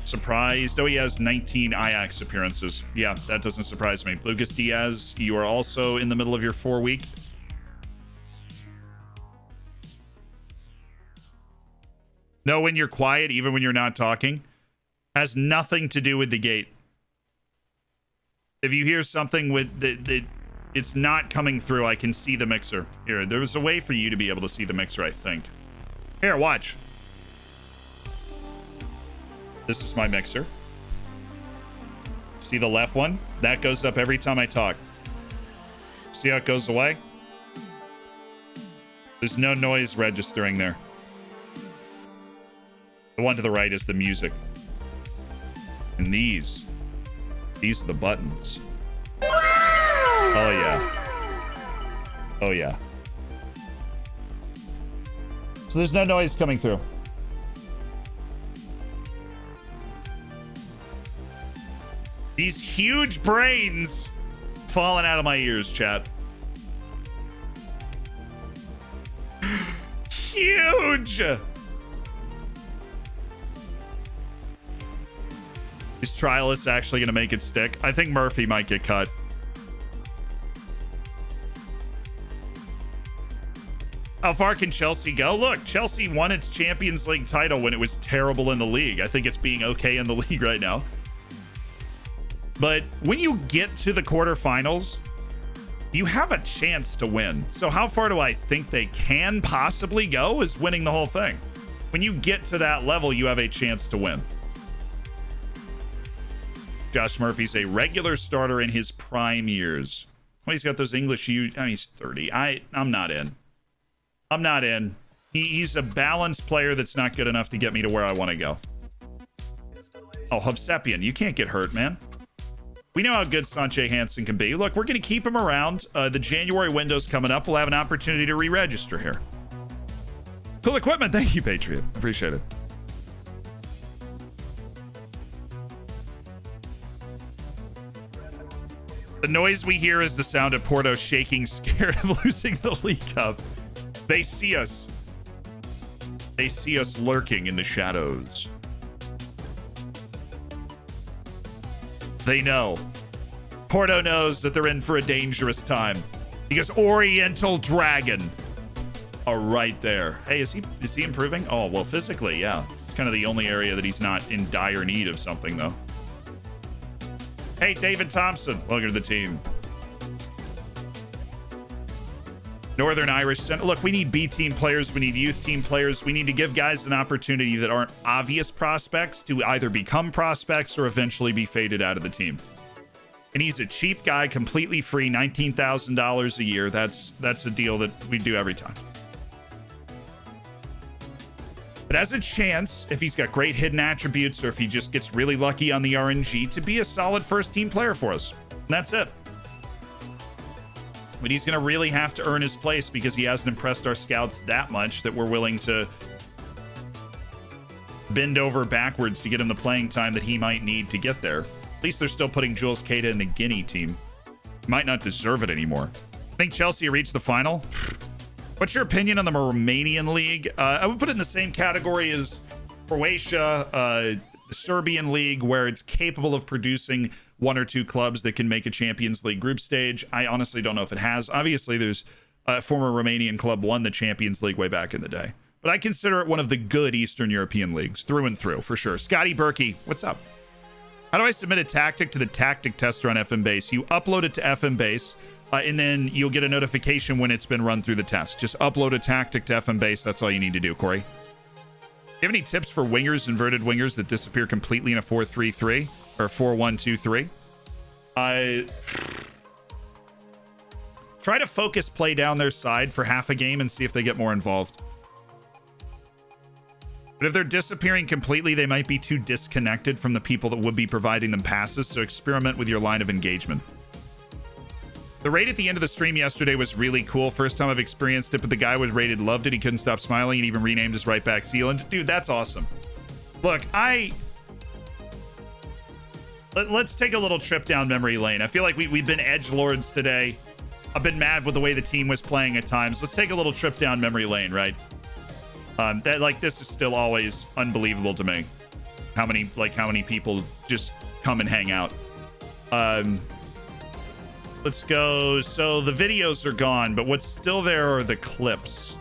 Surprised. Oh, he has 19 Ajax appearances. Yeah, that doesn't surprise me. Lucas Diaz, you are also in the middle of your 4 week. No, when you're quiet, even when you're not talking, has nothing to do with the gate. If you hear something with that, it's not coming through. I can see the mixer. Here, there's a way for you to be able to see the mixer, I think. Here, watch. This is my mixer. See the left one? That goes up every time I talk. See how it goes away? There's no noise registering there. The one to the right is the music. And these are the buttons. Oh yeah. Oh yeah. So there's no noise coming through. These huge brains falling out of my ears, chat. Huge! Is Trialist actually going to make it stick? I think Murphy might get cut. How far can Chelsea go? Look, Chelsea won its Champions League title when it was terrible in the league. I think it's being okay in the league right now. But when you get to the quarterfinals, you have a chance to win. So how far do I think they can possibly go is winning the whole thing. When you get to that level, you have a chance to win. Josh Murphy's a regular starter in his prime years. Well, he's got those English. I mean, he's 30. I'm not in. I'm not in. He's a balanced player that's not good enough to get me to where I want to go. Oh, Hovsepian, you can't get hurt, man. We know how good Sanche Hansen can be. Look, we're going to keep him around. The January window's coming up. We'll have an opportunity to re-register here. Cool equipment. Thank you, Patriot. Appreciate it. The noise we hear is the sound of Porto shaking, scared of losing the League Cup. They see us. They see us lurking in the shadows. They know. Porto knows that they're in for a dangerous time. Because Oriental Dragon are right there. Hey, is he improving? Oh, well, physically, yeah. It's kind of the only area that he's not in dire need of something, though. Hey, David Thompson. Welcome to the team. Northern Irish Center. Look, we need B team players. We need youth team players. We need to give guys an opportunity that aren't obvious prospects to either become prospects or eventually be faded out of the team. And he's a cheap guy, completely free, $19,000 a year. That's a deal that we do every time. But has a chance, if he's got great hidden attributes or if he just gets really lucky on the RNG, to be a solid first team player for us. And that's it. But he's going to really have to earn his place because he hasn't impressed our scouts that much that we're willing to bend over backwards to get him the playing time that he might need to get there. At least they're still putting Jules Keita in the Guinea team. Might not deserve it anymore. I think Chelsea reached the final. What's your opinion on the Romanian league? I would put it in the same category as Croatia, the Serbian league, where it's capable of producing one or two clubs that can make a Champions League group stage. I honestly don't know if it has. Obviously, there's a former Romanian club won the Champions League way back in the day. But I consider it one of the good Eastern European leagues, through and through, for sure. Scotty Berkey, what's up? How do I submit a tactic to the tactic tester on FM Base? You upload it to FM Base, and then you'll get a notification when it's been run through the test. Just upload a tactic to FM Base. That's all you need to do, Corey. Do you have any tips for wingers, inverted wingers, that disappear completely in a 4-3-3 or 4-1-2-3? Try to focus play down their side for half a game and see if they get more involved. But if they're disappearing completely, they might be too disconnected from the people that would be providing them passes, so experiment with your line of engagement. The raid at the end of the stream yesterday was really cool. First time I've experienced it, but the guy was rated, loved it. He couldn't stop smiling and even renamed his right back Sealand. Dude, that's awesome. Look, let's take a little trip down memory lane. I feel like we've been edgelords today. I've been mad with the way the team was playing at times. Let's take a little trip down memory lane, right? This is still always unbelievable to me. How many people just come and hang out. Let's go. So the videos are gone, but what's still there are the clips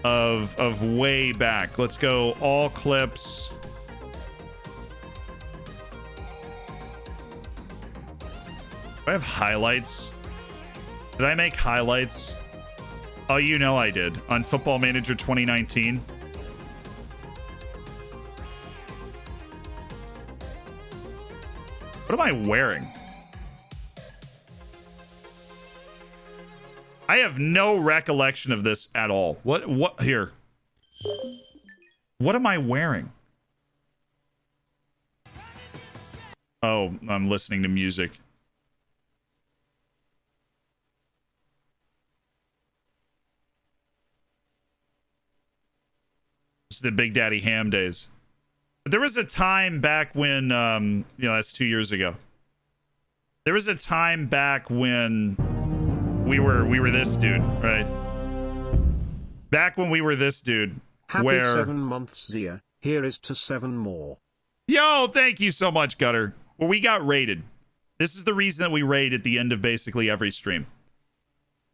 of way back. Let's go all clips. Do I have highlights? Did I make highlights? Oh, you know I did. On Football Manager 2019. What am I wearing? I have no recollection of this at all. What here? What am I wearing? Oh, I'm listening to music. This is the Big Daddy Ham days. There was a time back when, that's 2 years ago. There was a time back when we were this dude, right? Back when we were this dude. Happy 7 months, Zia. Here is to 7 more. Yo, thank you so much, Gutter. Well, we got raided. This is the reason that we raid at the end of basically every stream.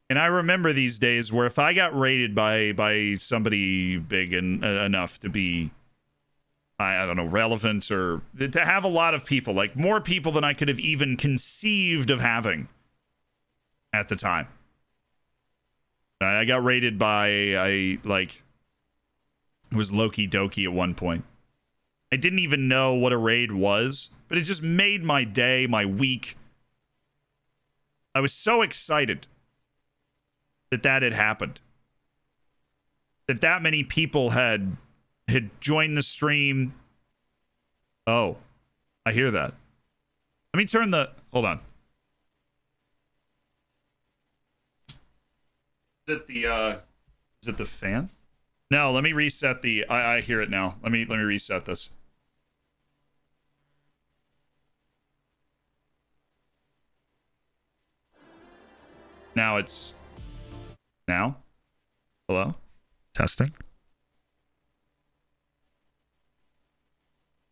And I remember these days where if I got raided by somebody big and enough to be, I don't know, relevant or to have a lot of people, like more people than I could have even conceived of having at the time. I got raided by, it was Loki Doki at one point. I didn't even know what a raid was, but it just made my day, my week. I was so excited that had happened. That many people had joined the stream. Oh, I hear that. Let me turn the, hold on. Is it the fan? No, let me reset the, I hear it now. Let me reset this. Now it's, now? Hello? Testing?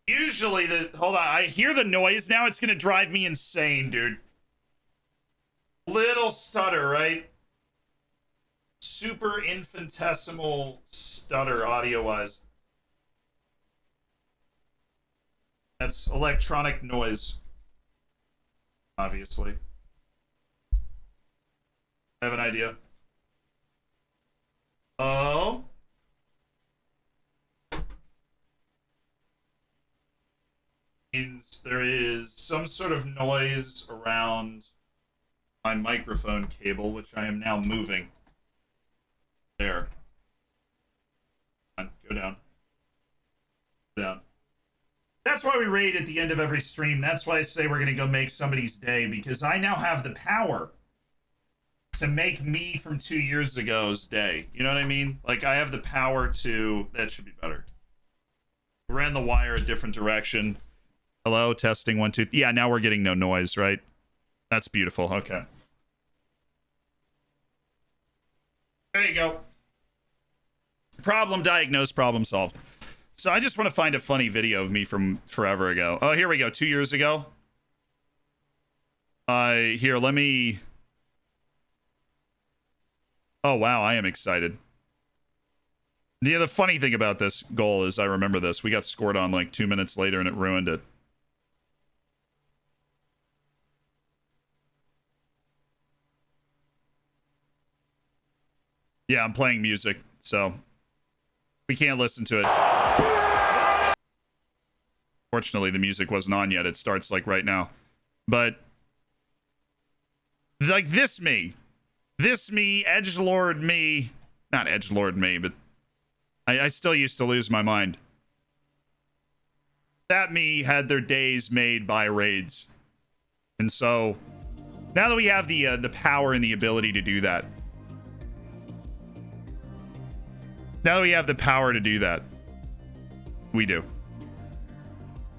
Usually hold on, I hear the noise now. It's gonna drive me insane, dude. Little stutter, right? Super infinitesimal stutter audio-wise. That's electronic noise. Obviously. I have an idea. Oh. Means there is some sort of noise around my microphone cable, which I am now moving. There. Come on, go down. Go down. That's why we raid at the end of every stream. That's why I say we're going to go make somebody's day, because I now have the power to make me from 2 years ago's day. You know what I mean? Like, I have the power to... That should be better. Ran the wire a different direction. Hello, testing 1 2. Yeah, now we're getting no noise, right? That's beautiful. Okay. There you go. Problem diagnosed, problem solved. So I just want to find a funny video of me from forever ago. Oh, here we go. 2 years ago. Here, let me... Oh, wow, I am excited. Yeah, the funny thing about this goal is I remember this. We got scored on like 2 minutes later and it ruined it. Yeah, I'm playing music, so we can't listen to it. Fortunately, the music wasn't on yet. It starts like right now. But like this me, edgelord me, not edgelord me, but I still used to lose my mind. That me had their days made by raids. And so now that we have the power and the ability to do that, now that we have the power to do that, we do.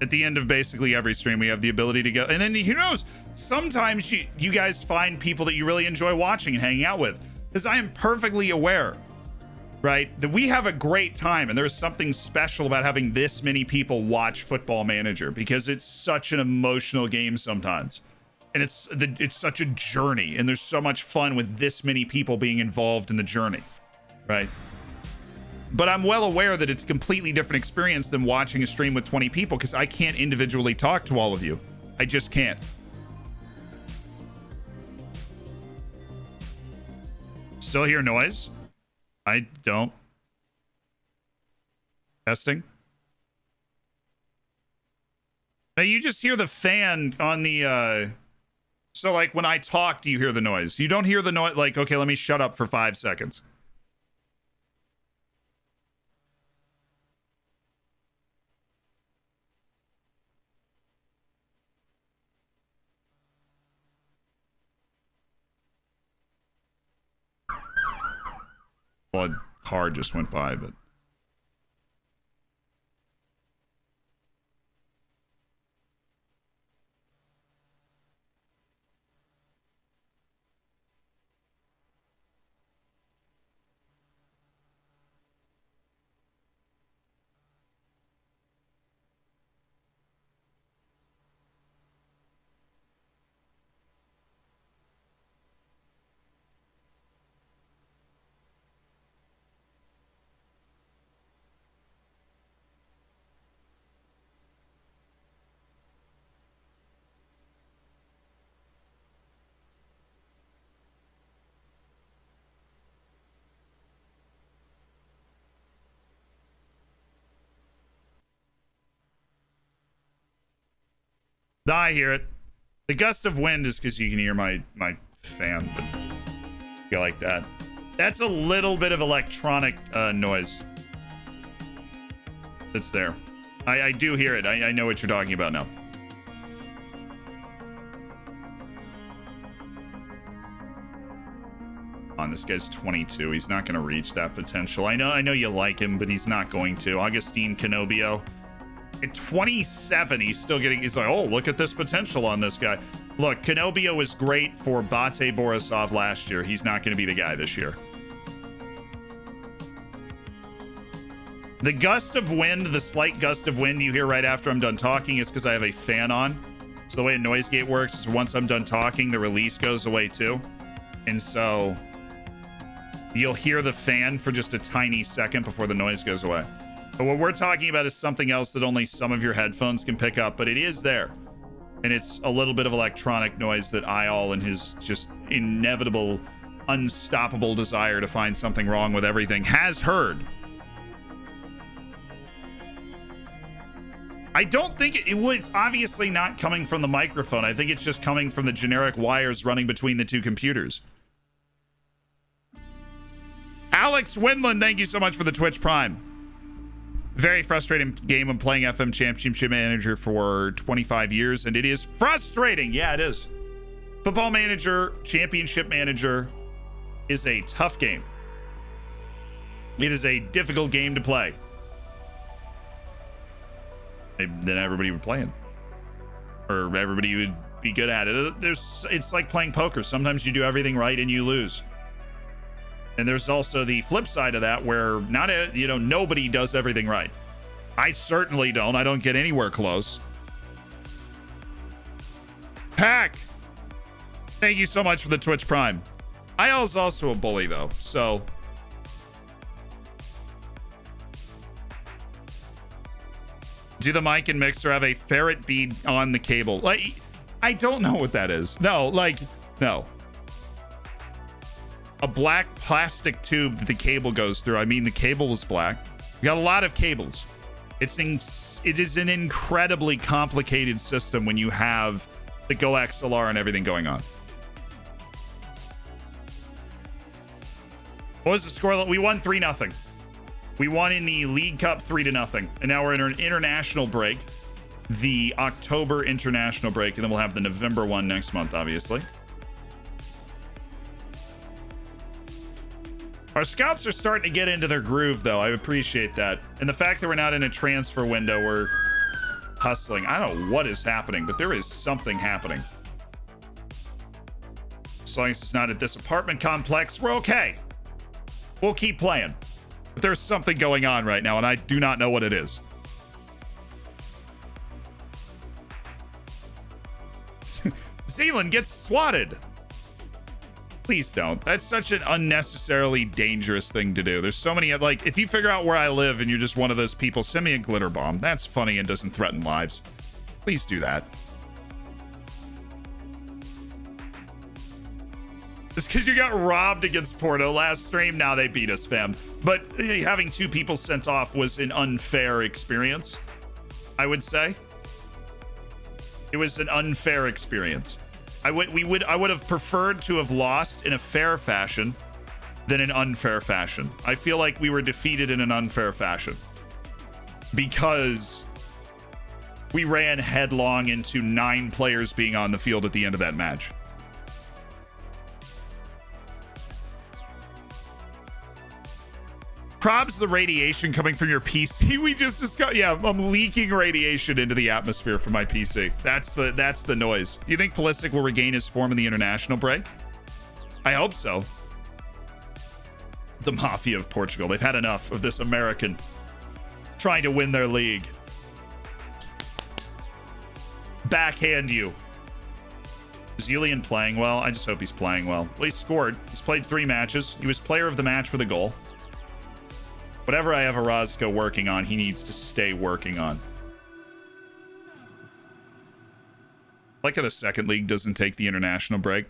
At the end of basically every stream, we have the ability to go. And then who knows? sometimes you guys find people that you really enjoy watching and hanging out with, because I am perfectly aware, right, that we have a great time, and there's something special about having this many people watch Football Manager, because it's such an emotional game sometimes, and it's such a journey, and there's so much fun with this many people being involved in the journey, right? But I'm well aware that it's a completely different experience than watching a stream with 20 people, because I can't individually talk to all of you. I just can't. Still hear noise? I don't. Testing. Now you just hear the fan on the so like when I talk, do you hear the noise? You don't hear the noise, like, okay, let me shut up for 5 seconds. Well, a car just went by, but I hear it. The gust of wind is because you can hear my fan, but you like that. That's a little bit of electronic noise that's there. I do hear it. I know what you're talking about now. This guy's 22. He's not going to reach that potential. I know you like him, but he's not going to. Augustine Canobio. At 27, he's like, oh, look at this potential on this guy. Look, Canobio was great for Bate Borisov last year. He's not going to be the guy this year. The gust of wind, the slight gust of wind you hear right after I'm done talking is because I have a fan on. So the way a noise gate works is once I'm done talking, the release goes away too. And so you'll hear the fan for just a tiny second before the noise goes away. But what we're talking about is something else that only some of your headphones can pick up, but it is there. And it's a little bit of electronic noise that Eyal and his just inevitable, unstoppable desire to find something wrong with everything has heard. I don't think it's obviously not coming from the microphone. I think it's just coming from the generic wires running between the two computers. Alex Winland, thank you so much for the Twitch Prime. Very frustrating game. I'm playing FM Championship Manager for 25 years, and it is frustrating. Yeah, it is. Football Manager, Championship Manager is a tough game. It is a difficult game to play. Then everybody would play it, or everybody would be good at it. It's like playing poker. Sometimes you do everything right and you lose. And there's also the flip side of that where nobody does everything right. I certainly don't. I don't get anywhere close. Pack, thank you so much for the Twitch Prime. Eyal's also a bully though, so do the mic and mixer have a ferret bead on the cable? Like, I don't know what that is. No. A black plastic tube that the cable goes through. I mean, the cable is black. We got a lot of cables. It is an incredibly complicated system when you have the Go XLR and everything going on. What was the score? We won 3-0. We won in the League Cup 3-0. And now we're in an international break. The October international break. And then we'll have the November one next month, obviously. Our scouts are starting to get into their groove, though. I appreciate that. And the fact that we're not in a transfer window, we're hustling. I don't know what is happening, but there is something happening. As long as it's not at this apartment complex, we're okay. We'll keep playing. But there's something going on right now, and I do not know what it is. Zealand gets swatted. Please don't. That's such an unnecessarily dangerous thing to do. There's so many, like, if you figure out where I live and you're just one of those people, send me a glitter bomb. That's funny and doesn't threaten lives. Please do that. Just because you got robbed against Porto last stream, now they beat us, fam. But having 2 people sent off was an unfair experience, I would say. It was an unfair experience. I would have preferred to have lost in a fair fashion than an unfair fashion. I feel like we were defeated in an unfair fashion because we ran headlong into 9 players being on the field at the end of that match. Probs the radiation coming from your PC. We just discussed. Yeah, I'm leaking radiation into the atmosphere from my PC. That's the noise. Do you think Pulisic will regain his form in the international break? I hope so. The Mafia of Portugal. They've had enough of this American trying to win their league. Backhand you. Is Julian playing well? I just hope he's playing well. Well, he scored. He's played 3 matches. He was player of the match with a goal. Whatever I have Orozco working on, he needs to stay working on. Like how the second league doesn't take the international break.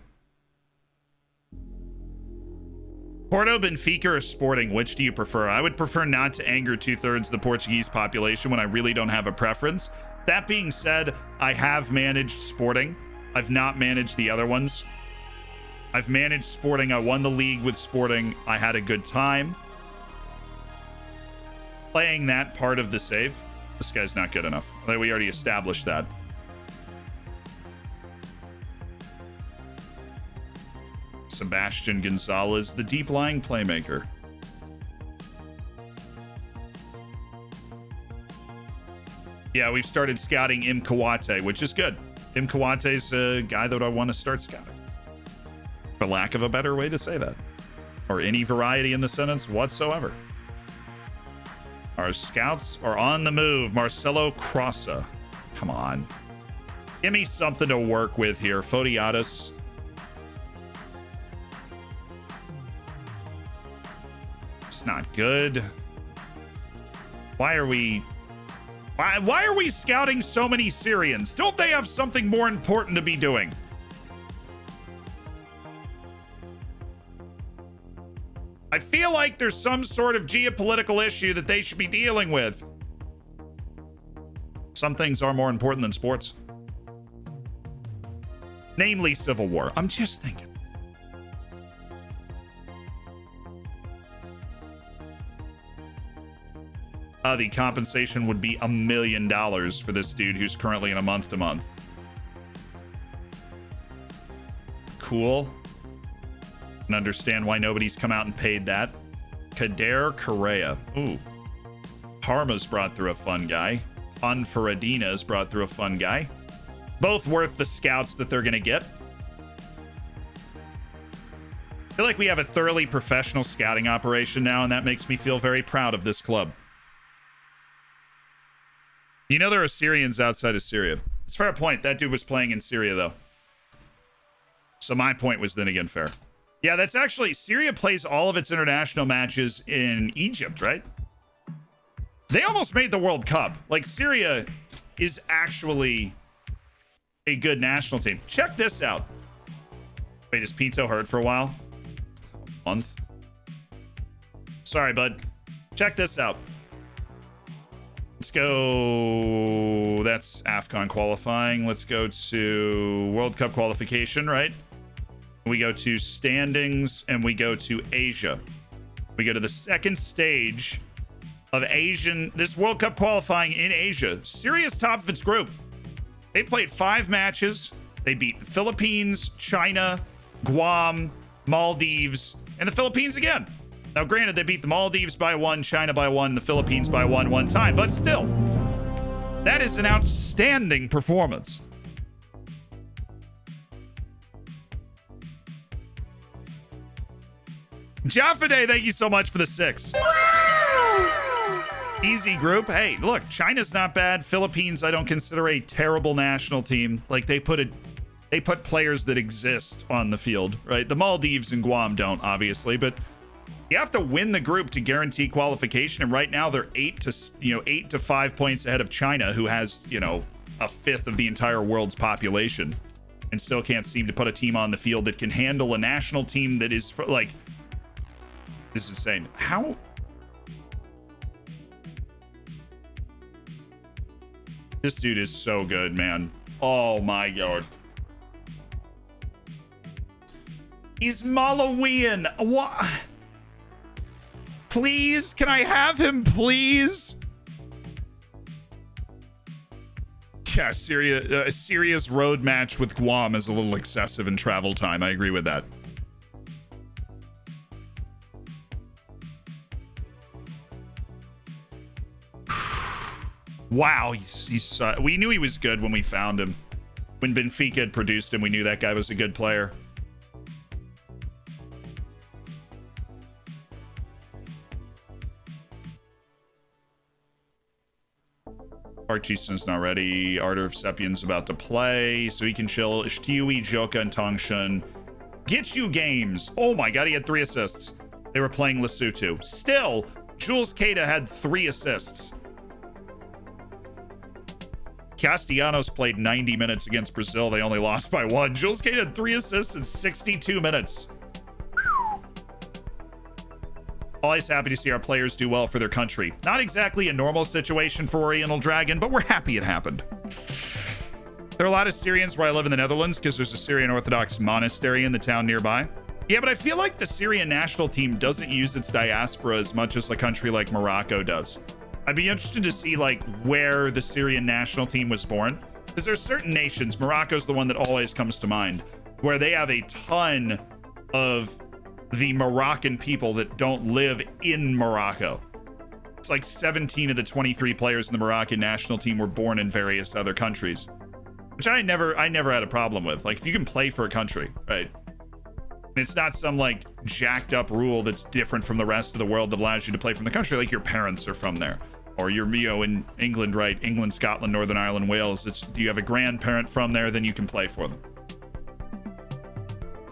Porto, Benfica, or Sporting, which do you prefer? I would prefer not to anger 2/3 of the Portuguese population when I really don't have a preference. That being said, I have managed Sporting. I've not managed the other ones. I've managed Sporting. I won the league with Sporting. I had a good time playing that part of the save. This guy's not good enough. We already established that. Sebastian Gonzalez, the deep-lying playmaker. Yeah, we've started scouting Im Kawate, which is good. Im Kawate's a guy that I want to start scouting. For lack of a better way to say that. Or any variety in the sentence whatsoever. Our scouts are on the move. Marcelo Crossa. Come on. Give me something to work with here. Fodiatis. It's not good. Why are we scouting so many Syrians? Don't they have something more important to be doing? I feel like there's some sort of geopolitical issue that they should be dealing with. Some things are more important than sports. Namely, civil war. I'm just thinking. The compensation would be $1 million for this dude who's currently in a month-to-month. Cool. And understand why nobody's come out and paid that. Kader Correa. Ooh. Parma's brought through a fun guy. Anfaradina's brought through a fun guy. Both worth the scouts that they're going to get. I feel like we have a thoroughly professional scouting operation now, and that makes me feel very proud of this club. You know there are Syrians outside of Syria. It's a fair point. That dude was playing in Syria, though. So my point was then again fair. Yeah, that's actually... Syria plays all of its international matches in Egypt, right? They almost made the World Cup. Like, Syria is actually a good national team. Check this out. Wait, is Pinto hurt for a while? A month? Sorry, bud. Check this out. Let's go... That's AFCON qualifying. Let's go to World Cup qualification, right? We go to standings, and we go to Asia. We go to the second stage of this World Cup qualifying in Asia. Syria's top of its group. They played 5 matches. They beat the Philippines, China, Guam, Maldives, and the Philippines again. Now, granted, they beat the Maldives by 1, China by 1, the Philippines by 1 time, but still, that is an outstanding performance. Jaffa, thank you so much for the 6. Easy group. Hey, look, China's not bad. Philippines, I don't consider a terrible national team. Like, they put players that exist on the field, right? The Maldives and Guam don't, obviously, but you have to win the group to guarantee qualification. And right now they're 8 to 5 points ahead of China, who has, a fifth of the entire world's population, and still can't seem to put a team on the field that can handle a national team that is like, this is insane. How? This dude is so good, man. Oh my god. He's Malawian. What? Please, can I have him, please? Yeah, Syria's road match with Guam is a little excessive in travel time. I agree with that. Wow, he's we knew he was good when we found him. When Benfica had produced him, we knew that guy was a good player. Archison's not ready. Arter of Sepian's about to play, so he can chill. Ishtiui, Joka, and Tongshun. Get you games. Oh my god, he had 3 assists. They were playing Lesotho. Still, Jules Keita had 3 assists. Castellanos played 90 minutes against Brazil. They only lost by 1. Jules Keita had 3 assists in 62 minutes. Always happy to see our players do well for their country. Not exactly a normal situation for Oriental Dragon, but we're happy it happened. There are a lot of Syrians where I live in the Netherlands because there's a Syrian Orthodox monastery in the town nearby. Yeah, but I feel like the Syrian national team doesn't use its diaspora as much as a country like Morocco does. I'd be interested to see like where the Syrian national team was born, because there's certain nations, Morocco's the one that always comes to mind, where they have a ton of the Moroccan people that don't live in Morocco. It's like 17 of the 23 players in the Moroccan national team were born in various other countries, which I never had a problem with. Like, if you can play for a country, right? And it's not some like jacked up rule that's different from the rest of the world that allows you to play from the country. Like, your parents are from there, or you're in England, right? England, Scotland, Northern Ireland, Wales. Do you have a grandparent from there? Then you can play for them.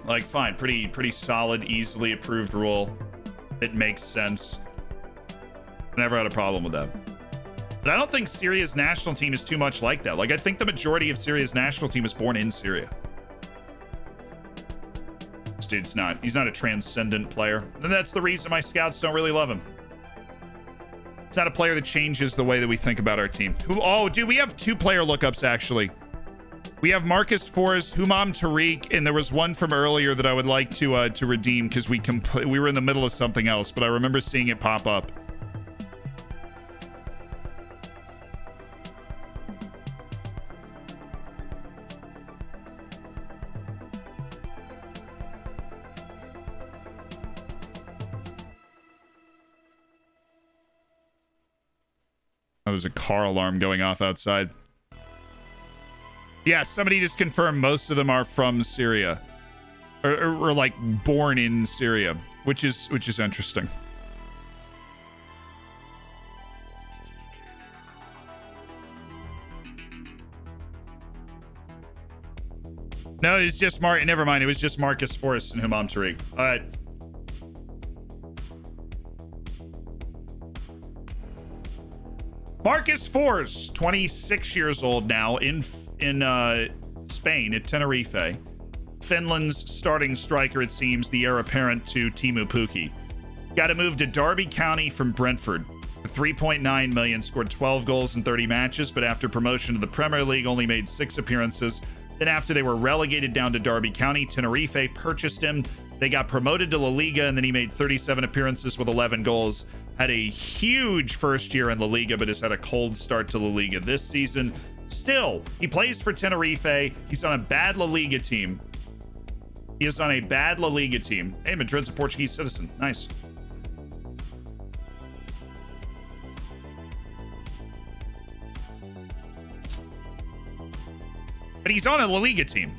Like, fine, pretty solid, easily approved rule. It makes sense. Never had a problem with that. But I don't think Syria's national team is too much like that. Like, I think the majority of Syria's national team was born in Syria. This dude's he's not a transcendent player. And that's the reason my scouts don't really love him. It's not a player that changes the way that we think about our team. Oh, dude, we have 2 player lookups, actually. We have Marcus Forrest, Humam Tariq, and there was one from earlier that I would like to redeem because we were in the middle of something else, but I remember seeing it pop up. Oh, there's a car alarm going off outside. Yeah, somebody just confirmed most of them are from Syria, or like born in Syria, which is interesting. No, it's just never mind. It was just Marcus Forrest and Humam Tariq. All right. Marcus Forrest, 26 years old now, in Spain at Tenerife. Finland's starting striker, it seems, the heir apparent to Teemu Pukki. Got to move to Derby County from Brentford. For 3.9 million, scored 12 goals in 30 matches, but after promotion to the Premier League, only made 6 appearances. Then after they were relegated down to Derby County, Tenerife purchased him. They got promoted to La Liga, and then he made 37 appearances with 11 goals. Had a huge first year in La Liga, but has had a cold start to La Liga this season. Still, he plays for Tenerife. He's on a bad La Liga team. He is on a bad La Liga team. Hey, Madrid's a Portuguese citizen. Nice. But he's on a La Liga team.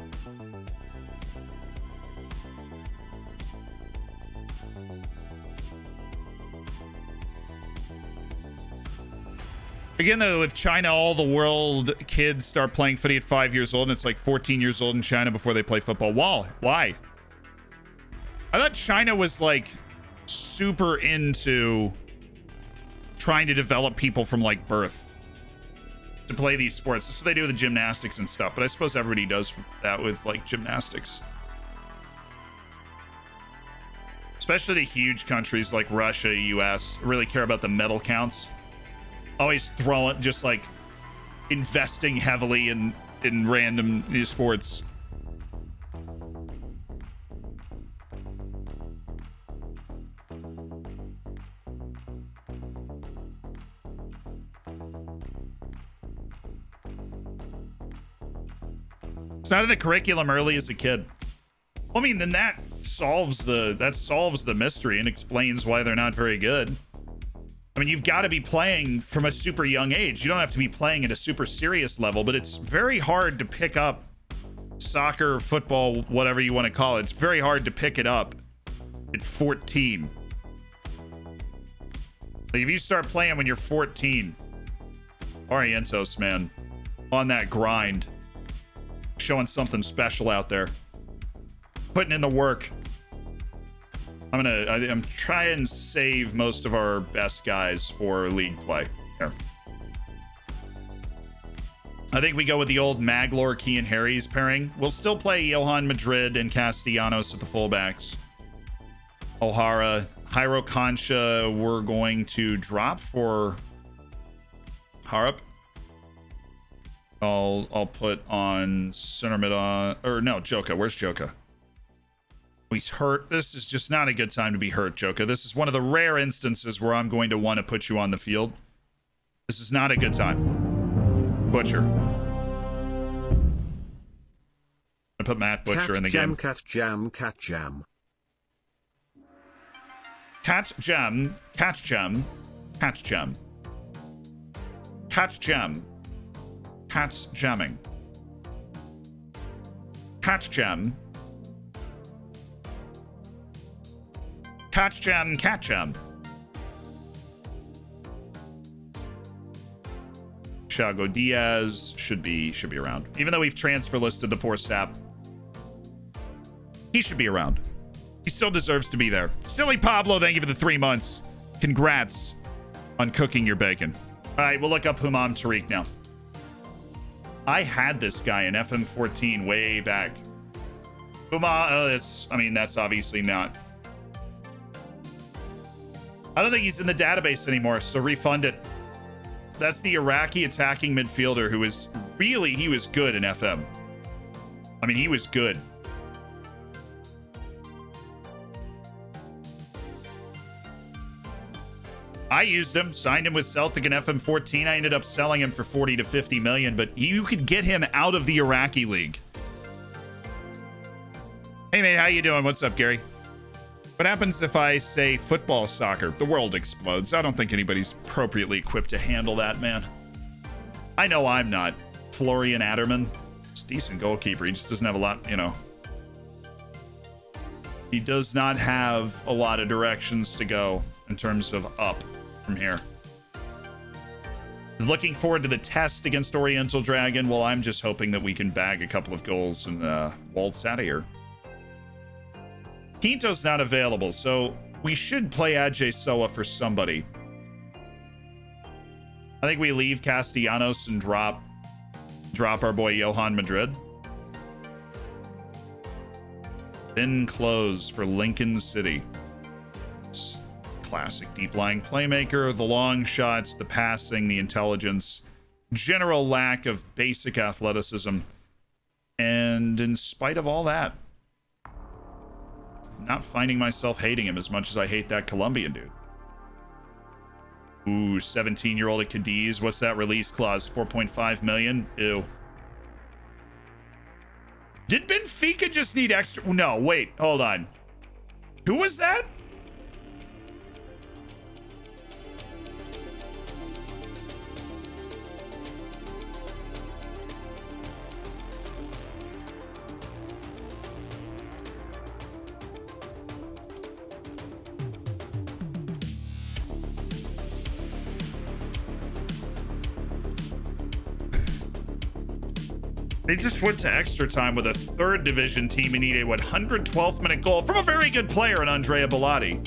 Again, though, with China, all the world kids start playing footy at 5 years old, and it's like 14 years old in China before they play football. Why? I thought China was like super into trying to develop people from like birth to play these sports. That's what they do with the gymnastics and stuff, but I suppose everybody does that with like gymnastics. Especially the huge countries like Russia, US, really care about the medal counts. Always throwing, just like investing heavily in random sports. It's not in the curriculum early as a kid. Well, I mean, then that solves the mystery and explains why they're not very good. I mean, you've got to be playing from a super young age. You don't have to be playing at a super serious level, but it's very hard to pick up soccer, football, whatever you want to call it. It's very hard to pick it up at 14. Like if you start playing when you're 14, Orientos, man, on that grind, showing something special out there, putting in the work. I'm trying to save most of our best guys for league play here. I think we go with the old Maglor, Key, and Harry's pairing. We'll still play Johan Madrid and Castellanos at the fullbacks. O'Hara, Jairo Concha, we're going to drop for Harp. I'll put on center mid on, or no, Joka. Where's Joka? He's hurt. This is just not a good time to be hurt, Joka. This is one of the rare instances where I'm going to want to put you on the field. This is not a good time. Butcher. I put Matt Butcher in the game. Cat jam. Cat jam. Cat jam. Cat jam. Cat jam. Cat jam. Cat's jamming. Cat jam. Cat jam. Cat jam. Chago Diaz should be around. Even though we've transfer listed the poor sap, he should be around. He still deserves to be there. Silly Pablo, thank you for the 3 months. Congrats on cooking your bacon. All right, we'll look up Humam Tariq now. I had this guy in FM14 way back. That's obviously not. I don't think he's in the database anymore, so refund it. That's the Iraqi attacking midfielder who was he was good in FM. I mean, he was good. I used him, signed him with Celtic in FM14. I ended up selling him for 40 to 50 million, but you could get him out of the Iraqi league. Hey, mate, how you doing? What's up, Gary? What happens if I say football, soccer? The world explodes. I don't think anybody's appropriately equipped to handle that, man. I know I'm not. Florian Adderman. He's a decent goalkeeper. He just doesn't have a lot, He does not have a lot of directions to go in terms of up from here. Looking forward to the test against Oriental Dragon. Well, I'm just hoping that we can bag a couple of goals and waltz out of here. Quinto's not available, so we should play Ajay Soa for somebody. I think we leave Castellanos and drop our boy Johan Madrid. Then close for Lincoln City. It's classic deep lying playmaker, the long shots, the passing, the intelligence, general lack of basic athleticism. And in spite of all that, not finding myself hating him as much as I hate that Colombian dude. Ooh, 17-year-old at Cadiz. What's that release clause? 4.5 million? Ew. Did Benfica just need extra? No, wait, hold on. Who was that? They just went to extra time with a third division team and needed a 112th minute goal from a very good player in Andrea Bellotti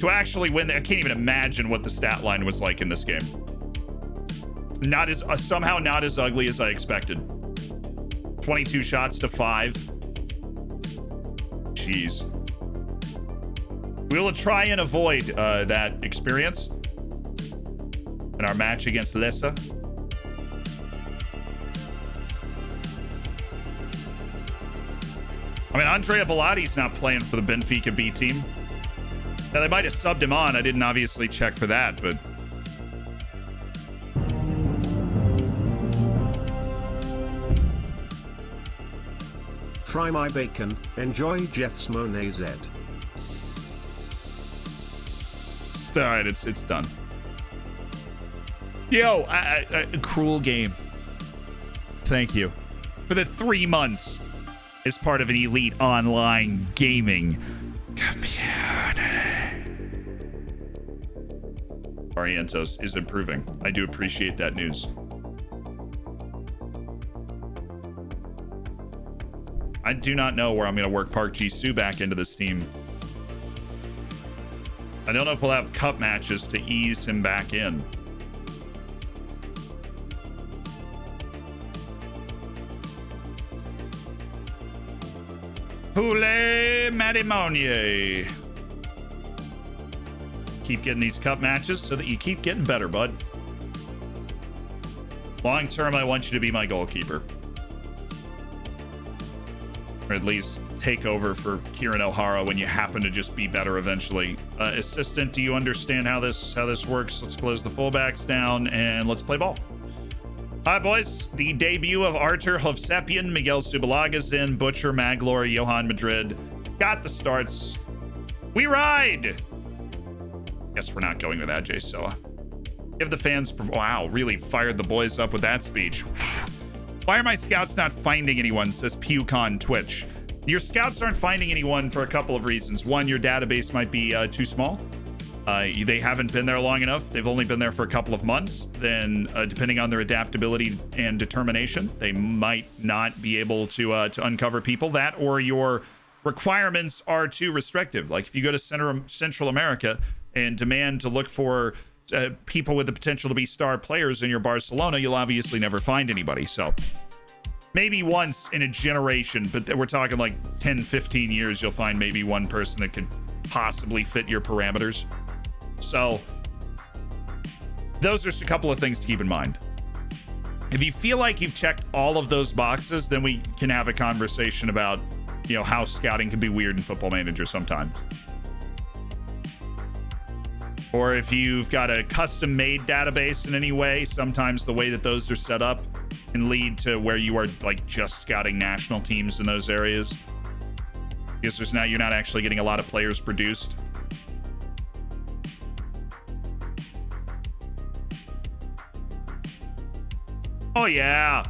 to actually win. I can't even imagine what the stat line was like in this game. Not as somehow not as ugly as I expected. 22 shots to 5. Jeez. We will try and avoid that experience in our match against Lessa. I mean, Andrea Bellotti's not playing for the Benfica B team. Now, they might have subbed him on. I didn't obviously check for that, but... Fry my bacon, enjoy Jeff's Monet Z. All right, it's done. Yo, a cruel game. Thank you for the 3 months as part of an elite online gaming community. Orientos is improving. I do appreciate that news. I do not know where I'm going to work Park Ji-soo back into this team. I don't know if we'll have cup matches to ease him back in. Poulet Matrimonier. Keep getting these cup matches so that you keep getting better, bud. Long term, I want you to be my goalkeeper. Or at least take over for Kieran O'Hara when you happen to just be better eventually. Assistant, do you understand how this works? Let's close the fullbacks down and let's play ball. All right, boys. The debut of Artur Hovsepian, Miguel Zubilaga's in, Butcher, Maglor, Johan Madrid. Got the starts. We ride! Guess we're not going with that, Jay Soa. Give the fans... Wow, really fired the boys up with that speech. Why are my scouts not finding anyone, says PewCon Twitch. Your scouts aren't finding anyone for a couple of reasons. One, your database might be too small. They haven't been there long enough. They've only been there for a couple of months. Then, depending on their adaptability and determination, they might not be able to uncover people. That or your requirements are too restrictive. Like if you go to Central America and demand to look for people with the potential to be star players in your Barcelona, you'll obviously never find anybody. So maybe once in a generation, but we're talking like 10, 15 years, you'll find maybe one person that could possibly fit your parameters. So those are just a couple of things to keep in mind. If you feel like you've checked all of those boxes, then we can have a conversation about, you know, how scouting can be weird in Football Manager sometimes. Or if you've got a custom-made database in any way, sometimes the way that those are set up can lead to where you are like just scouting national teams in those areas. Because you're not actually getting a lot of players produced. Oh yeah.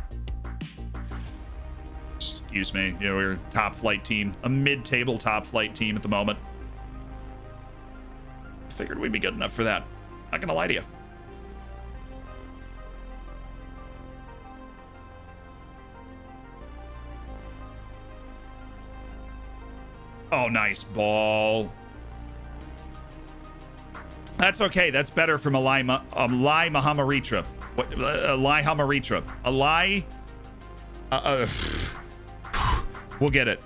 Excuse me. You know, we're a top flight team, a mid-table top flight team at the moment. Figured we'd be good enough for that. Not gonna lie to you. Oh, nice ball. That's okay. That's better from Alai Mahamaritra. What? Alai Hamaritra. Alai. We'll get it.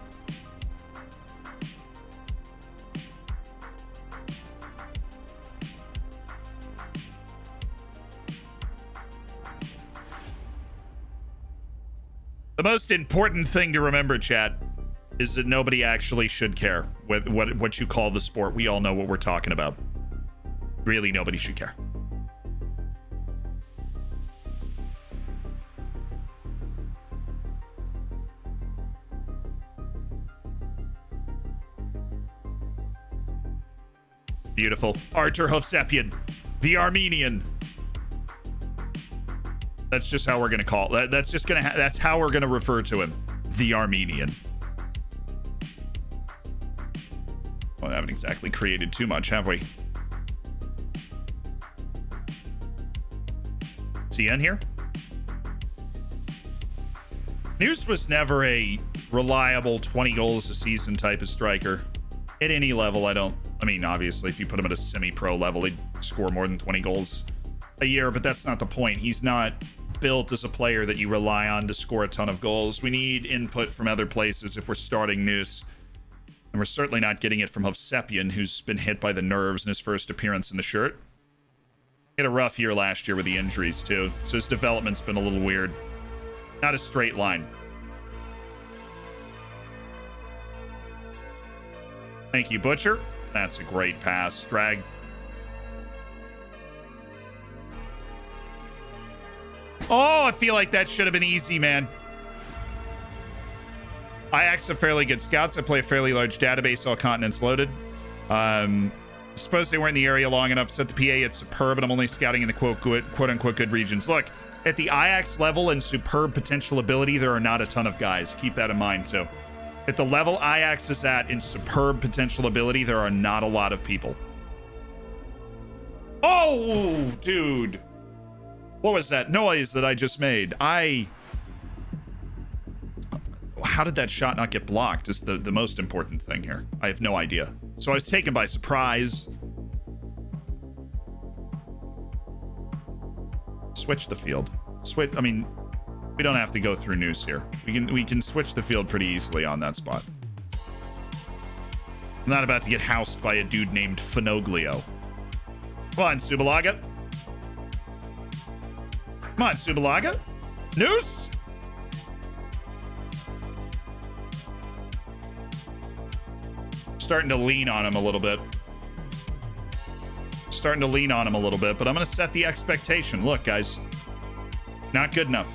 The most important thing to remember, chat, is that nobody actually should care what you call the sport. We all know what we're talking about. Really, nobody should care. Beautiful. Artur Hovsepian, the Armenian. That's just how we're gonna call it. That's how we're gonna refer to him, the Armenian. Well, I haven't exactly created too much, have we? Is he in here? Noose was never a reliable 20 goals a season type of striker. At any level, I mean, obviously, if you put him at a semi-pro level, he'd score more than 20 goals a year, but that's not the point. He's not built as a player that you rely on to score a ton of goals. We need input from other places if we're starting Noose. And we're certainly not getting it from Hovsepian, who's been hit by the nerves in his first appearance in the shirt. He had a rough year last year with the injuries, too, so his development's been a little weird. Not a straight line. Thank you, Butcher. That's a great pass. Drag. Oh, I feel like that should have been easy, man. Ajax have fairly good scouts. I play a fairly large database, all continents loaded. Suppose they weren't in the area long enough to set the PA. It's superb, and I'm only scouting in the quote-unquote good regions. Look, at the Ajax level and superb potential ability, there are not a ton of guys. Keep that in mind, too. At the level Ajax is at in superb potential ability, there are not a lot of people. Oh, dude. What was that noise that I just made? How did that shot not get blocked is the most important thing here. I have no idea. So I was taken by surprise. Switch the field. I mean, we don't have to go through Noose here. We can switch the field pretty easily on that spot. I'm not about to get housed by a dude named Finoglio. Come on, Subalaga. Come on, Subalaga. Noose? Starting to lean on him a little bit. But I'm going to set the expectation. Look, guys. Not good enough.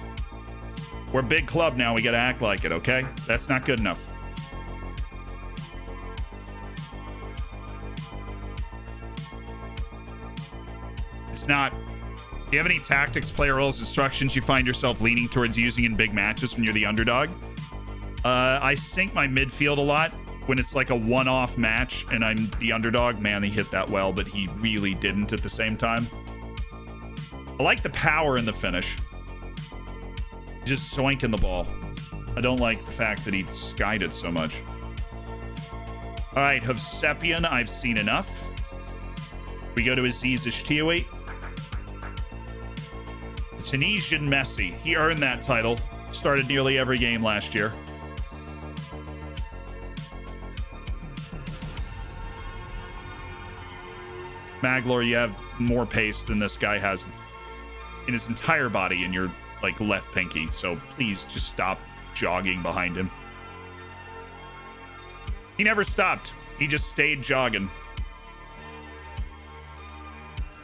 We're a big club now. We got to act like it, okay? That's not good enough. It's not. Do you have any tactics, player roles, instructions you find yourself leaning towards using in big matches when you're the underdog? I sync my midfield a lot when it's like a one-off match and I'm the underdog. Man, he hit that well, but he really didn't at the same time. I like the power in the finish. Just soinking the ball. I don't like the fact that he skied it so much. All right, Hovsepian, I've seen enough. We go to Aziz Ishtiawi. The Tunisian Messi. He earned that title. Started nearly every game last year. Maglor, you have more pace than this guy has in his entire body in your like left pinky, so please just stop jogging behind him. He never stopped. He just stayed jogging.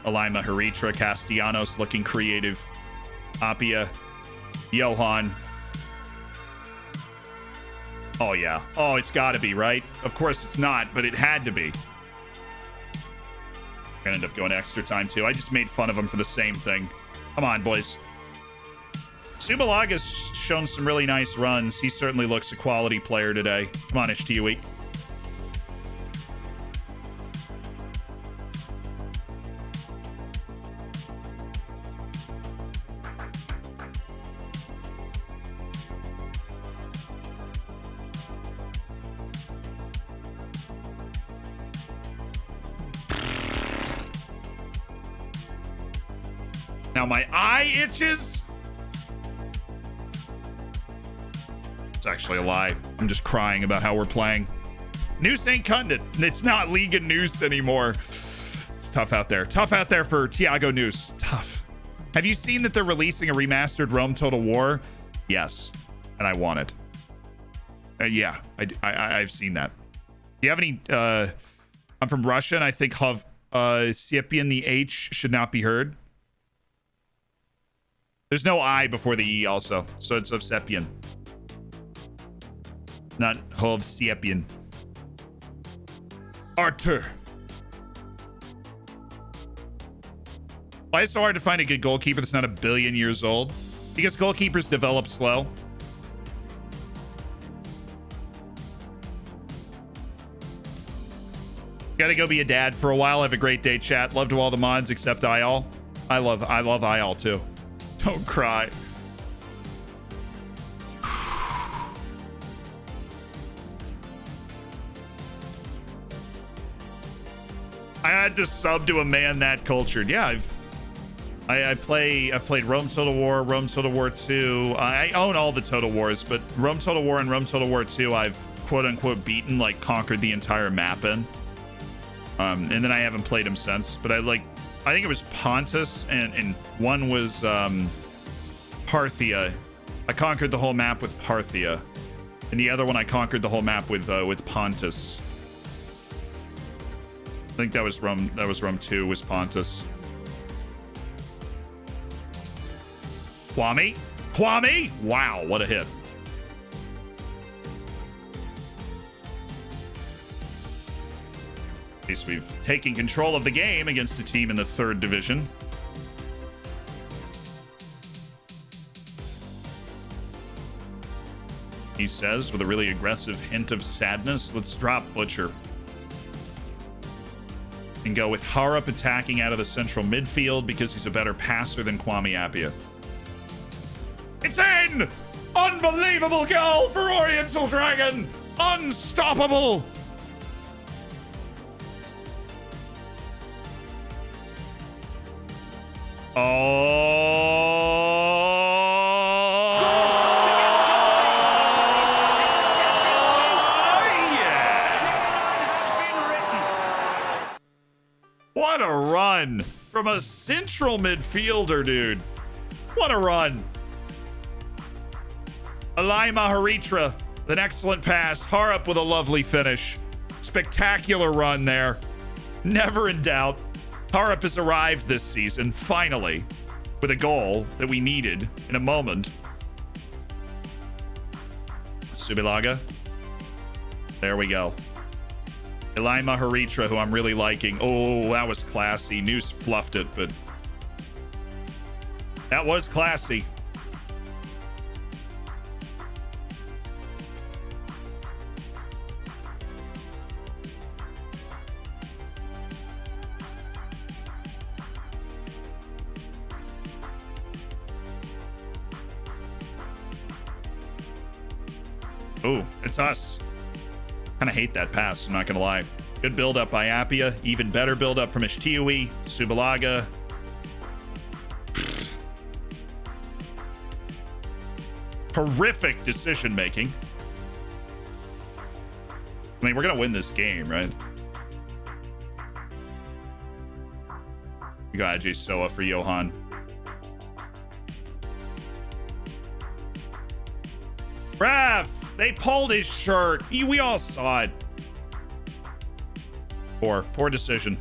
Alima, Heritra, Castellanos looking creative. Apia, Johan. Oh yeah. Oh, it's gotta be, right? Of course it's not, but it had to be. Gonna end up going extra time too. I just made fun of him for the same thing. Come on, boys. Subalaga's shown some really nice runs. He certainly looks a quality player today. Come on, Ishtiawi. Now my eye itches. It's actually a lie. I'm just crying about how we're playing. Noose ain't cutting it. It's not League and Noose anymore. It's tough out there. Tough out there for Thiago Noose. Tough. Have you seen that they're releasing a remastered Rome Total War? Yes. And I want it. Yeah, I've seen that. Do you have any... I'm from Russia, and I think Siepian, the H should not be heard. There's no I before the E also, so it's Hovsepian. Not Hovsepian. Artur. Why is it so hard to find a good goalkeeper that's not a billion years old? Because goalkeepers develop slow. Gotta go be a dad for a while. Have a great day, chat. Love to all the mods except Ayal. I love Ayal too. Don't cry. I had to sub to a man that cultured. Yeah, I've played Rome Total War, Rome Total War 2. I own all the Total Wars, but Rome Total War and Rome Total War 2 I've quote unquote beaten, like conquered the entire map in. And then I haven't played them since. But I think it was Pontus and one was Parthia. I conquered the whole map with Parthia. And the other one I conquered the whole map with Pontus. I think that was Rome 2 was Pontus. Kwame? Wow, what a hit. At least we've taken control of the game against a team in the 3rd division. He says with a really aggressive hint of sadness, let's drop Butcher. And go with Harup attacking out of the central midfield because he's a better passer than Kwame Appiah. It's in! Unbelievable goal for Oriental Dragon! Unstoppable! What a run from a central midfielder, dude. What a run. Alai Maharitra, an excellent pass. Harup with a lovely finish. Spectacular run there. Never in doubt. Harup has arrived this season, finally, with a goal that we needed in a moment. Subilaga. There we go. Alai Maharitra, who I'm really liking. Oh, that was classy. Noose fluffed it, but that was classy. Oh, it's us. Kind of hate that pass, I'm not going to lie. Good build-up by Appiah. Even better build-up from Ishtiui. Subilaga. Horrific decision-making. I mean, we're going to win this game, right? We got Ajay Soa for Johan. Ref! They pulled his shirt. We all saw it. Poor decision.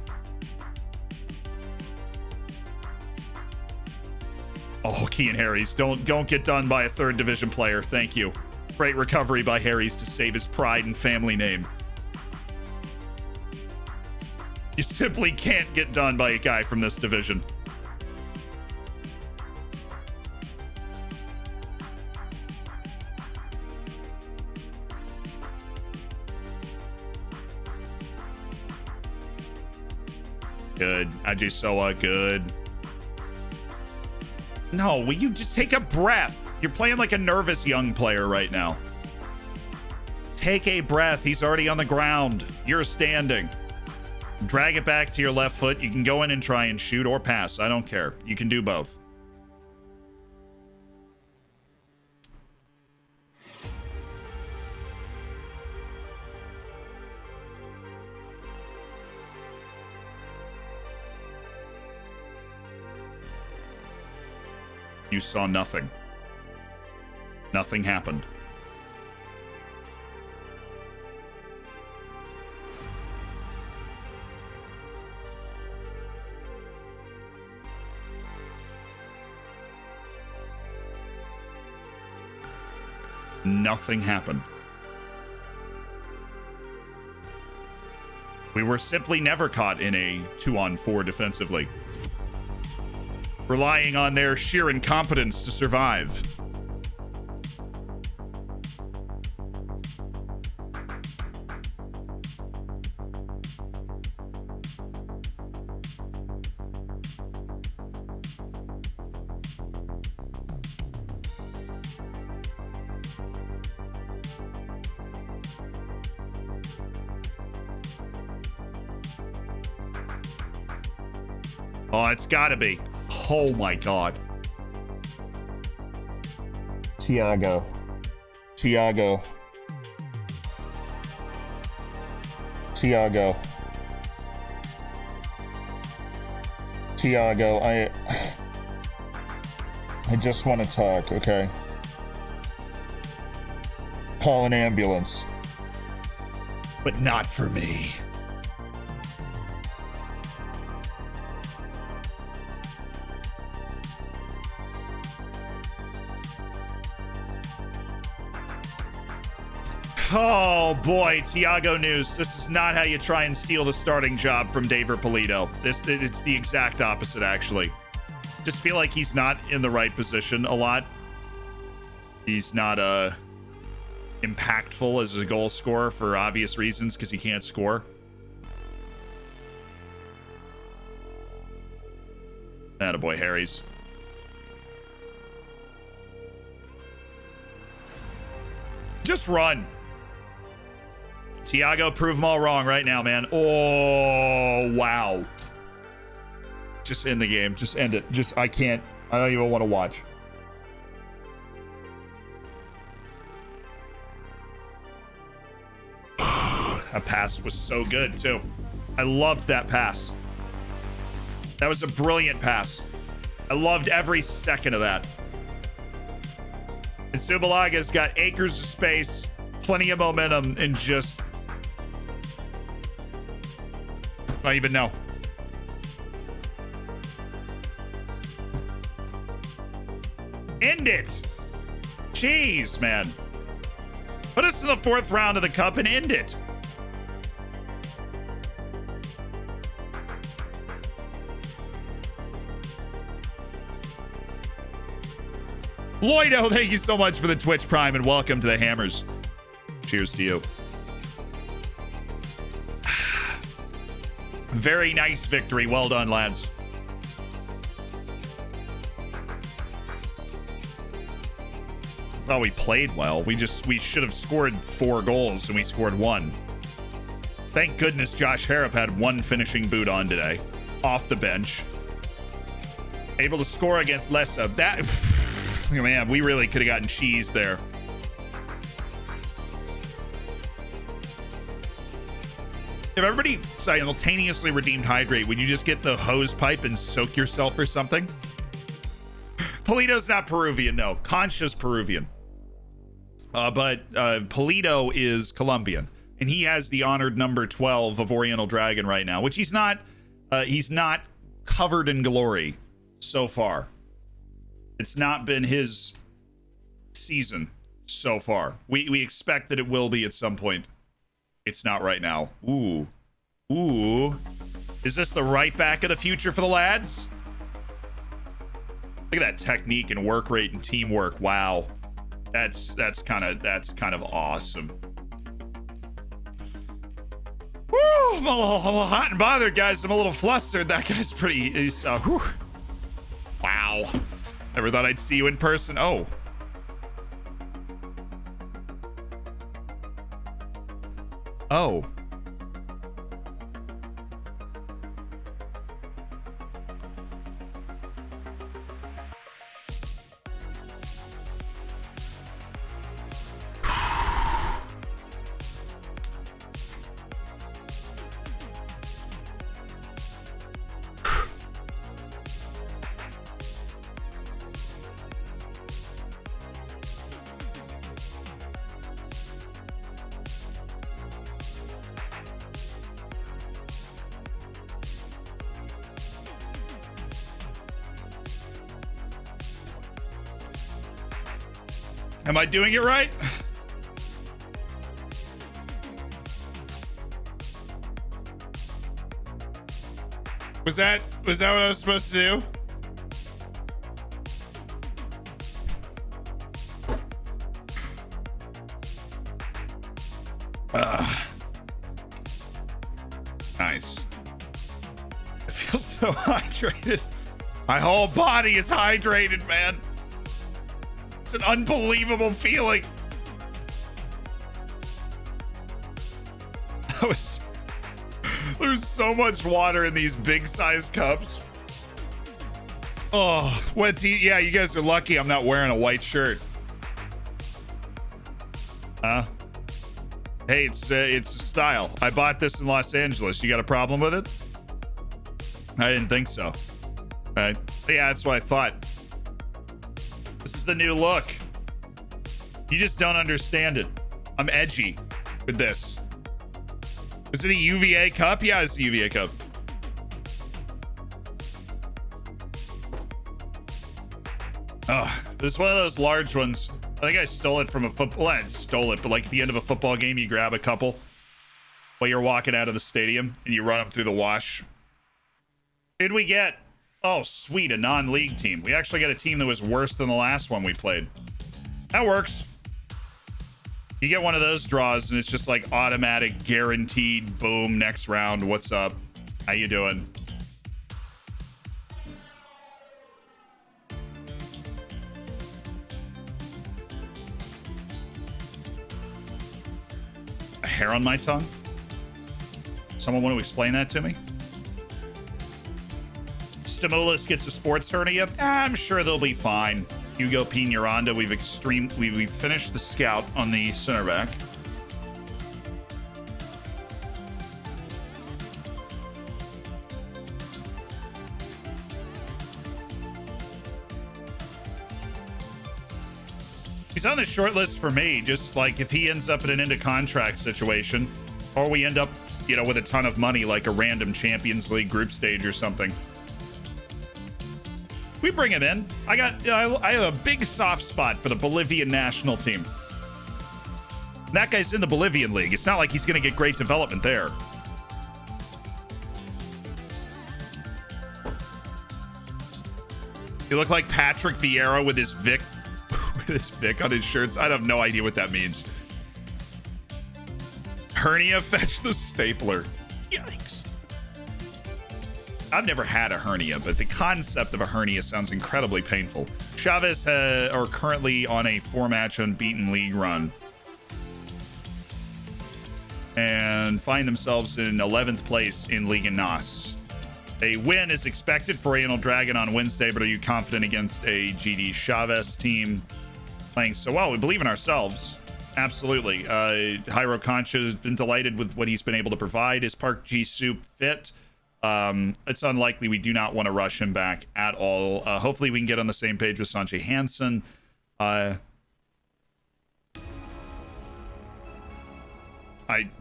Oh, Kean Harries, don't get done by a 3rd division player. Thank you. Great recovery by Harries to save his pride and family name. You simply can't get done by a guy from this division. Good. Ajay Soa, good. No, will you just take a breath? You're playing like a nervous young player right now. Take a breath. He's already on the ground. You're standing. Drag it back to your left foot. You can go in and try and shoot or pass. I don't care. You can do both. You saw nothing. Nothing happened. Nothing happened. We were simply never caught in a 2-on-4 defensively, relying on their sheer incompetence to survive. Oh, it's gotta be. Oh my God. Tiago. Tiago. Tiago. Tiago, I just want to talk, okay? Call an ambulance. But not for me. Oh boy, Tiago news. This is not how you try and steal the starting job from David Polito. It's the exact opposite, actually. Just feel like he's not in the right position a lot. He's not impactful as a goal scorer for obvious reasons because he can't score. Attaboy, Harry's. Just run. Tiago, prove them all wrong right now, man. Oh, wow. Just end the game. Just end it. I can't. I don't even want to watch. That pass was so good, too. I loved that pass. That was a brilliant pass. I loved every second of that. And Subalaga's got acres of space, plenty of momentum, and just... I don't even know. End it. Jeez, man. Put us in the 4th round of the cup and end it. Lloydo, thank you so much for the Twitch Prime and welcome to the Hammers. Cheers to you. Very nice victory. Well done, lads. Oh, we played well. We should have scored 4 goals and we scored 1. Thank goodness Josh Harrop had 1 finishing boot on today. Off the bench. Able to score against Lessa. That... Man, we really could have gotten cheese there. If everybody simultaneously redeemed hydrate, would you just get the hose pipe and soak yourself or something? Polito's not Peruvian, no. Concha's Peruvian. But Polito is Colombian. And he has the honored number 12 of Oriental Dragon right now, which he's not covered in glory so far. It's not been his season so far. We expect that it will be at some point. It's not right now. Ooh. Ooh. Is this the right back of the future for the lads? Look at that technique and work rate and teamwork. Wow. That's kind of awesome. Woo! I'm a little hot and bothered, guys. I'm a little flustered. That guy's pretty... Wow. Never thought I'd see you in person. Oh. Oh. Am I doing it right? Was that what I was supposed to do? Nice. I feel so hydrated. My whole body is hydrated, man. It's an unbelievable feeling. There's so much water in these big size cups. Oh, what? Yeah, you guys are lucky I'm not wearing a white shirt. Huh? Hey, it's a style. I bought this in Los Angeles. You got a problem with it? I didn't think so. All right. Yeah, that's what I thought. This is the new look. You just don't understand it. I'm edgy with this. Is it a UVA cup? Yeah, it's a UVA cup. Oh, this is one of those large ones. I think I stole it from a football. Well, I didn't stole it, but like at the end of a football game, you grab a couple while you're walking out of the stadium and you run them through the wash. Who did we get? Oh, sweet, a non-league team. We actually got a team that was worse than the last one we played. That works. You get one of those draws and it's just like automatic, guaranteed, boom, next round. What's up? How you doing? A hair on my tongue? Someone want to explain that to me? Stimulus gets a sports hernia. I'm sure they'll be fine. Hugo P. Nuranda, we've finished the scout on the center back. He's on the short list for me, just like if he ends up in an into contract situation, or we end up, you know, with a ton of money, like a random Champions League group stage or something. We bring him in. I have a big soft spot for the Bolivian national team. That guy's in the Bolivian league. It's not like he's going to get great development there. You look like Patrick Vieira with his Vic on his shirts. I have no idea what that means. Hernia, fetch the stapler. Yikes. I've never had a hernia, but the concept of a hernia sounds incredibly painful. Chavez are currently on a 4-match unbeaten league run and find themselves in 11th place in Liga NOS. A win is expected for Oriental Dragon on Wednesday, but are you confident against a GD Chavez team playing so well? We believe in ourselves. Absolutely. Jairo Concha has been delighted with what he's been able to provide. Is Park Ji-Soup fit? It's unlikely. We do not want to rush him back at all. Hopefully we can get on the same page with Sanjay Hansen.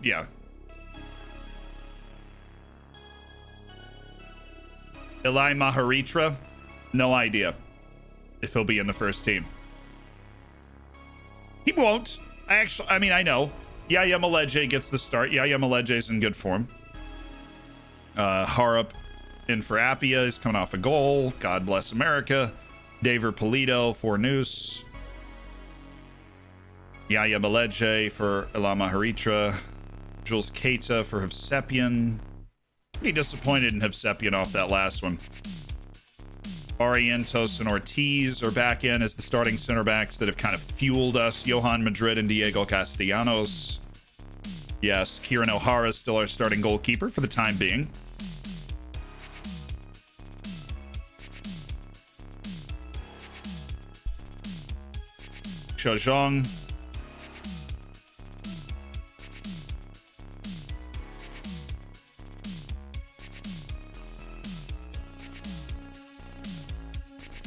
Yeah. Eli Maharitra, no idea if he'll be in the first team. He won't. I know. Yaya Maleje gets the start. Yaya Maleje's in good form. Harup in for Appia is coming off a goal. God bless America. Daver Polito for Noose. Yaya Maleje for Ilama Haritra. Jules Keita for Hovsepian. Pretty disappointed in Hovsepian off that last one. Barrientos and Ortiz are back in as the starting center backs that have kind of fueled us. Johan Madrid and Diego Castellanos. Yes, Kieran O'Hara is still our starting goalkeeper for the time being. Shojong.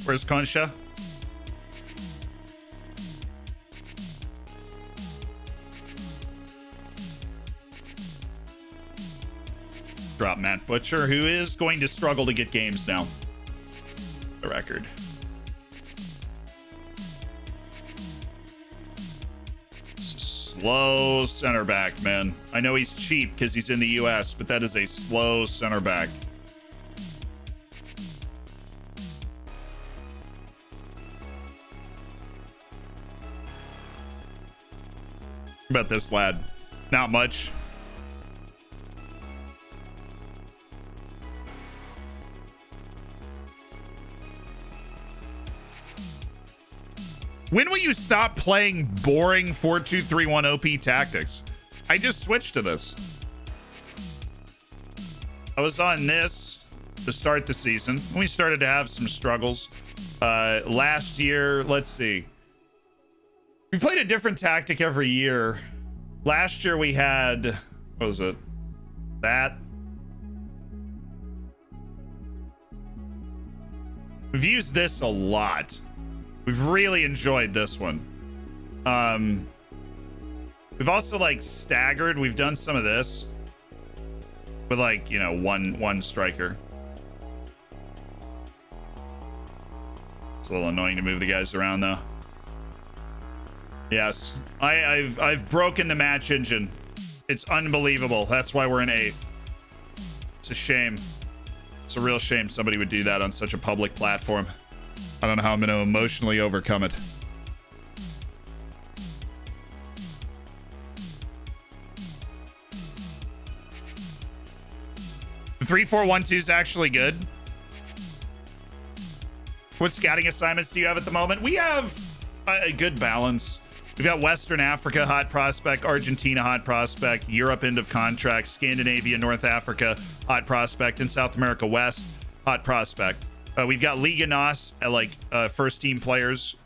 Where's Concha? Drop Matt Butcher, who is going to struggle to get games now. The record. Slow center back, man. I know he's cheap because he's in the US, but that is a slow center back. About this lad, not much. When will you stop playing boring 4-2-3-1 OP tactics? I just switched to this. I was on this to start the season. We started to have some struggles. Last year, let's see. We played a different tactic every year. Last year we had, what was it? That. We've used this a lot. We've really enjoyed this one. We've also like staggered. We've done some of this with like, you know, one striker. It's a little annoying to move the guys around though. Yes, I've broken the match engine. It's unbelievable. That's why we're in 8th. It's a shame. It's a real shame somebody would do that on such a public platform. I don't know how I'm going to emotionally overcome it. The 3-4-1-2 is actually good. What scouting assignments do you have at the moment? We have a good balance. We've got Western Africa, hot prospect, Argentina, hot prospect, Europe, end of contract, Scandinavia, North Africa, hot prospect, and South America West, hot prospect. We've got Liga NOS, first team players.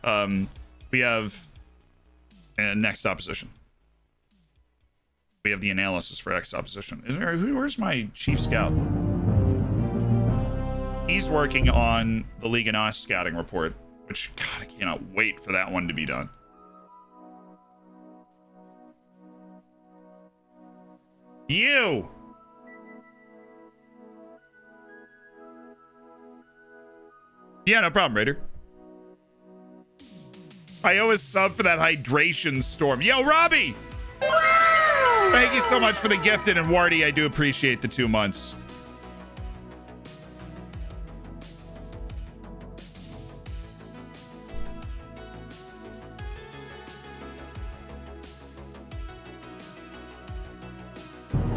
We have next opposition. We have the analysis for X opposition. Where's my chief scout? He's working on the Liga NOS scouting report, which, God, I cannot wait for that one to be done. You! Yeah, no problem, Raider. I owe a sub for that hydration storm. Yo, Robbie! Thank you so much for the gifted, and Wardy, I do appreciate the 2 months.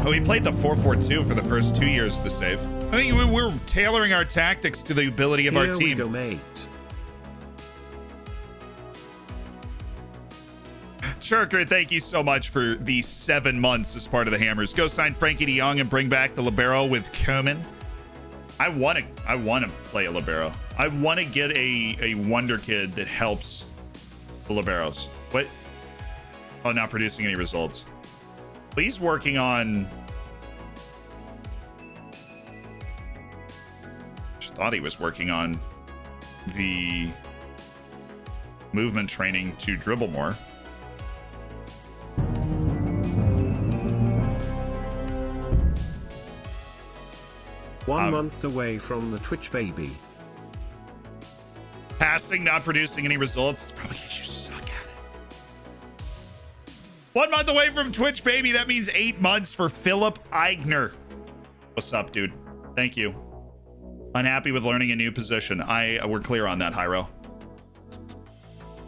Oh, we played the 4-4-2 for the first 2 years of the save. I think we're tailoring our tactics to the ability of our team. Here we go, mate. Churker, thank you so much for the 7 months as part of the Hammers. Go sign Frankie de Jong and bring back the libero with Kerman. I want to play a libero. I want to get a wonder kid that helps the liberos. What? Oh, not producing any results. He's working on... Just thought he was working on the movement training to dribble more. One month away from the Twitch baby. Passing, not producing any results. It's probably because you suck at it. 1 month away from Twitch, baby. That means 8 months for Philip Eigner. What's up, dude? Thank you. Unhappy with learning a new position. We're clear on that, Hyro.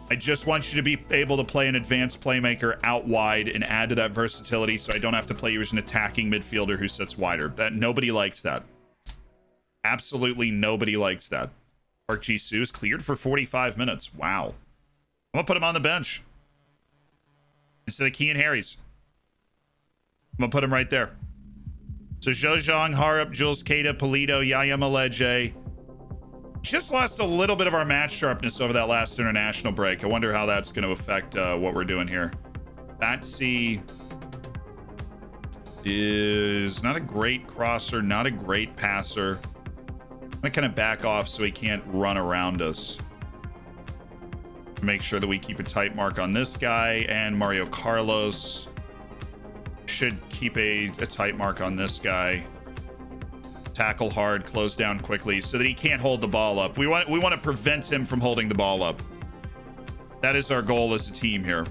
I just want you to be able to play an advanced playmaker out wide and add to that versatility so I don't have to play you as an attacking midfielder who sits wider. That nobody likes that. Absolutely nobody likes that. Park Ji-soo is cleared for 45 minutes. Wow. I'm gonna put him on the bench instead of Kean Harry's. I'm gonna put him right there. So Zhejiang, Harp, Jules Keita, Polito, Yaya Maleje. Just lost a little bit of our match sharpness over that last international break. I wonder how that's going to affect what we're doing here. Batsy is not a great crosser, not a great passer. I'm going to kind of back off so he can't run around us. Make sure that we keep a tight mark on this guy, and Mario Carlos should keep a tight mark on this guy. Tackle hard, close down quickly so that he can't hold the ball up. We want to prevent him from holding the ball up. That is our goal as a team here.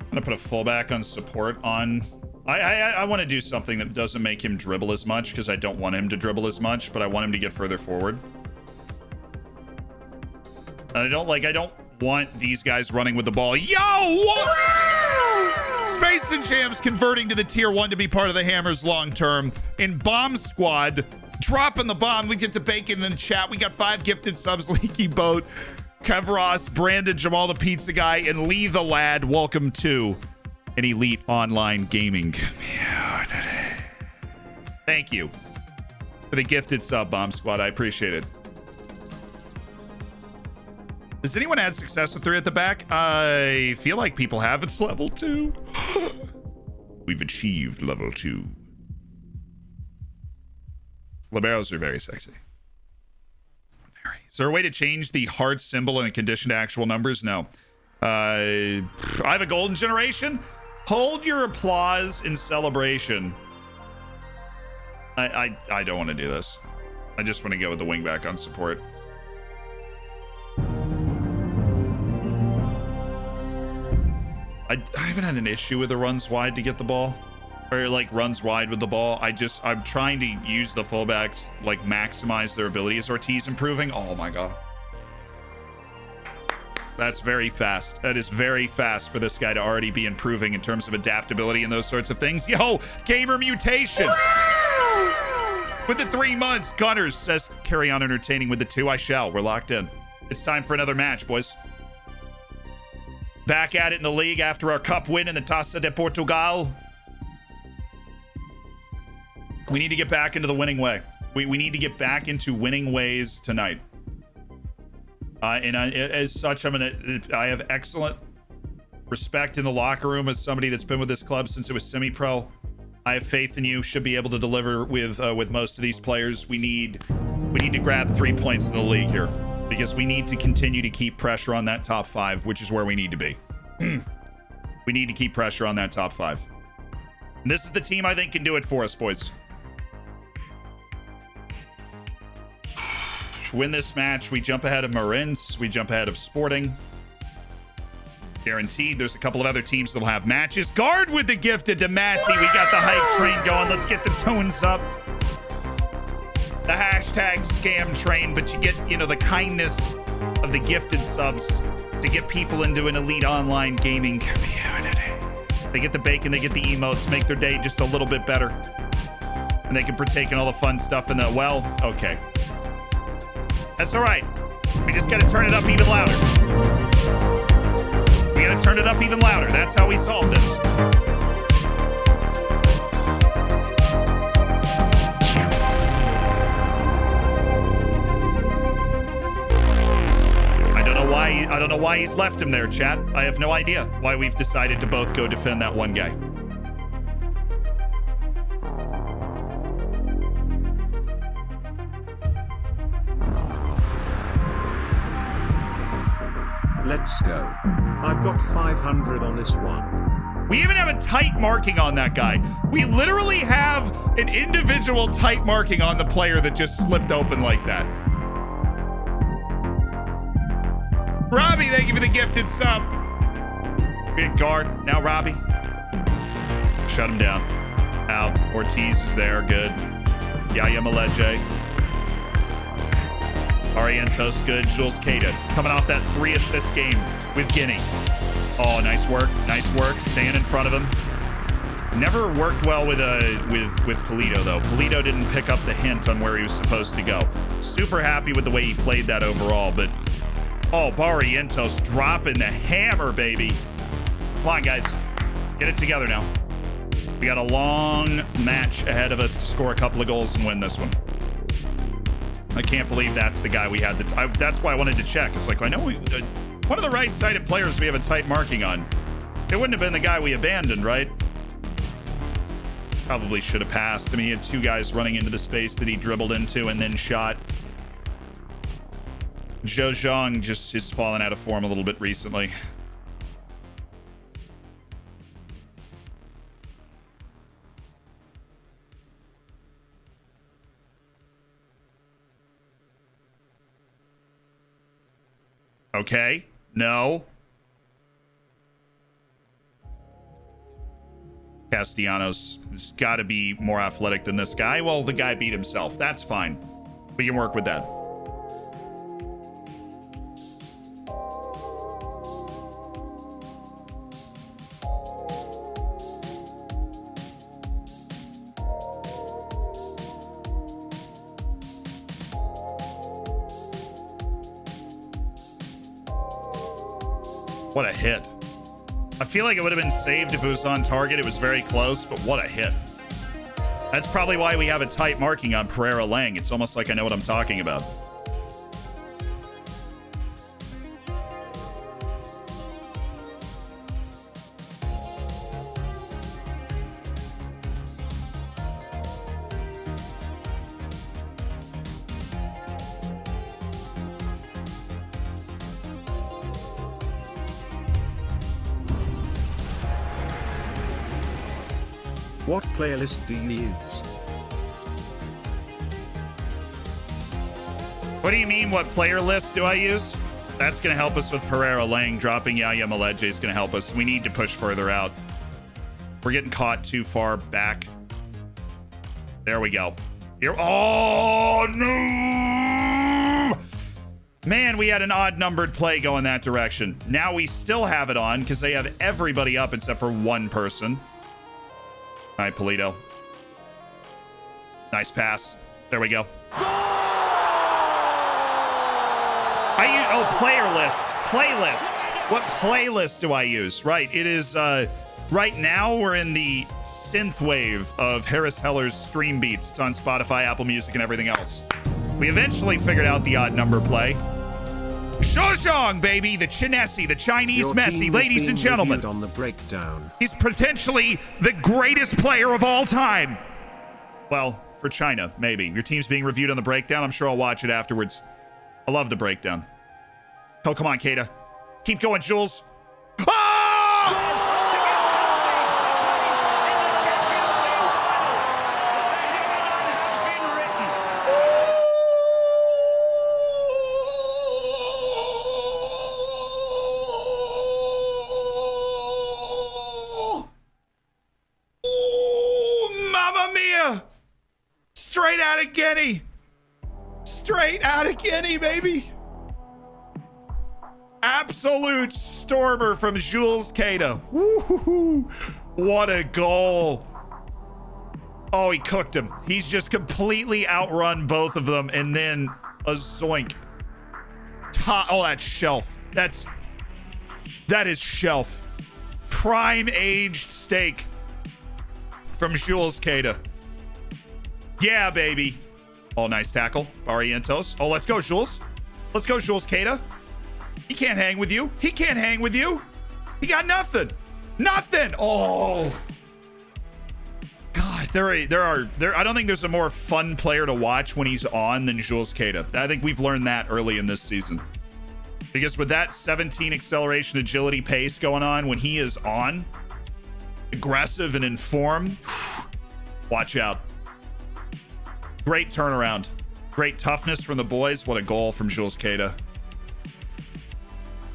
I'm gonna put a fullback on support on. I want to do something that doesn't make him dribble as much because I don't want him to dribble as much, but I want him to get further forward. And I don't want these guys running with the ball. Yo! Spare Grayson Champs converting to the tier 1 to be part of the Hammers long term. In Bomb Squad, dropping the bomb. We get the bacon in the chat. We got 5 gifted subs. Leaky Boat, Kev Ross, Brandon, Jamal the Pizza Guy, and Lee the Lad. Welcome to an elite online gaming community. Thank you for the gifted sub, Bomb Squad. I appreciate it. Does anyone had success with 3 at the back? I feel like people have. It's level 2. We've achieved level 2. Liberos are very sexy. Very. Is there a way to change the heart symbol and the condition to actual numbers? No. I have a golden generation. Hold your applause in celebration. I don't want to do this. I just want to go with the wingback on support. I haven't had an issue with the runs wide to get the ball, or like runs wide with the ball. I'm trying to use the fullbacks, like maximize their abilities. Ortiz improving. Oh my God. That's very fast. That is very fast for this guy to already be improving in terms of adaptability and those sorts of things. Yo, gamer mutation. With the 3 months, Gunners says, carry on entertaining with the 2. I shall. We're locked in. It's time for another match, boys. Back at it in the league after our cup win in the Taça de Portugal. We need to get back into the winning way. We need to get back into winning ways tonight. As such, I have excellent respect in the locker room as somebody that's been with this club since it was semi-pro. I have faith in you. Should be able to deliver with most of these players. We need to grab 3 points in the league here, because we need to continue to keep pressure on that top 5, which is where we need to be. We need to keep pressure on that top 5. And this is the team I think can do it for us, boys. Win this match, we jump ahead of Marins, we jump ahead of Sporting. Guaranteed. There's a couple of other teams that'll have matches. Guard with the gifted to Matty. We got the hype train going. Let's get the tones up. The hashtag scam train, but you get, the kindness of the gifted subs to get people into an elite online gaming community. They get the bacon, they get the emotes, make their day just a little bit better. And they can partake in all the fun stuff in the, well, okay. That's all right. We just got to turn it up even louder. We got to turn it up even louder. That's how we solve this. I don't know why he's left him there, chat. I have no idea why we've decided to both go defend that one guy. Let's go. I've got 500 on this one. We even have a tight marking on that guy. We literally have an individual tight marking on the player that just slipped open like that. Robbie, thank you for the gifted sub. Big guard. Now Robbie. Shut him down. Out. Ortiz is there. Good. Yaya Maleje. Orientos good. Jules Queta coming off that 3-assist game with Guinea. Oh, nice work. Nice work. Staying in front of him. Never worked well with Polito, though. Polito didn't pick up the hint on where he was supposed to go. Super happy with the way he played that overall, but oh, Barrientos dropping the hammer, baby. Come on, guys. Get it together now. We got a long match ahead of us to score a couple of goals and win this one. I can't believe that's the guy we had. That's why I wanted to check. It's like, I know one of the right-sided players we have a tight marking on. It wouldn't have been the guy we abandoned, right? Probably should have passed. I mean, he had 2 guys running into the space that he dribbled into and then shot. Zhou Zhang just is fallen out of form a little bit recently. Okay. No. Castellanos has got to be more athletic than this guy. Well, the guy beat himself. That's fine. We can work with that. What a hit. I feel like it would have been saved if it was on target. It was very close, but what a hit. That's probably why we have a tight marking on Pereira Lang. It's almost like I know what I'm talking about. What playlist do you use? What do you mean, what player list do I use? That's going to help us with Pereira Lang. Dropping Yaya Maleje is going to help us. We need to push further out. We're getting caught too far back. There we go. Here. Oh, no! Man, we had an odd-numbered play going that direction. Now we still have it on because they have everybody up except for one person. All right, Polito. Nice pass. There we go. Player list. Playlist. What playlist do I use? Right. It is, right now we're in the synth wave of Harris Heller's stream beats. It's on Spotify, Apple Music, and everything else. We eventually figured out the odd number play. Zhejiang, baby, the Chinesi, the Chinese Your Messi, team ladies is and being gentlemen. reviewed on the breakdown. He's potentially the greatest player of all time. Well, for China, maybe. Your team's being reviewed on the breakdown. I'm sure I'll watch it afterwards. I love the breakdown. Oh, come on, Keita. Keep going, Jules. Oh! Mamma mia! Straight out of Guinea. Straight out of Guinea, baby. Absolute stormer from Jules Keita. Woo-hoo-hoo. What a goal. Oh, he cooked him. He's just completely outrun both of them, and then a zoink. Oh, that's shelf. That is shelf. Prime aged steak from Jules Keita. Yeah, baby. Oh, nice tackle. Barrientos. Oh, let's go, Jules. Let's go, Jules Keita. He can't hang with you. He can't hang with you. He got nothing. Nothing. Oh. God, I don't think there's a more fun player to watch when he's on than Jules Keita. I think we've learned that early in this season. Because with that 17 acceleration, agility, pace going on, when he is on, aggressive and in form, watch out. Great turnaround. Great toughness from the boys. What a goal from Jules Keita.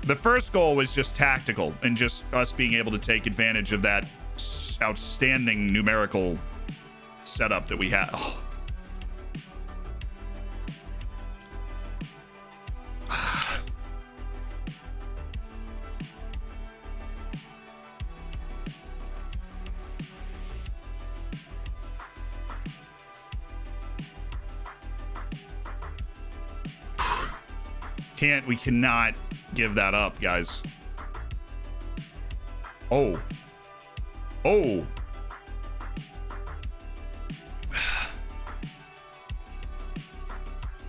The first goal was just tactical and just us being able to take advantage of that outstanding numerical setup that we had. Oh. We cannot give that up, guys. Oh. All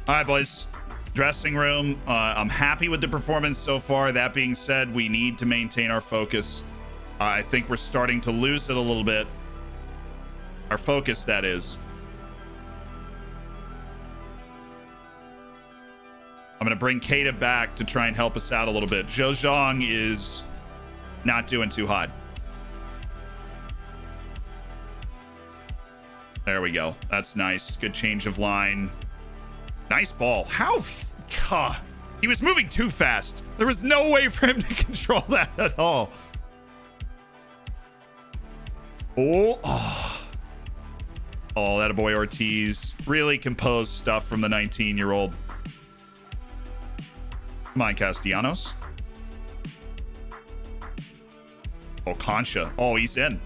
right, boys. Dressing room. I'm happy with the performance so far. That being said, we need to maintain our focus. I think we're starting to lose it a little bit. Our focus, that is. I'm going to bring Keita back to try and help us out a little bit. Zhejiang is not doing too hot. There we go. That's nice. Good change of line. Nice ball. How? He was moving too fast. There was no way for him to control that at all. Oh, that boy Ortiz. Really composed stuff from the 19-year-old. Come on, Castellanos. Oh, Concha. Oh, he's in.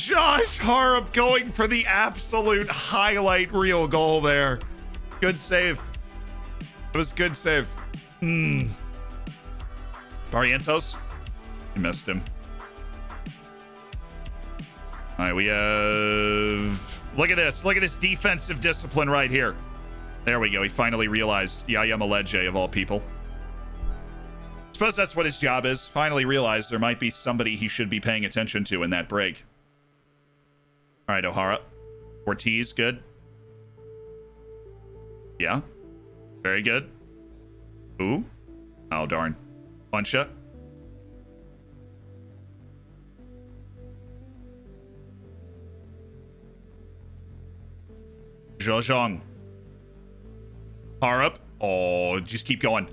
Josh Harp going for the absolute highlight reel goal there. Good save. It was good save. Barrientos. You missed him. All right, we have... Look at this. Look at this defensive discipline right here. There we go. He finally realized Yaya Maleje, of all people. Suppose that's what his job is. Finally realized there might be somebody he should be paying attention to in that break. All right, O'Hara. Ortiz, good. Yeah. Very good. Ooh. Oh, darn. Puncha. Zhezhong. Harp. Oh, just keep going.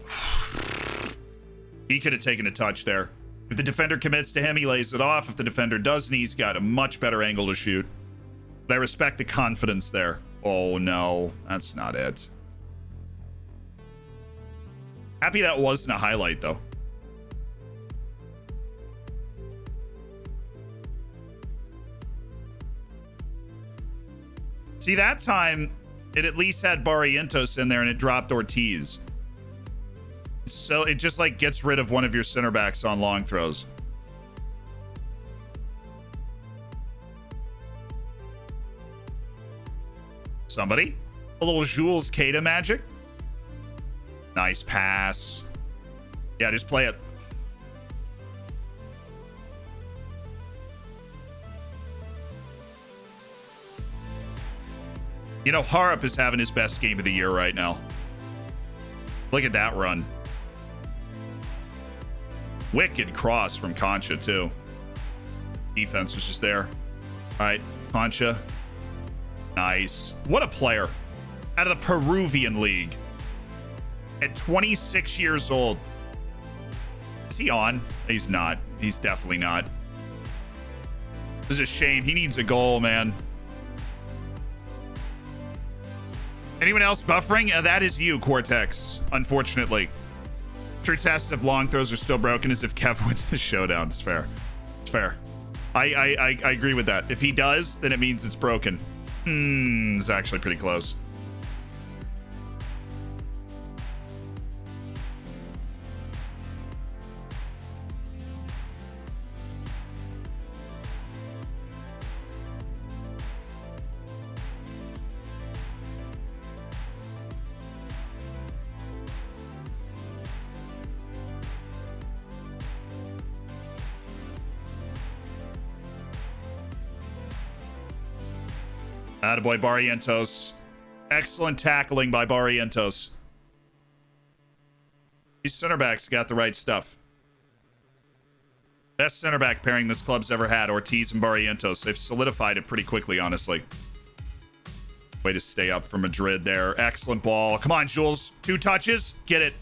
He could have taken a touch there. If the defender commits to him, he lays it off. If the defender doesn't, he's got a much better angle to shoot. But I respect the confidence there. Oh, no. That's not it. Happy that wasn't a highlight, though. See, that time, it at least had Barrientos in there and it dropped Ortiz. So it just, like, gets rid of one of your center backs on long throws. Somebody? A little Jules Keita magic? Nice pass. Yeah, just play it. You know, Harp is having his best game of the year right now. Look at that run. Wicked cross from Concha, too. Defense was just there. All right, Concha. Nice. What a player. Out of the Peruvian league. At 26 years old. Is he on? He's not. He's definitely not. This is a shame. He needs a goal, man. Anyone else buffering? That is you, Cortex, unfortunately. True tests of long throws are still broken as if Kev wins the showdown. It's fair. It's fair. I agree with that. If he does, then it means it's broken. It's actually pretty close. Attaboy, Barrientos. Excellent tackling by Barrientos. These center backs got the right stuff. Best center back pairing this club's ever had, Ortiz and Barrientos. They've solidified it pretty quickly, honestly. Way to stay up for Madrid there. Excellent ball. Come on, Jules. 2 touches. Get it.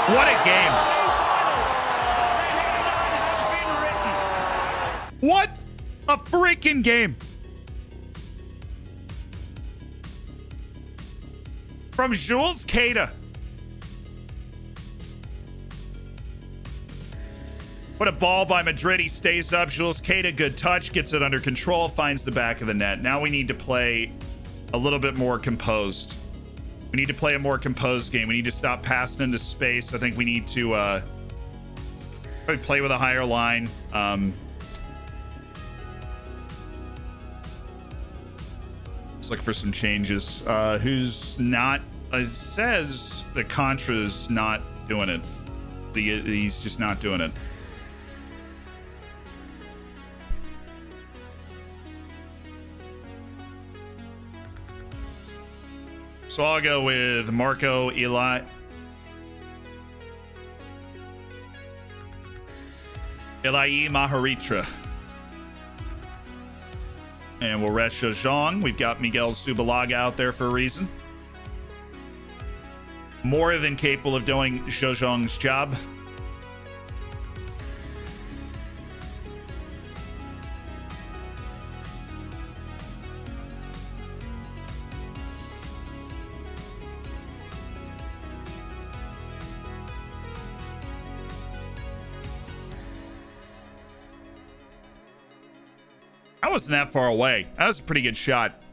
What a game. What a freaking game. From Jules Keita. What a ball by Madrid. He stays up. Jules Keita, good touch. Gets it under control. Finds the back of the net. Now we need to play a little bit more composed. We need to play a more composed game. We need to stop passing into space. I think we need to probably play with a higher line. Let's look for some changes. Who's not... It says the Contra's not doing it. He's just not doing it. So I'll go with Marco Ilai Maharitra. And we'll rest Zhezhong. We've got Miguel Subalaga out there for a reason. More than capable of doing Zhezhong's job. I wasn't that far away. That was a pretty good shot.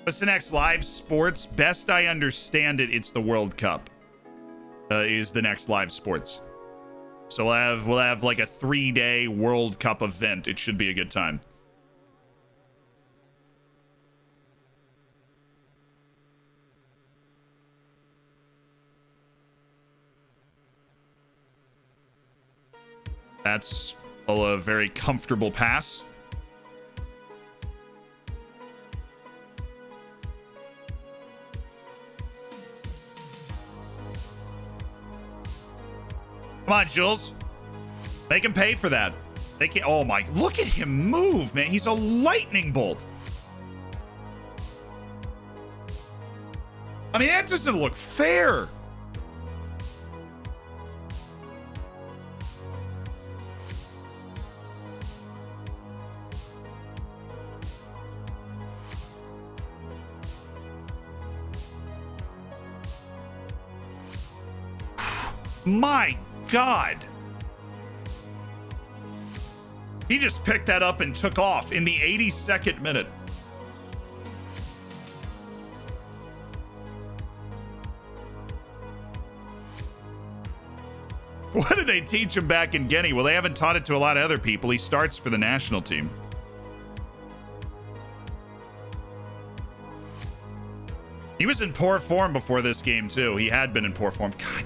What's the next live sports? Best I understand it, it's the World Cup. Is the next live sports. So we'll have like a 3-day World Cup event. It should be a good time. That's a very comfortable pass. Come on, Jules. Make him pay for that. They can. Oh my! Look at him move, man. He's a lightning bolt. I mean, that doesn't look fair. My God. He just picked that up and took off in the 82nd minute. What did they teach him back in Guinea? Well, they haven't taught it to a lot of other people. He starts for the national team. He was in poor form before this game, too. He had been in poor form. God.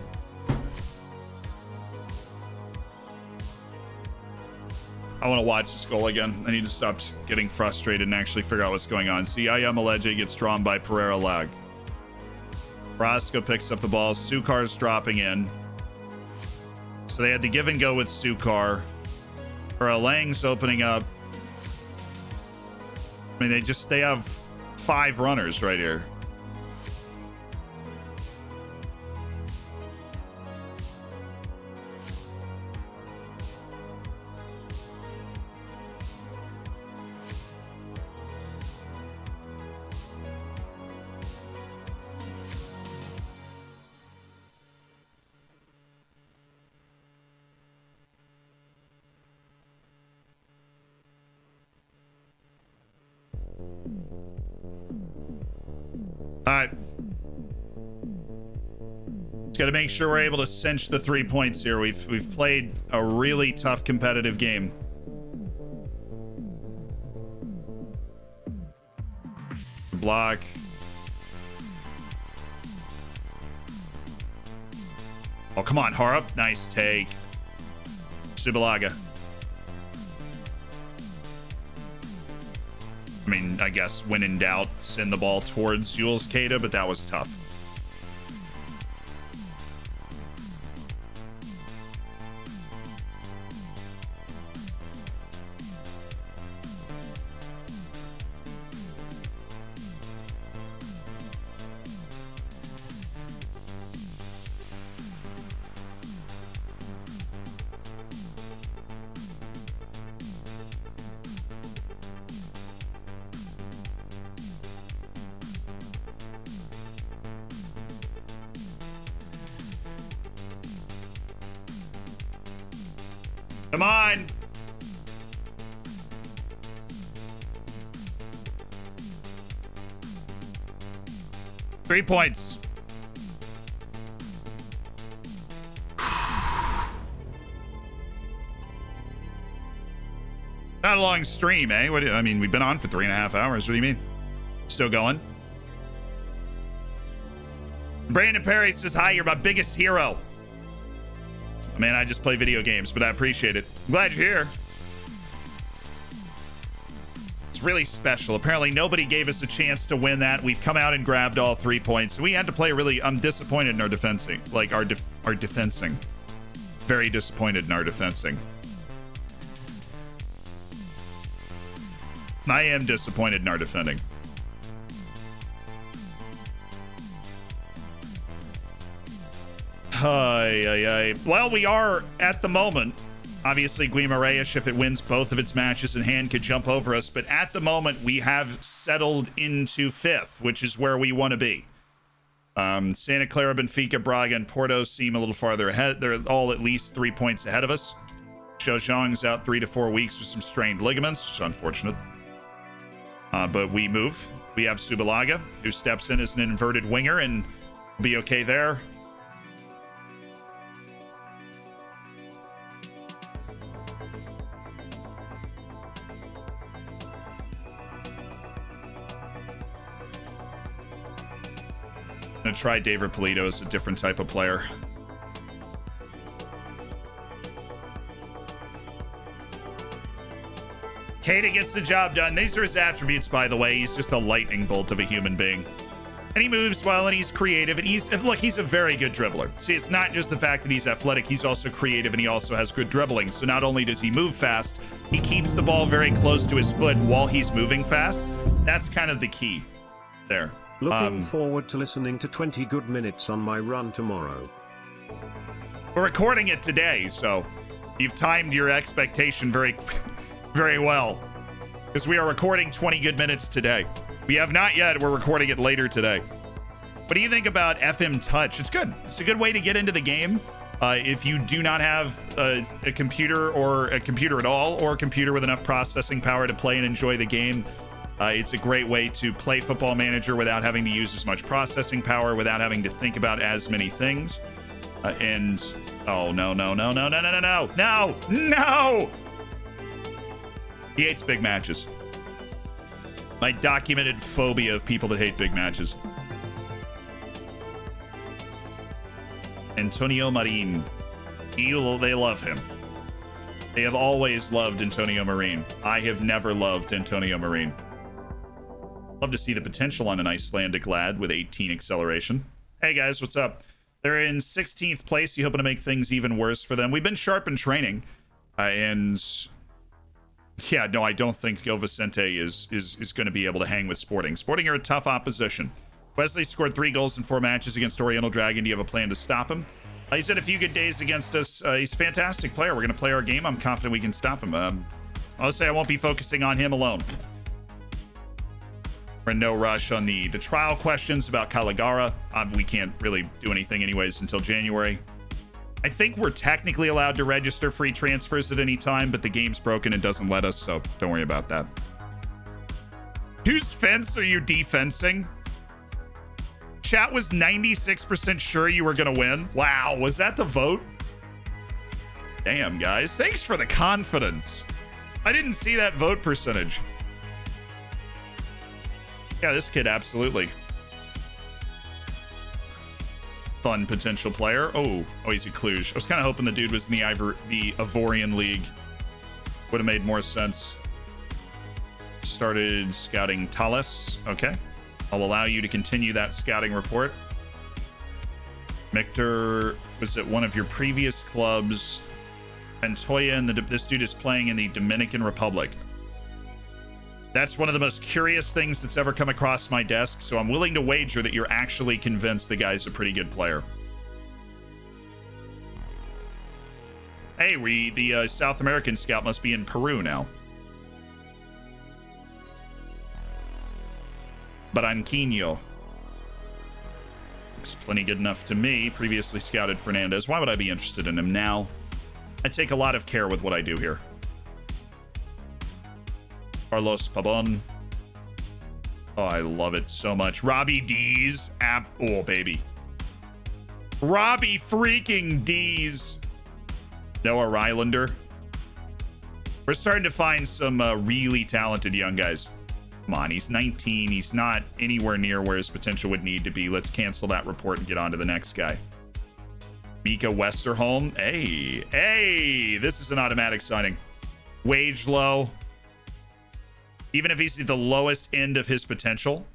I want to watch this goal again. I need to stop getting frustrated and actually figure out what's going on. See, Ayamaleje gets drawn by Pereira Lag. Roscoe picks up the ball. Sukar's dropping in. So they had to give and go with Sukar. Lang's opening up. I mean, they have 5 runners right here. All right. Just got to make sure we're able to cinch the 3 points here. We've played a really tough competitive game. Block. Oh, come on, Harup. Nice take. Subalaga. I mean, I guess when in doubt, send the ball towards Jules Keita, but that was tough. Come on. Three points. Not a long stream, eh? I mean, we've been on for 3.5 hours. What do you mean? Still going? Brandon Perry says, hi, you're my biggest hero. Man, I just play video games, but I appreciate it. I'm glad you're here. It's really special. Apparently, nobody gave us a chance to win that. We've come out and grabbed all 3 points. We had to play really... I'm disappointed in our defensing. Like, our defensing. Very disappointed in our defensing. I am disappointed in our defending. Well, we are at the moment. Obviously, Guimarães, if it wins both of its matches in hand, could jump over us. But at the moment, we have settled into 5th, which is where we want to be. Santa Clara, Benfica, Braga, and Porto seem a little farther ahead. They're all at least 3 points ahead of us. Zhou Zhang's out 3 to 4 weeks with some strained ligaments, which is unfortunate. But we move. We have Subalaga, who steps in as an inverted winger and will be okay there. I'm going to try David Polito as a different type of player. Keita gets the job done. These are his attributes, by the way. He's just a lightning bolt of a human being. And he moves well, and he's creative. And he's a very good dribbler. See, it's not just the fact that he's athletic. He's also creative, and he also has good dribbling. So not only does he move fast, he keeps the ball very close to his foot while he's moving fast. That's kind of the key there. Looking forward to listening to 20 good minutes on my run tomorrow. We're recording it today, so you've timed your expectation very well, because we are recording 20 good minutes today. We have not yet. We're recording it later today. What do you think about FM Touch? It's good. It's a good way to get into the game. If you do not have a computer or a computer at all, or a computer with enough processing power to play and enjoy the game, it's a great way to play Football Manager without having to use as much processing power, without having to think about as many things. Oh, no! He hates big matches. My documented phobia of people that hate big matches. Antonio Marin. They love him. They have always loved Antonio Marin. I have never loved Antonio Marin. Love to see the potential on an Icelandic lad with 18 acceleration. Hey guys, what's up? They're in 16th place. You hoping to make things even worse for them? We've been sharp in training. Yeah, no, I don't think Gil Vicente is going to be able to hang with Sporting. Sporting are a tough opposition. Wesley scored 3 goals in 4 matches against Oriental Dragon. Do you have a plan to stop him? He's had a few good days against us. He's a fantastic player. We're going to play our game. I'm confident we can stop him. I'll say I won't be focusing on him alone. We're in no rush on the trial questions about Caligara. We can't really do anything anyways until January. I think we're technically allowed to register free transfers at any time, but the game's broken and doesn't let us, so don't worry about that. Whose fence are you defensing? Chat was 96% sure you were going to win. Wow, was that the vote? Damn, guys. Thanks for the confidence. I didn't see that vote percentage. Yeah, this kid, absolutely. Fun potential player. Oh, he's a Cluj. I was kind of hoping the dude was in the Ivorian League. Would have made more sense. Started scouting Thales. Okay. I'll allow you to continue that scouting report. Mictor was at one of your previous clubs. Pantoya, and this dude is playing in the Dominican Republic. That's one of the most curious things that's ever come across my desk, so I'm willing to wager that you're actually convinced the guy's a pretty good player. Hey, the South American scout must be in Peru now. Branquinho. Looks plenty good enough to me. Previously scouted Fernandez. Why would I be interested in him now? I take a lot of care with what I do here. Carlos Pabon. Oh, I love it so much. Robbie D's. Oh, baby. Robbie freaking D's. Noah Rylander. We're starting to find some really talented young guys. Come on, he's 19. He's not anywhere near where his potential would need to be. Let's cancel that report and get on to the next guy. Mika Westerholm. Hey, this is an automatic signing. Wage low. Even if he's at the lowest end of his potential,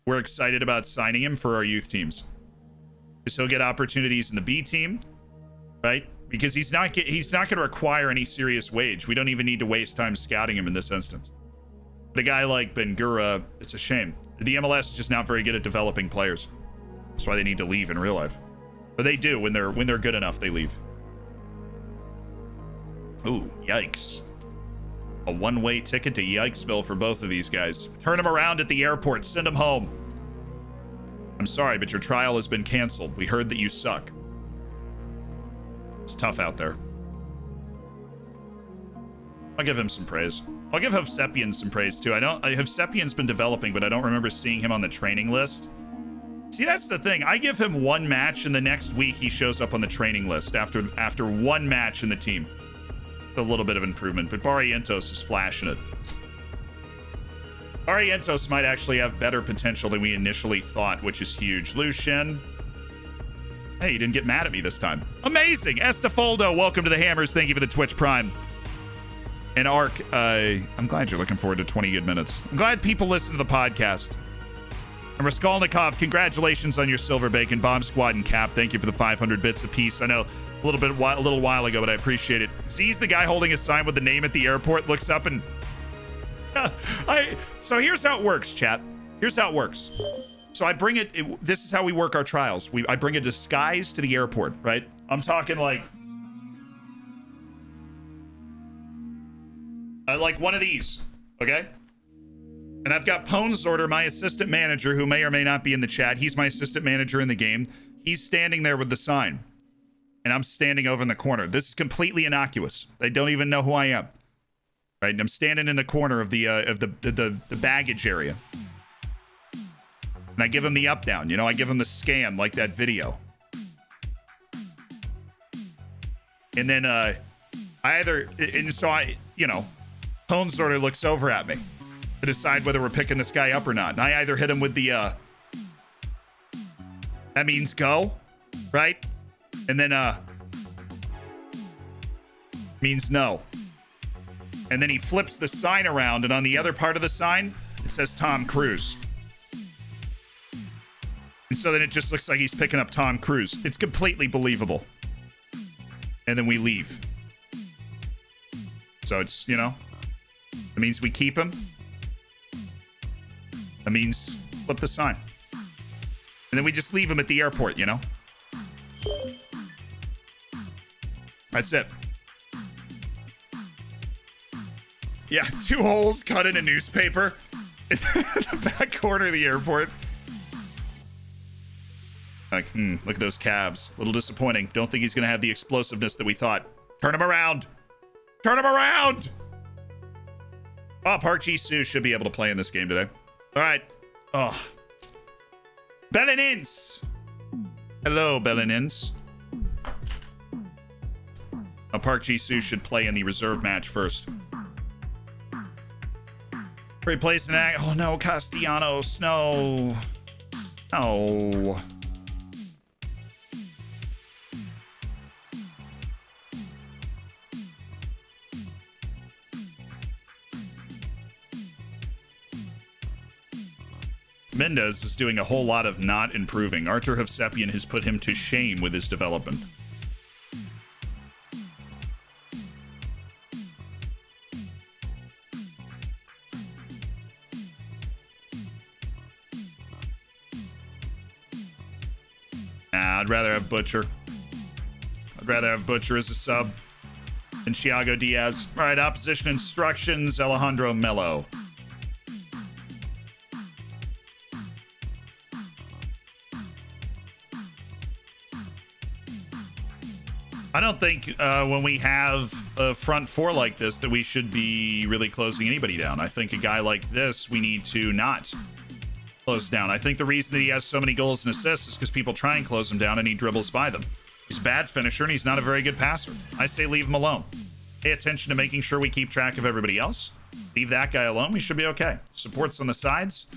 we're excited about signing him for our youth teams. Because he'll get opportunities in the B team, right? Because he's not going to require any serious wage. We don't even need to waste time scouting him in this instance. But a guy like Bengura, it's a shame. The MLS is just not very good at developing players. That's why they need to leave in real life. But they do. When they're good enough, they leave. Ooh, yikes. A one-way ticket to Yikesville for both of these guys. Turn them around at the airport. Send them home. I'm sorry, but your trial has been canceled. We heard that you suck. It's tough out there. I'll give him some praise. I'll give Hovsepian some praise too. Hovsepian's been developing, but I don't remember seeing him on the training list. See, that's the thing. I give him one match, and the next week he shows up on the training list after one match in the team. A little bit of improvement, but Barrientos is flashing it. Barrientos might actually have better potential than we initially thought, which is huge. Lucien. Hey, you didn't get mad at me this time. Amazing. Estefoldo, welcome to the Hammers. Thank you for the Twitch Prime. And Ark, I'm glad you're looking forward to 20 good minutes. I'm glad people listen to the podcast. And Raskolnikov, congratulations on your Silver Bacon. Bomb Squad and Cap, thank you for the 500 bits apiece. I know a little while ago, but I appreciate it. Z's the guy holding a sign with the name at the airport, looks up and... So here's how it works, chat. Here's how it works. So I bring this is how we work our trials. I bring a disguise to the airport, right? I'm talking like one of these, okay? And I've got Ponzorter, my assistant manager, who may or may not be in the chat. He's my assistant manager in the game. He's standing there with the sign. And I'm standing over in the corner. This is completely innocuous. They don't even know who I am. Right? And I'm standing in the corner of the baggage area. And I give him the up down. You know, I give him the scan like that video. And then Ponzorter looks over at me to decide whether we're picking this guy up or not. And I either hit him with the that means go, right? And then means no. And then he flips the sign around, and on the other part of the sign it says Tom Cruise. And so then it just looks like he's picking up Tom Cruise. It's completely believable. And then we leave. So it's, you know, it means we keep him. That means flip the sign. And then we just leave him at the airport, you know? That's it. Yeah, 2 holes cut in a newspaper in the back corner of the airport. Like, look at those calves. A little disappointing. Don't think he's going to have the explosiveness that we thought. Turn him around. Turn him around. Oh, Park Ji-soo should be able to play in this game today. All right. Oh. Belenins. Hello, Belenins. Oh, Park Ji-soo should play in the reserve match first. Replace an act. Oh, no, Castellanos. No. No. Mendez is doing a whole lot of not improving. Artur Hovsepian has put him to shame with his development. I'd rather have Butcher. I'd rather have Butcher as a sub than Thiago Diaz. All right, opposition instructions, Alejandro Melo. I don't think when we have a front four like this that we should be really closing anybody down. I think a guy like this, we need to not close down. I think the reason that he has so many goals and assists is because people try and close him down and he dribbles by them. He's a bad finisher and he's not a very good passer. I say leave him alone. Pay attention to making sure we keep track of everybody else. Leave that guy alone. We should be okay. Supports on the sides.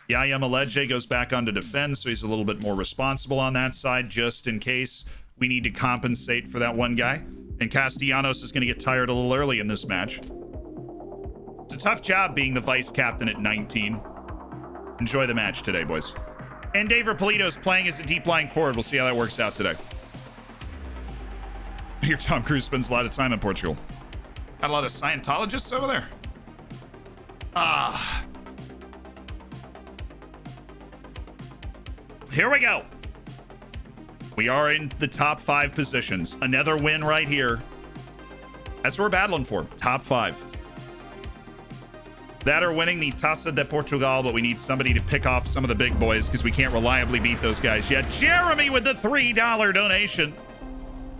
Yaya Maleje goes back on to defend, so he's a little bit more responsible on that side just in case we need to compensate for that one guy. And Castellanos is going to get tired a little early in this match. It's a tough job being the vice captain at 19. Enjoy the match today, boys. And Dave Rapolito's playing as a deep lying forward. We'll see how that works out today. Here, Tom Cruise spends a lot of time in Portugal. Got a lot of Scientologists over there. Here we go. We are in the top 5 positions. Another win right here. That's what we're battling for. Top 5. That are winning the Taça de Portugal, but we need somebody to pick off some of the big boys because we can't reliably beat those guys yet. Jeremy with the $3 donation.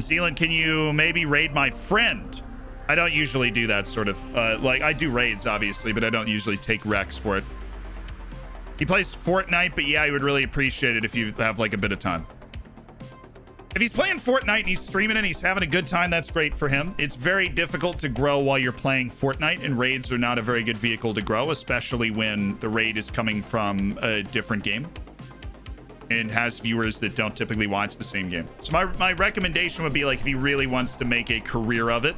Zealand, can you maybe raid my friend? I don't usually do that sort of, like, I do raids, obviously, but I don't usually take Rex for it. He plays Fortnite, but yeah, I would really appreciate it if you have, like, a bit of time. If he's playing Fortnite and he's streaming and he's having a good time, that's great for him. It's very difficult to grow while you're playing Fortnite, and raids are not a very good vehicle to grow, especially when the raid is coming from a different game and has viewers that don't typically watch the same game. So my recommendation would be, like, if he really wants to make a career of it,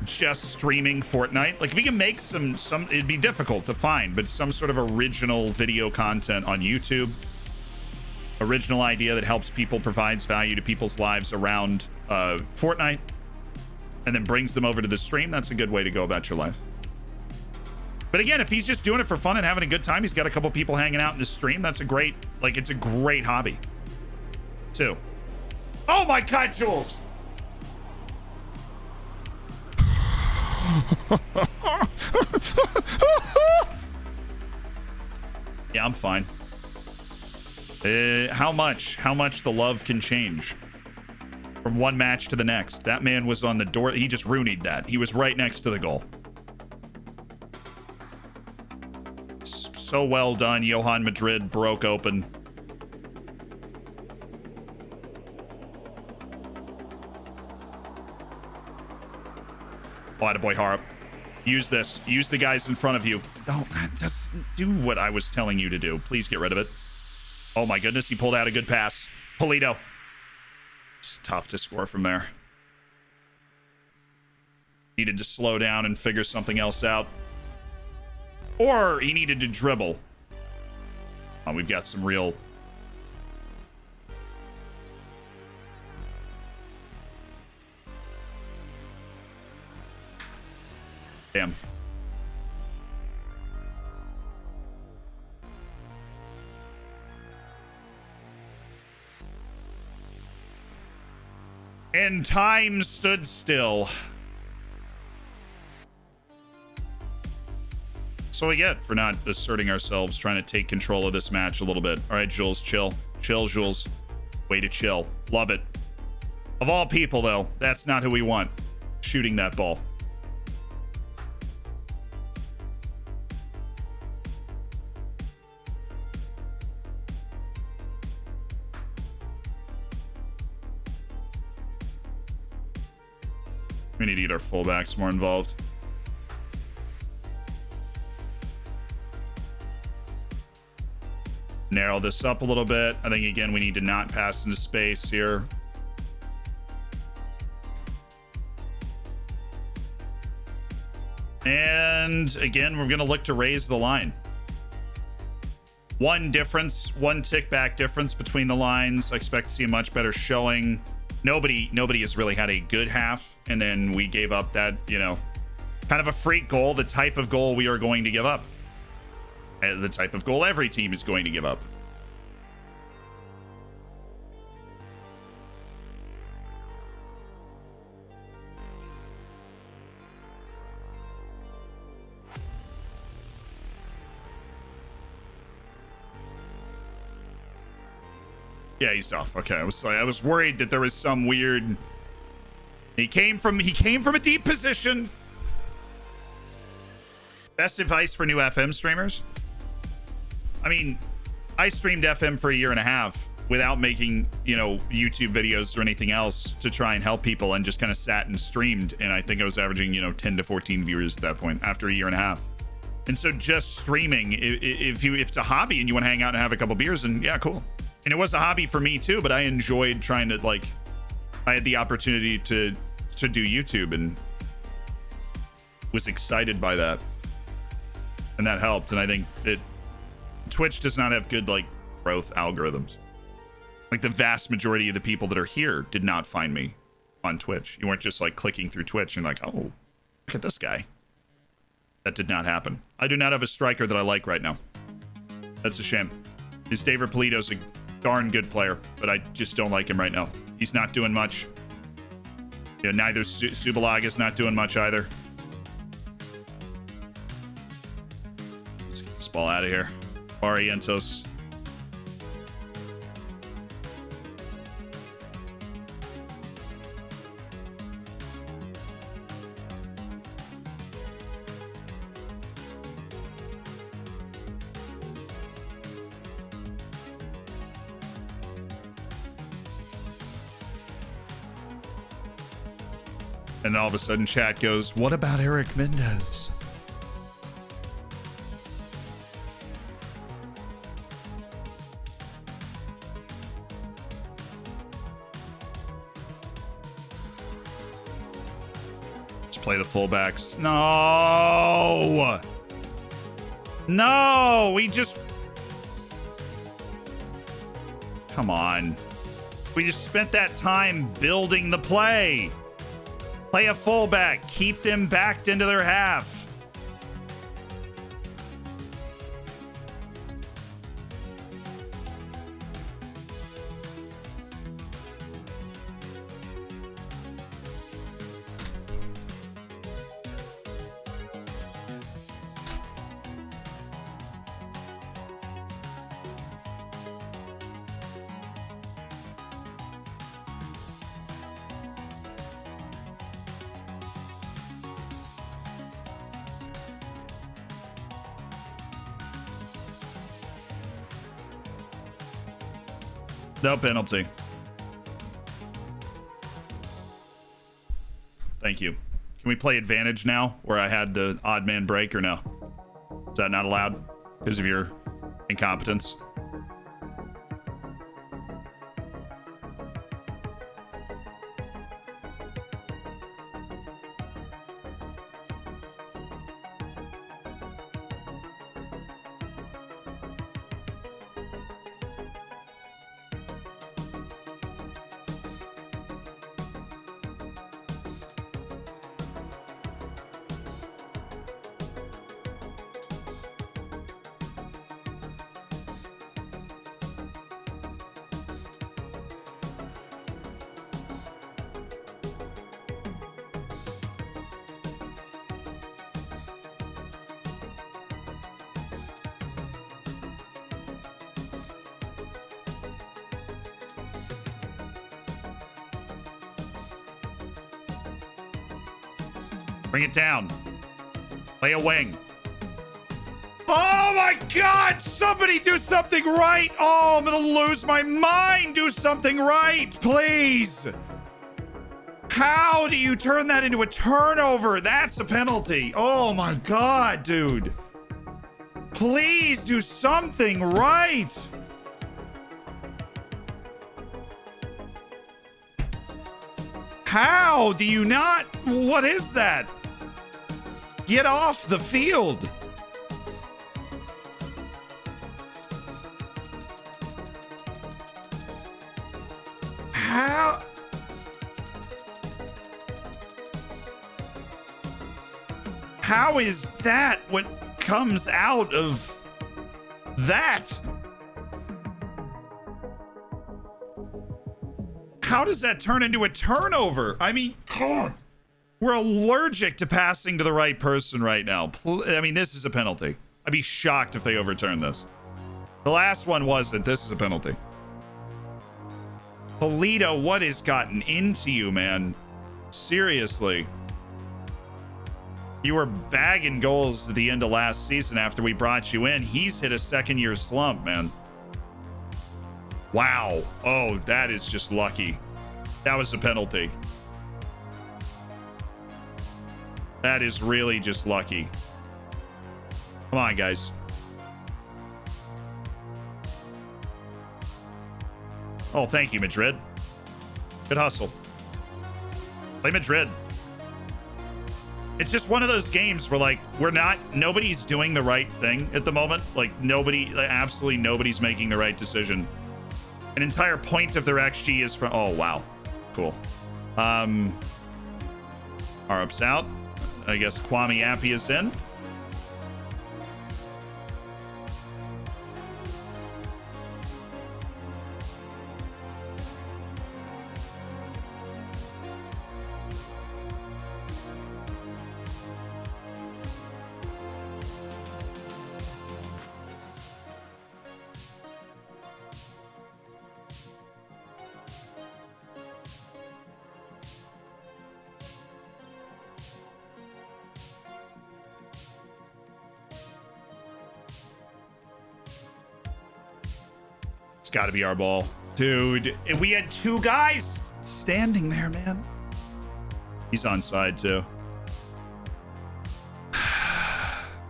just streaming Fortnite. Like, if he can make some it'd be difficult to find, but some sort of original video content on YouTube, original idea that helps people, provides value to people's lives around Fortnite, and then brings them over to the stream, that's a good way to go about your life. But again, if he's just doing it for fun and having a good time, he's got a couple people hanging out in his stream, that's a great, like, it's a great hobby too. Oh my God, Jules. Yeah, I'm fine. How much the love can change from one match to the next. That man was on the door. He just rooneyed that. He was right next to the goal. So well done. Johan Madrid broke open. Oh, attaboy, Harp. Use this. Use the guys in front of you. Don't just do what I was telling you to do. Please get rid of it. Oh my goodness, he pulled out a good pass. Polito. It's tough to score from there. Needed to slow down and figure something else out. Or he needed to dribble. Oh, we've got some real... Damn. And time stood still. So we get for not asserting ourselves, trying to take control of this match a little bit. All right, Jules, chill. Chill, Jules. Way to chill. Love it. Of all people, though, that's not who we want shooting that ball. We need to get our fullbacks more involved. Narrow this up a little bit. I think, again, we need to not pass into space here. And, again, we're going to look to raise the line. One tick back difference between the lines. I expect to see a much better showing. Nobody has really had a good half, and then we gave up that, you know, kind of a freak goal, the type of goal we are going to give up. The type of goal every team is going to give up. Yeah, he's off. Okay, I was worried that there was some weird. He came from a deep position. Best advice for new FM streamers? I mean, I streamed FM for 1.5 years without making, you know, YouTube videos or anything else to try and help people, and just kind of sat and streamed, and I think I was averaging, you know, 10 to 14 viewers at that point after 1.5 years. And so just streaming, if it's a hobby and you want to hang out and have a couple beers, and yeah, cool. And it was a hobby for me too, but I enjoyed trying to, like, I had the opportunity to do YouTube and was excited by that. And that helped. And I think that Twitch does not have good, like, growth algorithms. Like, the vast majority of the people that are here did not find me on Twitch. You weren't just, like, clicking through Twitch and like, oh, look at this guy. That did not happen. I do not have a striker that I like right now. That's a shame. His David Polito's a darn good player, but I just don't like him right now. He's not doing much. Yeah, neither Subalaga's not doing much either. Let's get this ball out of here. Orientos. And all of a sudden chat goes, what about Eric Mendez? Just play the fullbacks. No! No! We just... Come on. We just spent that time building the play. Play a fullback. Keep them backed into their half. No penalty. Thank you. Can we play advantage now where I had the odd man break or no? Is that not allowed because of your incompetence? Bring it down. Play a wing. Oh my God! Somebody do something right! Oh, I'm gonna lose my mind! Do something right, please! How do you turn that into a turnover? That's a penalty. Oh my God, dude. Please do something right! How do you not? What is that? Get off the field. How? How is that what comes out of that? How does that turn into a turnover? I mean, God, we're allergic to passing to the right person right now. I mean, this is a penalty. I'd be shocked if they overturn this. The last one wasn't. This is a penalty. Polito, what has gotten into you, man? Seriously. You were bagging goals at the end of last season after we brought you in. He's hit a second-year slump, man. Wow. Oh, that is just lucky. That was a penalty. That is really just lucky. Come on, guys. Oh, thank you, Madrid. Good hustle. Play Madrid. It's just one of those games where, like, nobody's doing the right thing at the moment. Like, absolutely nobody's making the right decision. An entire point of their XG is from, oh, wow. Cool. Arup's out. I guess Kwame Appy is in. It's got to be our ball. Dude, we had two guys standing there, man. He's on side too.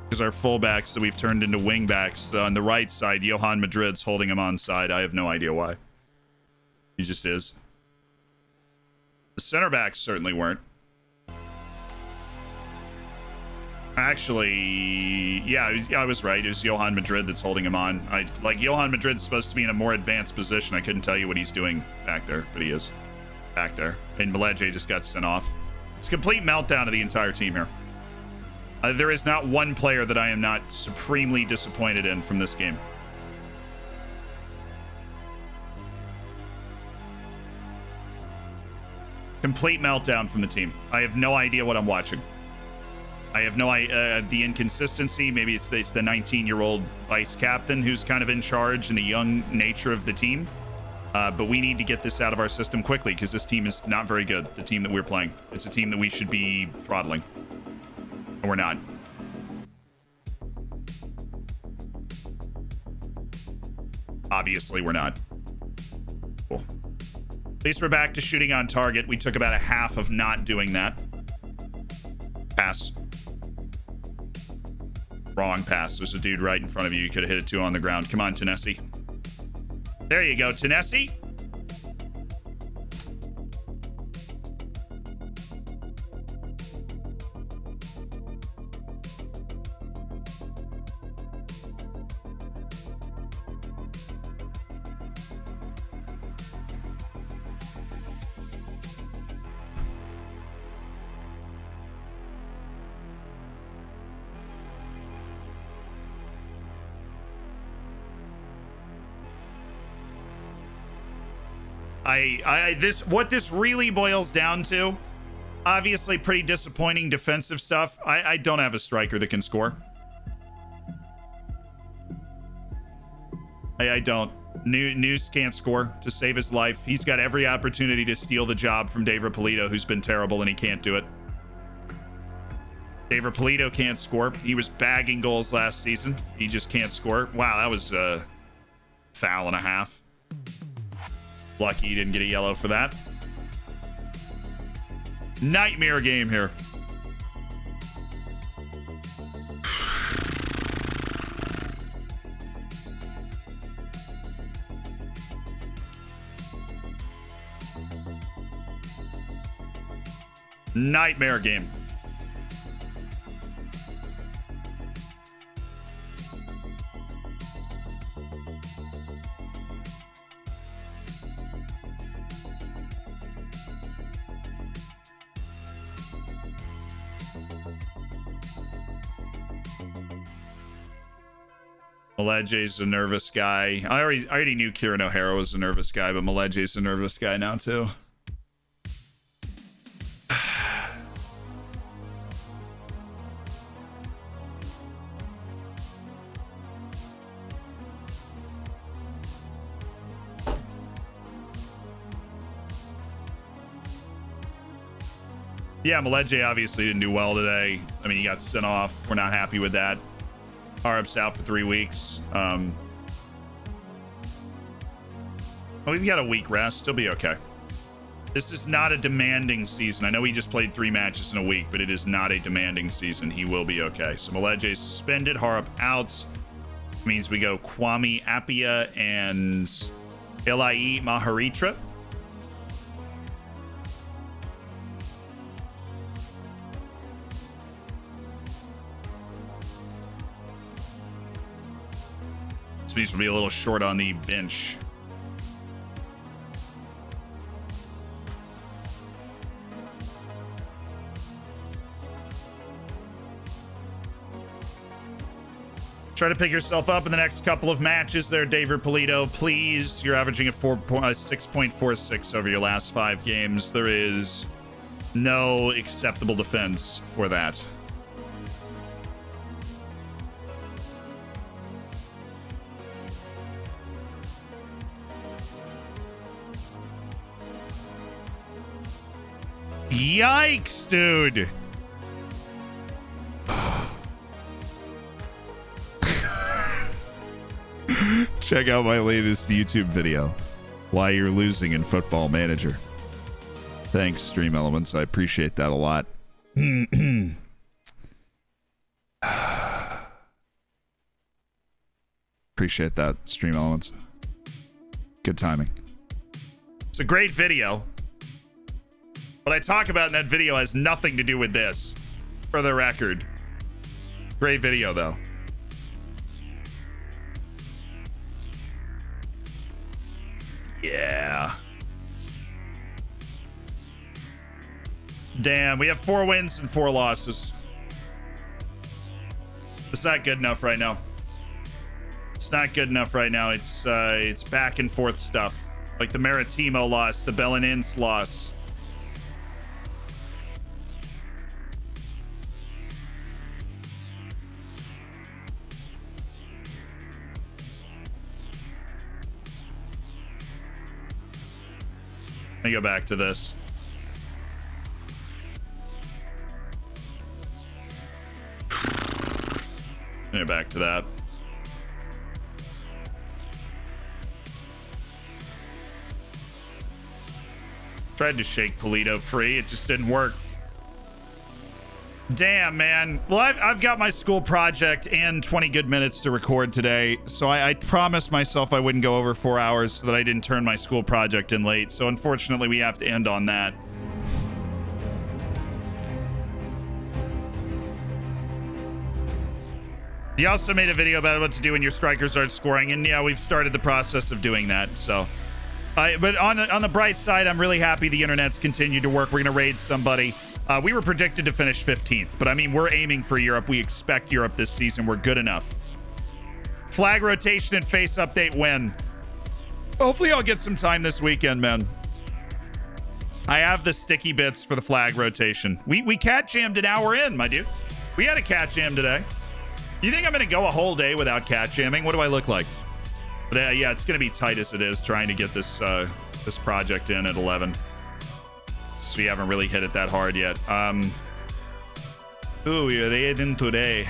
Because our fullbacks that we've turned into wingbacks on the right side, Johan Madrid's holding him on side. I have no idea why. He just is. The center backs certainly weren't. Actually, yeah, I was right. It was Johan Madrid that's holding him on. Like Johan Madrid's supposed to be in a more advanced position. I couldn't tell you what he's doing back there, but he is back there. And Meleje just got sent off. It's a complete meltdown of the entire team here. There is not one player that I am not supremely disappointed in from this game. Complete meltdown from the team. I have no idea what I'm watching. I have no idea. The inconsistency, maybe it's the 19-year-old vice captain who's kind of in charge and the young nature of the team. But we need to get this out of our system quickly because this team is not very good, the team that we're playing. It's a team that we should be throttling. And we're not. Obviously, we're not. Cool. At least we're back to shooting on target. We took about a half of not doing that. Pass. Wrong pass. There's a dude right in front of you. You could have hit it 2 on the ground. Come on, Tennessee. There you go, Tennessee. What this really boils down to, obviously pretty disappointing defensive stuff. I don't have a striker that can score. I don't. News can't score to save his life. He's got every opportunity to steal the job from David Polito, who's been terrible, and he can't do it. David Polito can't score. He was bagging goals last season. He just can't score. Wow, that was a foul and a half. Lucky he didn't get a yellow for that. Nightmare game here. Nightmare game. Meleje's a nervous guy. I already knew Kieran O'Hara was a nervous guy, but Meleje's a nervous guy now too. Yeah, Meleje obviously didn't do well today. I mean, he got sent off. We're not happy with that. Harp's out for 3 weeks. We've got a week rest. He'll be okay. This is not a demanding season. I know he just played 3 matches in a week, but it is not a demanding season. He will be okay. So Meleje suspended. Harp out. Means we go Kwame Appiah and Ilai Maharitra. Means we'll be a little short on the bench. Try to pick yourself up in the next couple of matches there, David Polito. Please, you're averaging a 6.46 over your last 5 games. There is no acceptable defense for that. Yikes, dude. Check out my latest YouTube video, Why You're Losing in Football Manager. Thanks, Stream Elements. I appreciate that a lot. Appreciate that, Stream Elements. Good timing. It's a great video. What I talk about in that video has nothing to do with this, for the record. Great video, though. Yeah. Damn, we have 4 wins and 4 losses. It's not good enough right now. It's not good enough right now. It's back and forth stuff. Like the Maritimo loss, the Belenins loss. Let me go back to this. Let me go back to that. Tried to shake Polito free. It just didn't work. Damn, man. Well, I've got my school project and 20 good minutes to record today. So I promised myself I wouldn't go over 4 hours so that I didn't turn my school project in late. So unfortunately, we have to end on that. You also made a video about what to do when your strikers aren't scoring. And yeah, we've started the process of doing that. So, but on the bright side, I'm really happy the internet's continued to work. We're going to raid somebody. We were predicted to finish 15th, but I mean, we're aiming for Europe. We expect Europe this season. We're good enough. Flag rotation and face update when? Hopefully I'll get some time this weekend, man. I have the sticky bits for the flag rotation. We cat jammed an hour in, my dude. We had a cat jam today. You think I'm going to go a whole day without cat jamming? What do I look like? But, yeah, it's going to be tight as it is trying to get this this project in at 11. So we haven't really hit it that hard yet. Ooh, we're raiding today.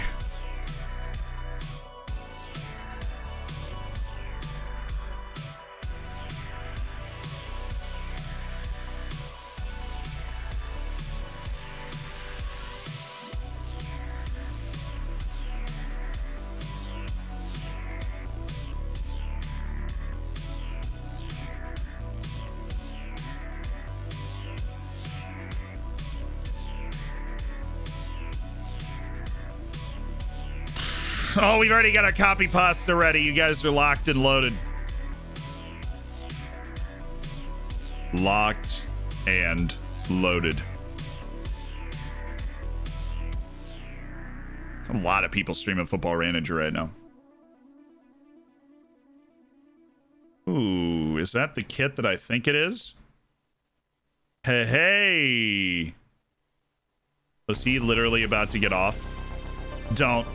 Oh, we've already got our copy pasta ready. You guys are locked and loaded. Locked and loaded. A lot of people streaming Football Manager right now. Ooh, is that the kit that I think it is? Hey. Was he literally about to get off? Don't.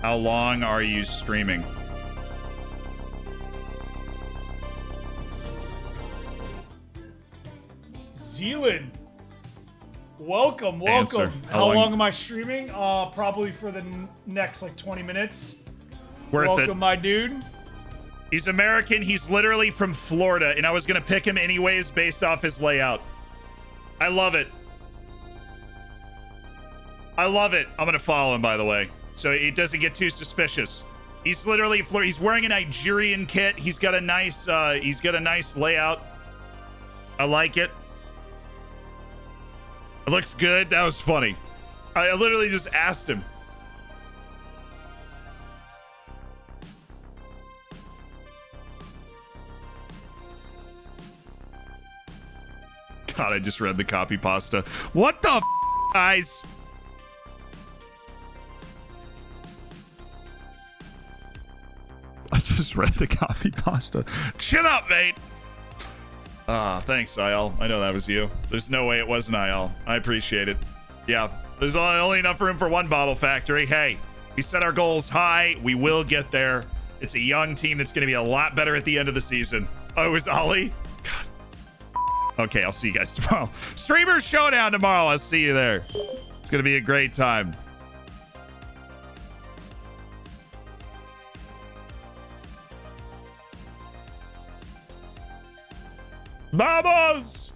How long are you streaming? Zealand. Welcome. Answer. How long am I streaming? Probably for the next like 20 minutes. Worth welcome, it. my dude. He's American. He's literally from Florida, and I was going to pick him anyways based off his layout. I love it. I love it. I'm going to follow him, by the way, so it doesn't get too suspicious. He's literally he's wearing a Nigerian kit. He's got a nice layout. I like it. It looks good. That was funny. I literally just asked him. God, I just read the copy pasta. What the guys? I just read the copy pasta. Chin up, mate. Thanks, IL. I know that was you. There's no way it wasn't IL. I appreciate it. Yeah, there's only enough room for one bottle factory. Hey, we set our goals high. We will get there. It's a young team that's going to be a lot better at the end of the season. Oh, it was Ollie? God. Okay, I'll see you guys tomorrow. Streamers Showdown tomorrow. I'll see you there. It's going to be a great time. Vamos!